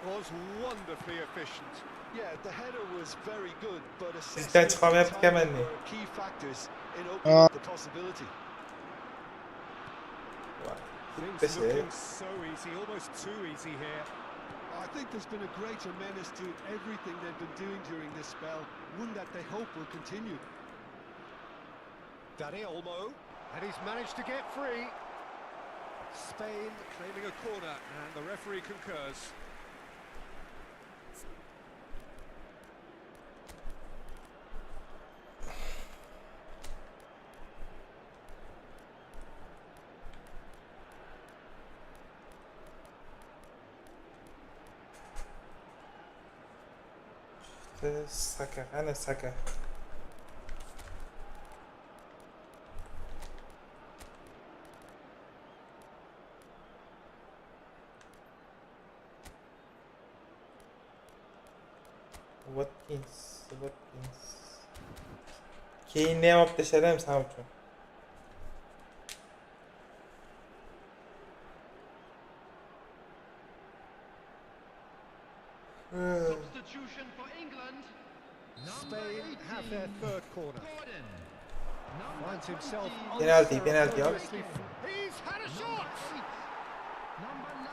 was wonderfully efficient. Yeah, the header was very good, but Sizdan assessment chiqamayapti and ekanman timing men. were key factors in opening up the possibility. Things This looking so easy, almost too easy here. I think there's been a greater menace to everything they've been doing during this spell, one that they hope will continue. Dani Olmo, and he's managed to get free. Spain claiming a corner, and the referee concurs. Saka, ana Saka. Watkins. Keyin ham olib tashladim sen uchun. Substitution for England. Number Spain 18, have their third corner. Gordon. Number Finds himself 20, Penalty, unnecessarily penalty. He's had a shot! Number 9.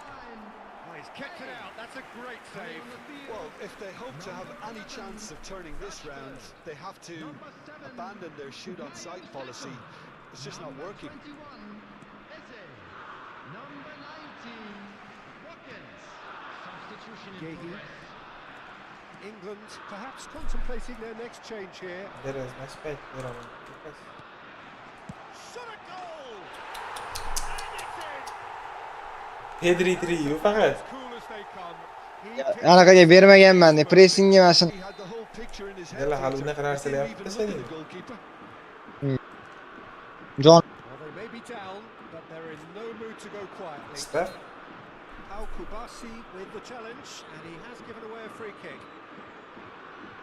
Oh, he's kept it out. That's a great save. On the field. Well, if they hope to have any chance of turning this round, they have to Number 7. abandon their shoot-on-sight policy. It's just not working. 21. Eze. Number 19. Watkins. Substitution in Gahey. progress. England perhaps contemplating their next change here. There is my spike. There are. Shot a goal! And it's in! Pedri 3 faqat. As cool as they come. He picked Anaqaga bermaganman, pressingga mana shu He had the whole picture in his head. Yalla, hali Peter. unaqa He narsalar didn't even yapib look at tashladim. the goalkeeper. jon Well, they may be down, but they're in no mood to go quietly. Istab. Al Kubasi with the challenge, and he has given away a free kick.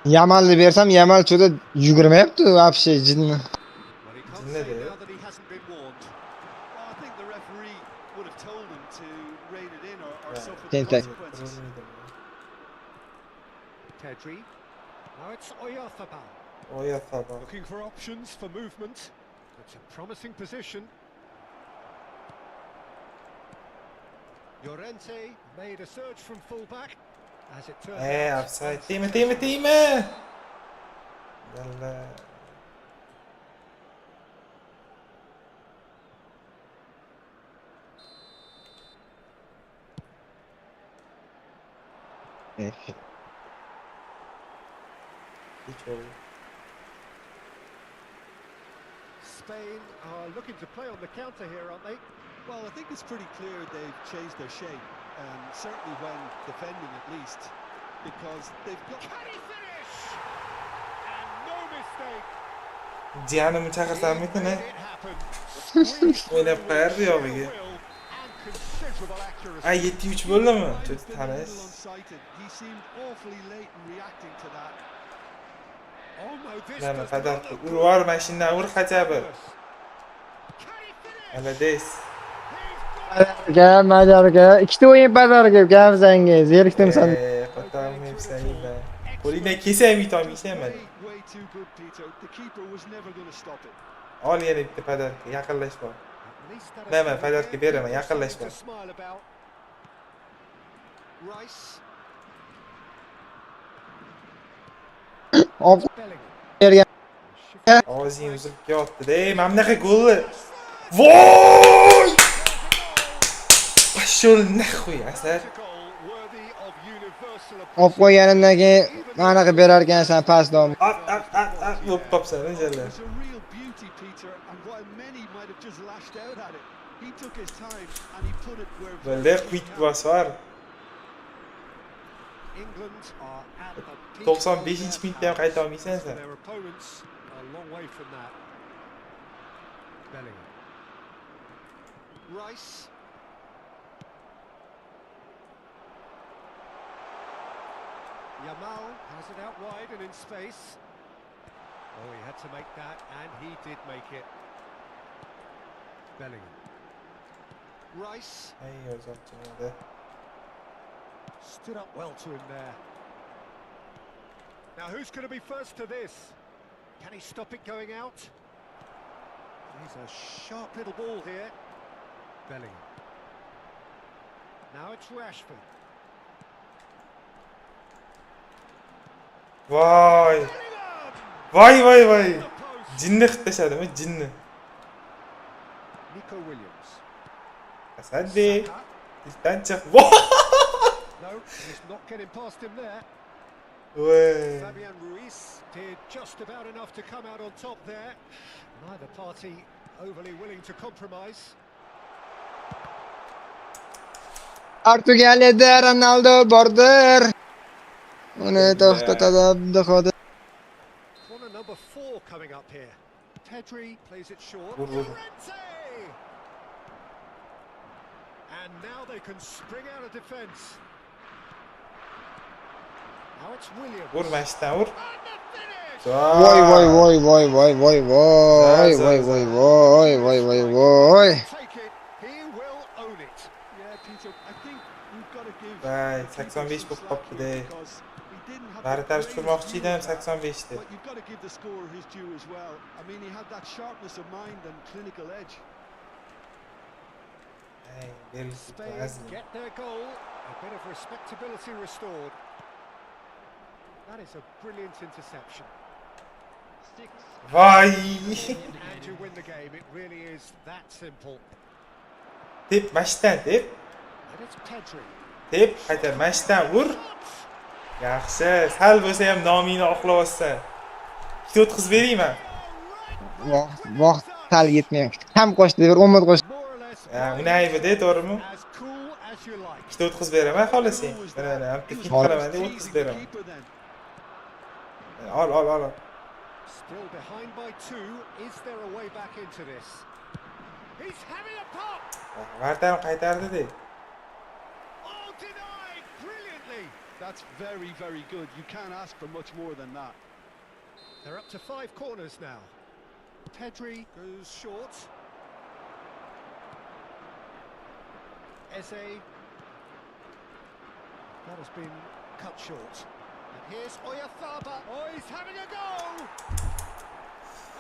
Yamalni bersam, Yamal cho'da yugurmayapti, вообще jidni. Well, he can't Isn't it, say eh? now that he hasn't been warned. Well, I think the referee would have told him to rein it in or Yeah. suffer the Tentak. consequences. Pedri. Now it's Oyarzabal. Oyarzabal. Looking for options for movement. It's a promising position. Llorente made a surge from fullback. As it turned out, Offside. unsuccessful. Tima. Yalla. Hiç oldu. Spain are looking to play on the counter here, aren't they? Well, I think it's pretty clear they've changed their shape, certainly when defending at least, because they've got... Can he finish? And no mistake. Cihan'ımı çağırsam mı ki He ne? made it happen. Squeezed Oynab through qo'yardi with yog'iga. sheer will and considerable accuracy. Ay 7-3 bo'ldimi? Might have Cho'z been a little tanish. unsighted. He seemed awfully late in reacting to that. Oh no, this Mana does qadar not look urvar mashina ur qachabi. Can he finish? Молодец. He's got Majarga. Ikkita o'yin bazarga gamsangiz. Zerikdim san. Qo'rqmayapsan yeyman. Qo'lingdan kelsa ham yutolmaysan mana. Way too good, Peter. The keeper was never going to stop it. Ol yana bitta podarka, yaqinlashma. At least that Nima, podarka beraman, yaqinlashma. to smile about. Rice. Ob Bellingham. bergan. Og'zing uzilib ketdi-da. Mana bunaqa golni. Voy! Pashol nahvoy asar. A goal worthy of universal Olib qo'yganimdan keyin anaqa berar ekansan pastdan. Bo'p topsan It jallar. was a real beauty, Peter, and while many might have just lashed out at it, he took his time and he put it where Böyle quick pass var. England are at the peak 95-chi of their minutda ham qayta olmaysan powers. sen. Their opponents are a long way from that. Bellingham. Rice. Yamal has it out wide and in space. Oh, he had to make that, and he did make it. Bellingham. Rice Ay, uzatdi. stood up well to him there. Now, who's going to be first to this? Can he stop it going out? He's a sharp little ball here. Bellingham. Now it's Rashford. Voy. Bellingham! Voy, voy, voy. The post. Jinni qilib tashladimi? Jinni. Nico Williams. Asadbek. Saka. Izdan chiq. Voy. No, he's not getting past him there. Voy. Fabian Ruiz did just about enough to come out on top there. Neither party overly willing to compromise. Portugaliyada Ronaldo bordir. Uni to'xtatadi Abduqodir. Corner number 4 coming up here. Pedri plays it short. Vur, vur. Llorente! And now they can spring out of defence. Now it's Williams. Vur mashdan vur. And the finish! Voy voy voy voy voy voy voy voy voy voy voy voy voy. Take it. He will own it. Yeah, Peter, I think we've got to give. Vay, the keeper 85 some bo'lib slack qolibdi-da. here because he didn't have the Bartarz greatest tushirmoqchi view edim of that. 85 da. But you've got to give the scorer his due as well. I mean, he had that sharpness of mind and clinical edge. Ay, bel Spain azmi. get their goal. A bit of respectability restored. That is a brilliant interception. Voy. And to win the game, it really is that simple. Tep mashdan tep. And it's Pedri. Tep, qayta mashdan vur. Yaxshi, sal bo'lsa ham nomingni oqlayapsan. Ikkita o'tkazib berayman. Vaqt sal yetmayapti. Ham qo'shdi, bir umid qo'shdi. More or less Uni aybi-da, to'g'rimi? as cool as you like. Ikkita o'tkazib beraman xohlasang. Mana bitta fit qilaman deb o'tkazib beraman. Keeper then. Ol, ol, ol. Still behind by 2. Is there a way back into this? He's having a pop. Vartan qaytardi-da. Oh, denied brilliantly. That's very, very good. You can't ask for much more than that. They're up to 5 corners now. Pedri goes short. Eze. That has been cut short. And here's Oyarzabal. Oh, he's having a go!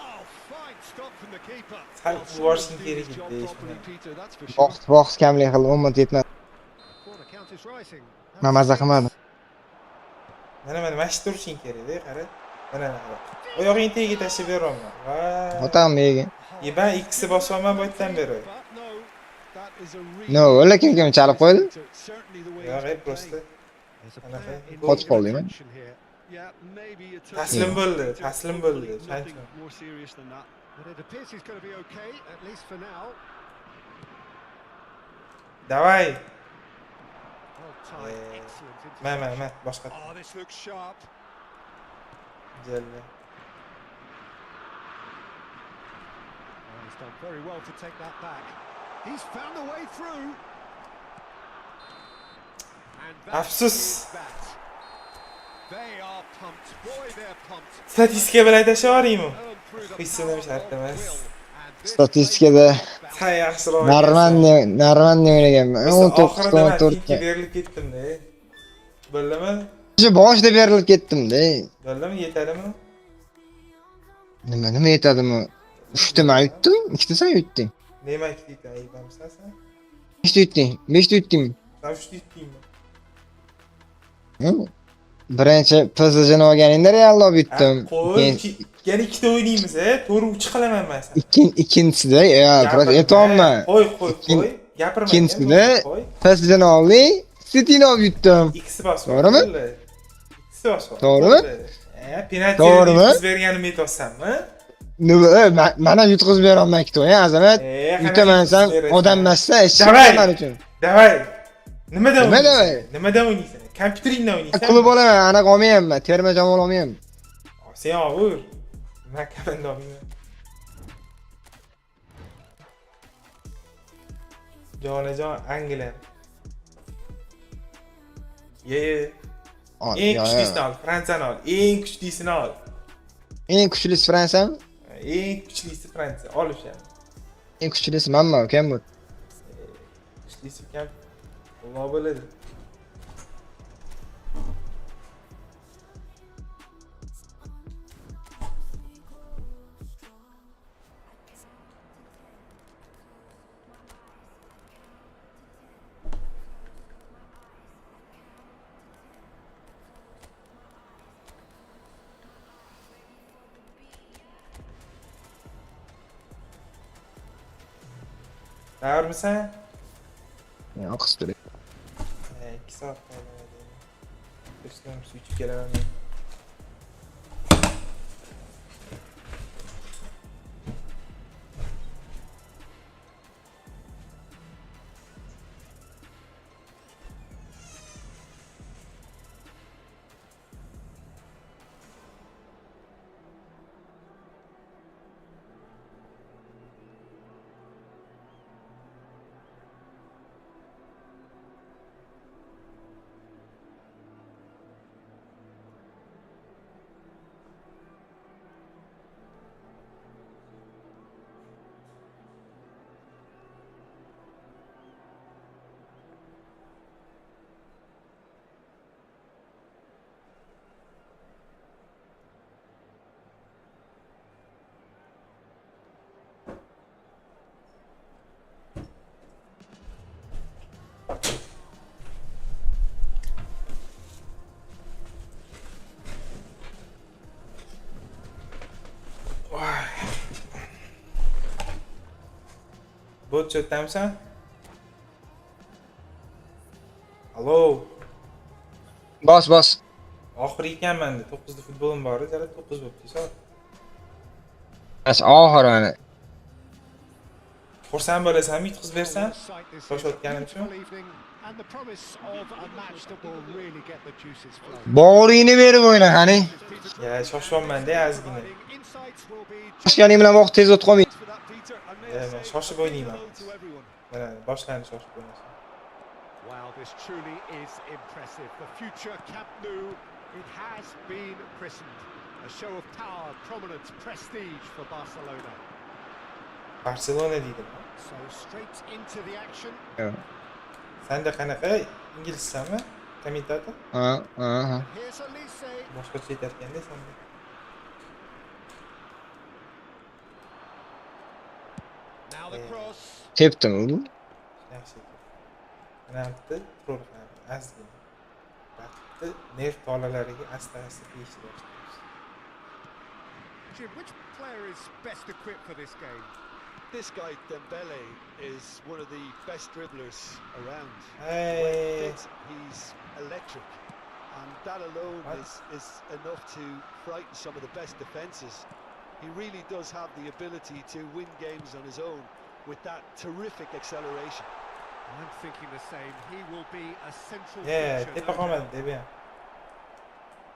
Oh, fine stop from the keeper. Sal Well, yuborishing someone's kerak doing his job edi properly, hech Peter, that's for sure. Vaqt kamlik qildi, umid yetmadi. Corner count is rising. Men mazza qilmadim. Mana mash turishing kerak-da, qara. Mana. Oyog'ingni tagiga tashlab beryapman. Va. Otam yegin. Yeba ikkisi bosyapman bu yerdan beri. But no, that is a really No, o'la kim chalib qo'ydi? certainly the way Yo'q, he's been prosta. playing. There's a Anaqa player in qo'chib need of qoldingmi? attention here. Yeah, maybe it took Taslim him, bo'ldi, Peter, taslim hopefully bo'ldi. nothing Chancho. more serious than that. But it appears he's going to be okay, at least for now. Davay. Well timed, excellent Ma, interception. boshqa. Oh, this looks sharp. Jalla. Oh, he's done very well to take that back. He's found a way through. And that Afsus. is that. They are pumped. Boy, they're pumped. Statistika bilan aytishib yuboraymi? Earned through the Hissini power shart of emas. will. And statistikada Sen yaxshiroq Narmanni o'ynaganman. O'sha 19 oxirida men 14 Finki berilib ketdim-da. Bo'ldimi? Shu boshida berilib ketdim-da. Bo'ldimi? Yetadimi? Nima yetadimi? 3 ta men yutdim, 2 ta sen yutding. Demak, aytamisan sen? 5 ta yutding, 5 ta yutding. Sen 3 yutdingmi? Birinchi PSJni olganingda Realni olib yutdim. Qo'y, yana ikkita o'ynaymiz, to'g'ri uch qilaman men sana. Ikkinchisida просто aytolmayman. Qo'y. Gapirma. Ikkinchisida PSJni oldik, Cityni olib yutdim. Ikkisi bas. To'g'rimi? Ikkisi bas. To'g'rimi? Penalti yutqizib aytolsanmi? Nima, mana yutqizib beraman ikkita, azamat. Yutaman san odam emassan, ishchiman uchun. Davay. Nimadan o'ynaysan? Kompyuteringdan o'ynaysan. Klub olaman, anaqa olmayapman, terma jamoa olmayapman. Sen ol. Men komanda olmayman. Jonajon Angliya. Eng kuchlisini ol, Fransiyani ol. Eng kuchlisini ol. Eng kuchlisi Fransiyami? Eng kuchlisi Fransiya. Ol o'sha. Eng kuchlisi manmi, kimmi? Kuchlisi kim? Alloh biladi. Tayyormisan? Yo'q, qistirib. 2 soat qoldi. Do'stlarim suv ichib kelaman. Bot chatdamisan? Allo. Bos. Oxiri ekanman-da. 9 da futbolim bor edi, 9 bo'pti, soat. Oxiri mana. Xursand bo'lasanmi, yutqizib bersam? Shoshayotganim uchun. Bog'ringni berib o'yna, qani. Ya, shoshyapman-da, ozgina. Shoshganing bilan vaqt tez o'tib qolmaydi. Men shoshib o'ynayman. Mana boshlandi shoshib o'ynashim. Wow, this truly is impressive. The future Camp Nou, it has been christened. A show of power, prominence, prestige for Barcelona. Barcelona deydi. So straight into the action. Senda qanaqa inglizsanmi? Kommentator? Ha. Here's Elise. Boshqacha aytarkan-da senda. Now the cross. Tepdim. Yaxshi. Mana bitta tro'l ozgina. Bitta nerv tolalariga asta-asta tegishni boshlaymiz. Jim, which player is best equipped for this game? This guy Dembele is one of the best dribblers around. Hey. He's electric, and that alone is enough to frighten some of the best defences. He really does have the ability to win games on his own with that terrific acceleration. I'm thinking the same. He will be a central tepa feature. qolmadi deb ham.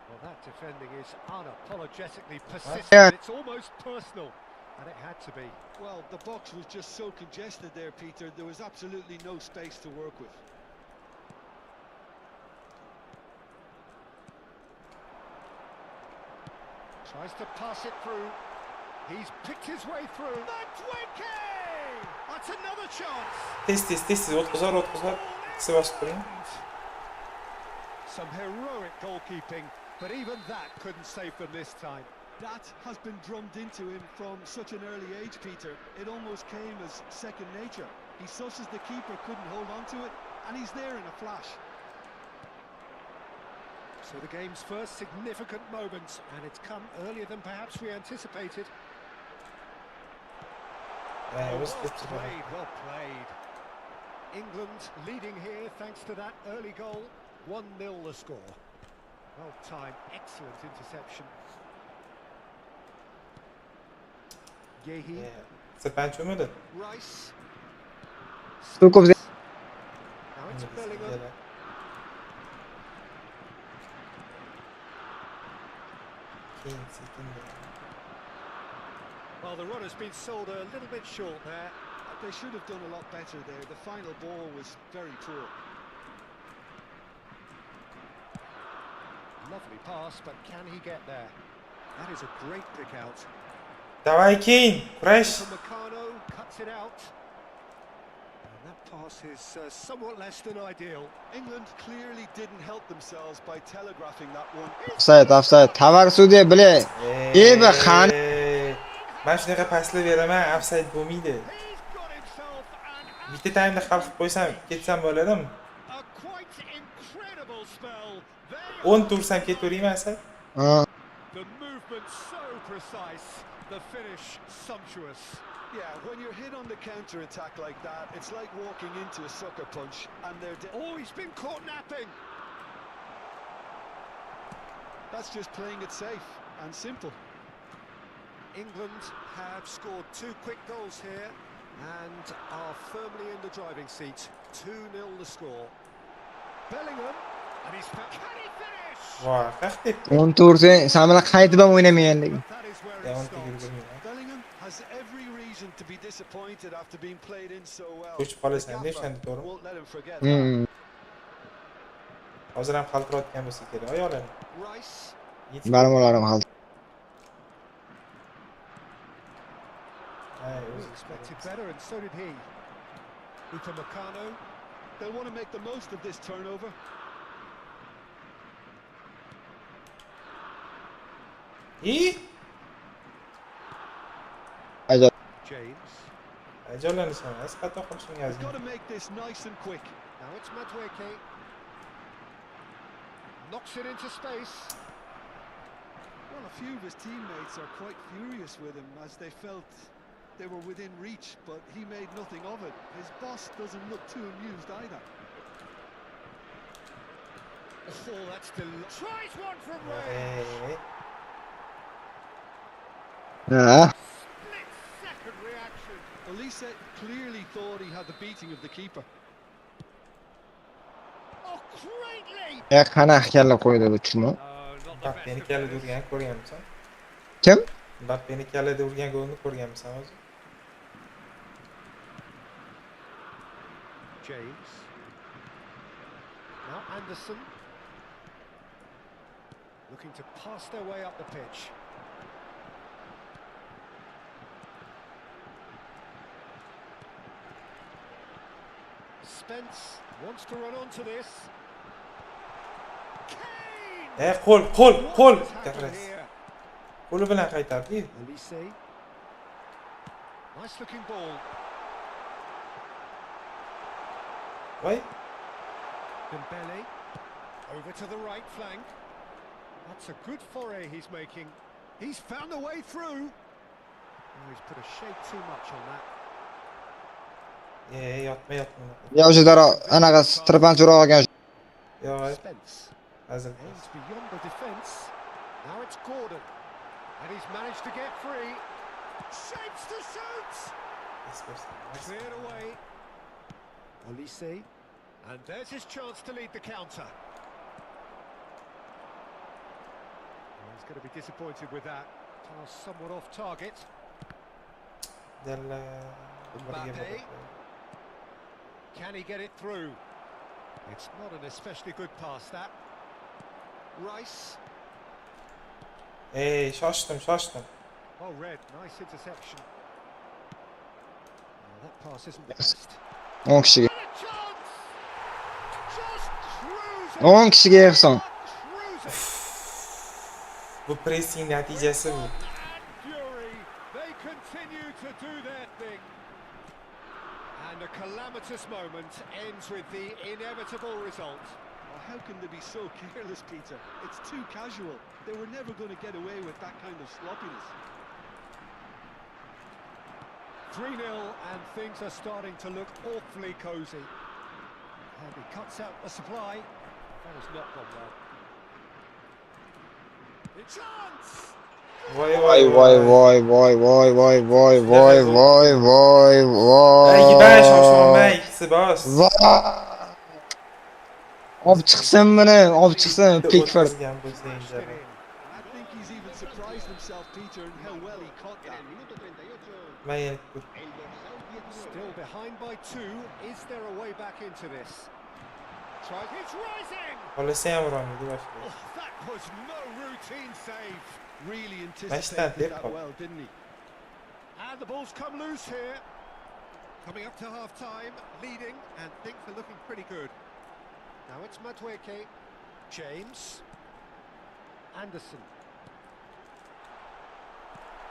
Well, that defending is unapologetically persistent. It's almost personal, and it had to be. Well, the box was just so congested there, Peter. There was absolutely no space to work with. Tries to pass it through. He's picked his way through. Madueke! That's another chance. Tez o'tkazar. İkisi basıp durayım. Some heroic goalkeeping, but even that couldn't save them this time. That has been drummed into him from such an early age, Peter. It almost came as second nature. He susses the keeper couldn't hold on to it, and he's there in a flash. So the game's first significant moment, and it's come earlier than perhaps we anticipated. Biz Well played. England leading here thanks to that early goal. 1-0 the score. Well timed, excellent interception. Yehi, Sen çömedin. Rice. Stukov Now it's Bellingham. Well, the run has been sold a little bit short there. They should have done a lot better there. The final ball was very poor. Lovely pass, but can he get there? That is a great pick out. Давай, Кейн, кураш. Upamecano cuts it out. And that pass is somewhat less than ideal. England clearly didn't help themselves by telegraphing that one. Offside. Tavar sudya bile. Ebe xan. Men shunaqa paslar beraman, offside bo'lmaydi. He's got himself an Bitta taymda hal qilib qo'ysam, ketsam bo'ladimi? a quite incredible spell. 10 tursam ketaverayman sen. The movement so precise, the finish sumptuous. Yeah, when you're hit on the counter-attack like that, it's like walking into a sucker punch, and Oh, he's been caught napping. that's just playing it safe and simple. England have scored 2 quick goals here and are firmly in the driving seat. 2-0 the score. Bellingham, and he's can he finish? Voy, qaqdek. 10 tursa samala qaytib ham o'ynamaganligi. That is where Ya it onu stops. bilmiyorum. Bellingham has every reason to be disappointed after being played in so well. Ko'chib qolasan The deb gaffer ishonib to'g'rimi? won't let him forget that. Hozir ham qaltirayotgan bo'lsa kerak, oyoqlaring. Rice, Barmolarim hal. we expected better, and so did he. Upamecano, They'll want to make the most of this turnover. Ajab. James. Ajoylanishim, asqatda qilishim They've lazım. got to make this nice and quick. Now it's Madueke. Knocks it into space. Well, a few of his teammates are quite furious with him as they felt they were within reach, but he made nothing of it. His boss doesn't look too amused either. Oh, that's tries one from range. Ha. Split second reaction. Elise clearly thought he had the beating of the keeper. Oh, great leap. Qanaqa kalla qo'ydi bu chimo. Mbappeni kalada urgan ko'rganmisan? Kim? Mbappeni kalada urgan golni ko'rganmisan o'zi? James. Now Anderson. Looking to pass their way up the pitch. Spence wants to run onto this. Kane! Qo'l. What has happened Garras. here? Qo'li bilan qaytardi. Elise. Nice looking ball. Voy. Dembele. Over to the right flank. That's a good foray he's making. He's found a way through. Oh, he's put a shade too much on that. Yotma. Ya o'sha daro anaqa strapanch ura olgan. Yo, Spence hazil. aims beyond the defence. Now it's Gordon. And he's managed to get free. Shapes to shoot! Cleared away. Olise. And there's his chance to lead the counter. Well, he's going to be disappointed with that. Pass somewhat off target. Mbappe. Can he get it through? It's not an especially good pass, that. Rice. Shoshdim. Well read, nice interception. Well, that pass isn't the best. 10 kishiga. And a chance! Just cruising! 10 kishiga Ehson. Cruising! Bu pressing natijasi bu. And fury, they continue to do their thing. And a calamitous moment ends with the inevitable result. Well, how can they be so careless, Peter? It's too casual. They were never going to get away with that kind of sloppiness. 3-0 and things are starting to look awfully cosy. And he cuts out the supply. That has not gone well. A chance! Voy Voy, voy, voy, voy, voy, voy, voy, voy, voy, voy, voy. Giday shoshilmay ikisi bos. Voy. Olib chiqsin buni, olib chiqsin Pickford. O'tkazgan bo'lsa endi. I think he's even surprised himself, Peter, in how well he caught that. Mayli. Still behind by 2. Is there a way back into this? Tries, it's rising! Qolasa ham uramadi boshqa. Oh, that was no routine save. Really Mash'dan anticipated deb that qol. well, didn't he? And the ball's come loose here. Coming up to half-time, leading, and things are looking pretty good. Now it's Madueke, James, Anderson.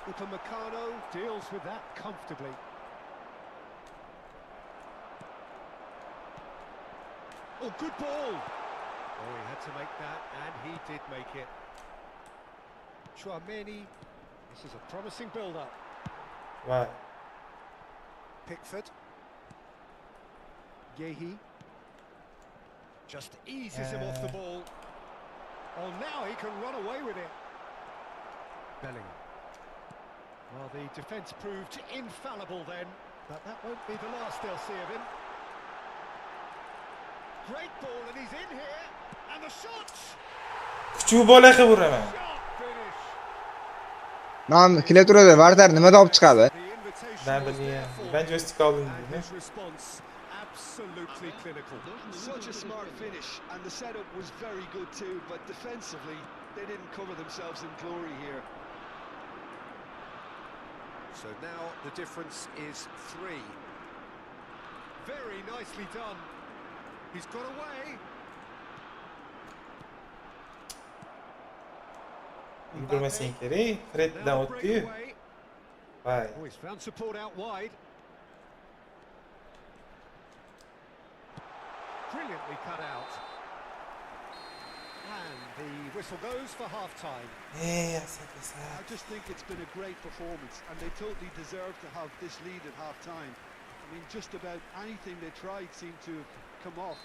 Upamecano deals with that comfortably. Oh, good ball! Oh, he had to make that, and he did make it. Chouameni, this is a promising build-up. Voy. Pickford. Yehi. Just eases him off the ball. Oh, now he can run away with it. Bellingham. Well, the defence proved infallible then, but that won't be the last they'll see of him. Great ball, and he's in here. And the shot! Kuchuk bola qilib uraman. Sharp finish. Nam kelib turadi, Vardar nimada olib chiqadi? The invitation Ben was bilmayman. there for Ben him, joystick oldim and deydi. his response absolutely clinical. Such a smart finish, and the setup was very good too, but defensively, they didn't cover themselves in glory here. So now the difference is 3. Very nicely done. He's got away. Yugurmasang kerak. Freddan Now o'tdi-yu. breakaway. Voy. Oh, he's found support out wide. Brilliantly cut out. And the whistle goes for half-time. I just think it's been a great performance, and they totally deserve to have this lead at half-time. I mean, just about anything they tried seemed to have come off.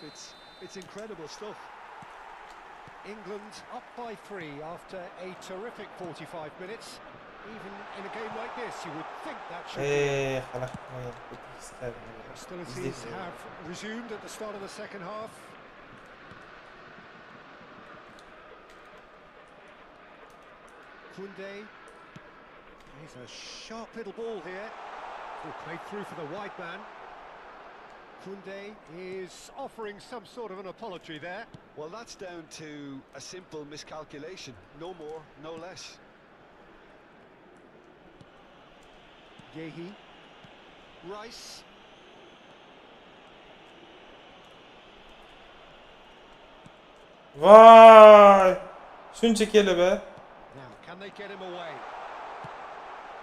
It's incredible stuff. England up by 3 after a terrific 45 minutes. Even in a game like this, you would think that should be. Xalaq qilmagan. Hostilities have resumed at the start of the second half. Koundé. He's a sharp little ball here. Oh, played through for the wide man. Koundé is offering some sort of an apology there. Well, that's down to a simple miscalculation. No more, no less. Yehi. Rice. Voy! Shuncha kelib a. Now, can they get him away?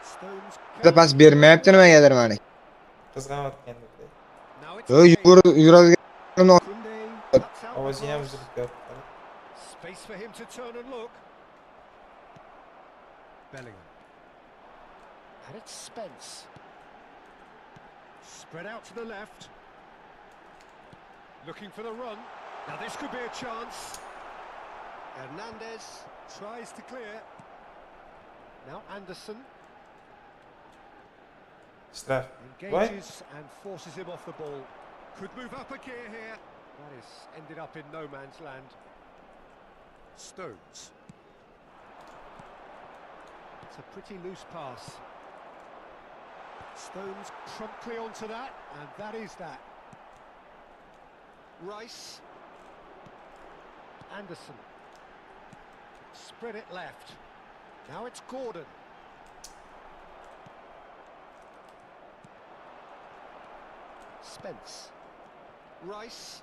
Stones. Bitta pas bermayapti nimagadir mana. Qizg'amayotgan deb. Now it's Yo, yuradigan. Koundé cuts out the Ovozi ham pass. uzilib ketdi. Space for him to turn and look. Bellingham. And it's Spence. Spread out to the left. Looking for the run. Now this could be a chance. Hernandez tries to clear. Now Anderson Straf. Voy. engages and forces him off the ball. Could move up a gear here. That is ended up in no man's land. Stones. It's a pretty loose pass. Stones promptly onto that, and that is that. Rice. Anderson. Spread it left. Now it's Gordon. Spence. Rice.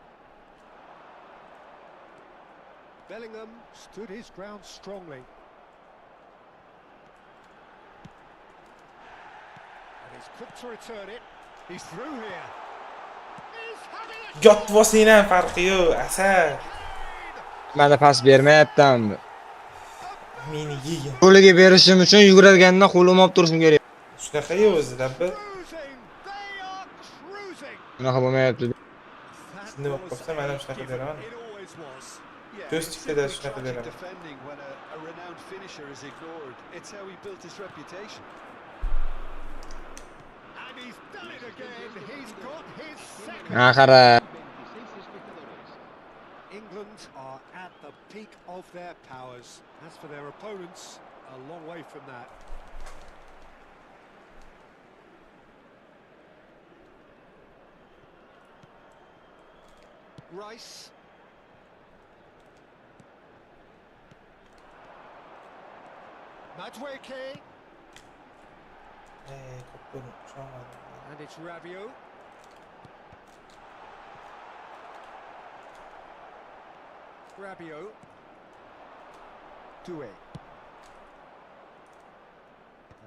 Bellingham stood his ground strongly. And he's quick to return it. He's through here. He's having a Yot bo'lsang farqi yo'q, asar. Mana pas bermayapti. Meni yegan. Qo'liga berishim uchun yuguradigandan qo'lim olib turishim kerak. Shunaqa-yu o'zi, rabbi. cruising. They are cruising. Bunaqa bo'lmayapti. That Nima was qilsa, mana a shunaqa given. beraman. It always was. Yeah, Just it's to get that simply stuff in tragic there. defending when a renowned finisher is ignored. It's how he built his reputation. And he's done it again. He's got his second. Axira. England are at the peak of their powers. As for their opponents, a long way from that. Rice. Madueke. Ko'pni tushunmadim. And it's Rabiot. Rabiot. Doué.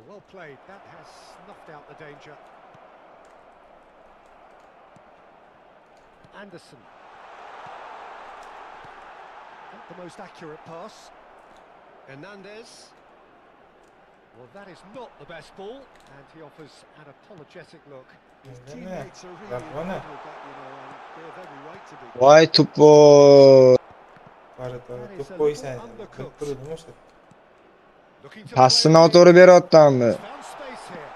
Well played. That has snuffed out the danger. Anderson. Not the most accurate pass. Hernandez. Well, that is not the best ball, and he offers an apologetic look. His Yeah, teammates are really that one, annoyed with that, you know, and they're very right to be. Voy to'po. Bari to'p qo'ysan, bilib turdim o'sha. Looking to Passni play noto'g'ri beryaptimi? He's found space here.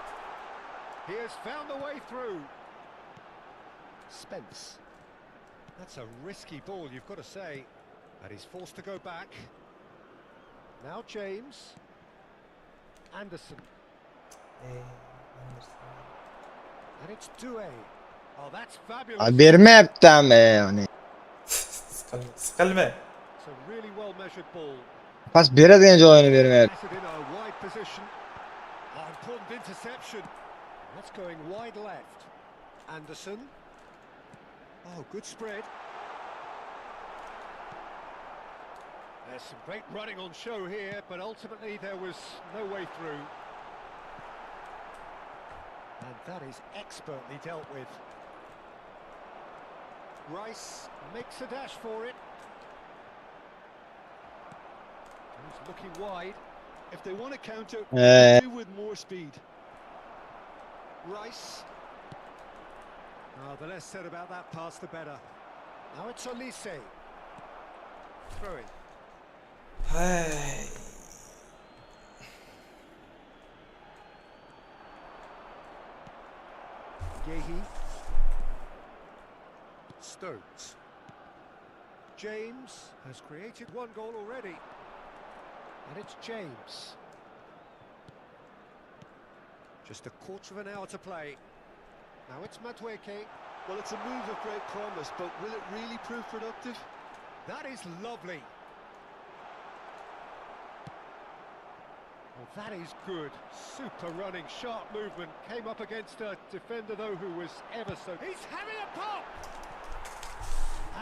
He has found a way through. Spence. That's a risky ball, you've got to say. And he's forced to go back. Now James. Anderson. And it's Doué. Oh, that's fabulous. Bermayaptimi. Siqilma. It's a really well measured ball. Pas beradigan joyini bermayapti. Batted in a wide position. Oh, important interception. That's going wide left. Anderson. Oh, good spread. There's some great running on show here, but ultimately there was no way through. And that is expertly dealt with. Rice makes a dash for it. He's looking wide. If they want to counter, Uh, they do with more speed. Rice. Oh, the less said about that pass, the better. Now it's Olise. Throwing. Hay. Yehi. Stones. James has created one goal already. And it's James. Just a quarter of an hour to play. Now it's Madueke. Well, it's a move of great promise, but will it really prove productive? That is lovely. Well, that is good. Super running, sharp movement. Came up against a defender, though, who was ever so... He's having a pop!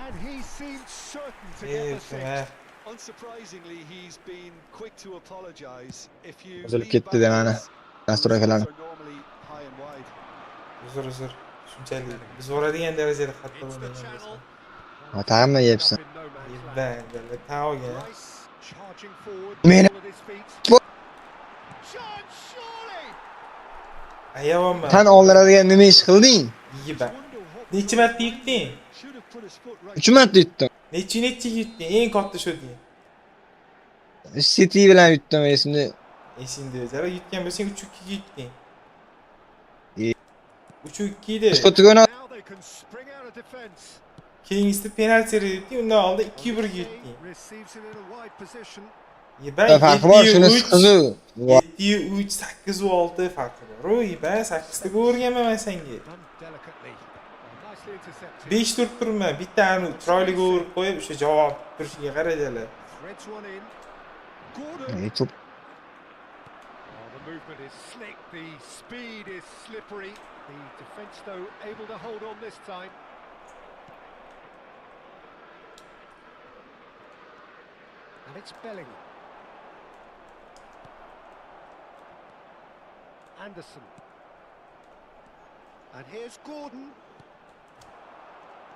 And he seemed certain to get the six. Unsurprisingly, he's been quick to apologise. If you O'zilib lean ketdi de mana. backwards, Nastroykalarni. results are normally high and wide. Uzr. Shunchalik biz boradigan darajada qattiq Into the o'ynagan channel. bo'lsa. Tag'inmi yebsin? Up in no man's land. Yibba, taoga. Rice charging forward. Meni- Ball at his feet. Bu- Shot, surely! Ayavonman. Tan oldiradigan nima ish qilding? Yibba. Necha marta yutding? Should have put his foot right. 3 marta yutdim. Necha yutding? Eng katta shotding. City bilan yutdim esimda. Esingda jara yutgan bo'lsang 3-2 yutding. E. 3-2 edi. Skotiga o'ynab Now they can spring out of defence. Keyingisida penalti yutding, undan oldin 2-1 yutding. Receives it in a wide position. Yibba. farqi bor, shunisi qiziq. 7-3, 8-6 farqi bor. Yibba 8 ta ko'rganman men senga. Done delicately. Nicely intercepted. 5 tur turma, bittani chiroyliga urib qo'yib, o'sha javob turishiga qarajalar. Threads one in. Gordon. To'p Oh, the movement is slick, the speed is slippery. The defence, though, able to hold on this time. And it's Bellingham. Anderson. And here's Gordon.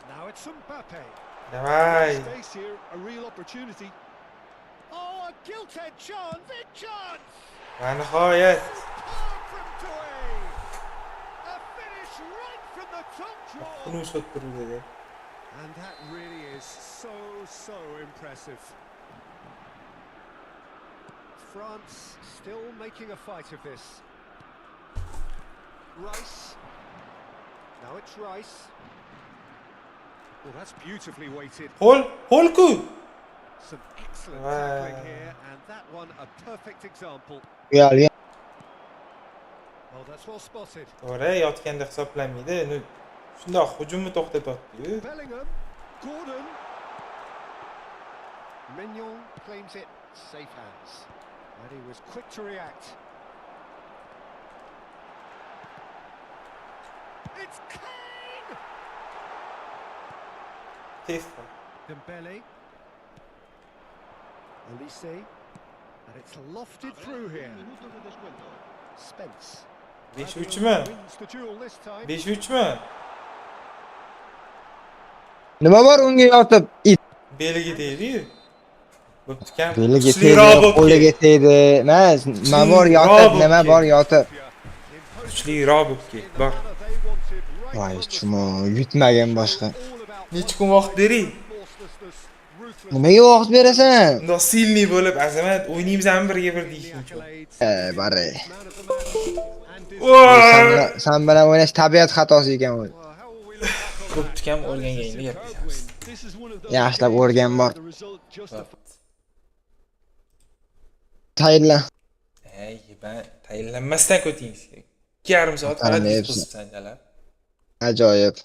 Now it's Mbappe. Давай. Space here, a real opportunity. Oh, a gilt-edged chance! Big chance! Va nihoyat. Far from Doué. A finish right from the top draw. Buni shot turdi dedi. And that really is so impressive. France still making a fight of this. Rice. Now it's Rice. Well, that's beautifully weighted. Holku. Some excellent Wow. tackling here, and that one a perfect example. Real. Well, that's well spotted. To'g'ri, yotganda hisoblanmaydi. Shundoq hujumni to'xtatdi-yu. Bellingham, Gordon. Mignon claims it, safe hands. And he was quick to react. It's Kane! Tezda. Dembele. Elise. And it's lofted through here. Spence. 5-3mi? Wins the duel this time. 5-3mi? Nima bor unga yotib it? Beliga tegdi-yu. Bo'pti-kam. Beliga Kuchliroq tegdi, bo'lib qo'liga tegdi. Emas, nima bor yotib, nima bor yotib. Kuchliroq bo'lib ketdi. Bor. Voy, chumo, yutmagan boshqa. Necha kun vaqt bering? Nimaga vaqt berasan? Bundoq silniy bo'lib, azamat, o'ynaymizmi birga bir deyishing uchun. Bari. Voy! Sen bilan o'ynash tabiat xatosi ekan u. Bo'pti-kam o'rganganda gapiramiz. Yaxshilab o'rgan bor. The result justified. Tayinla. Ey, ben tayinlanmasdan ko'tingiz. 2,5 soat qara Qaramayapsan. dispozitsiyalar. Ajoyib.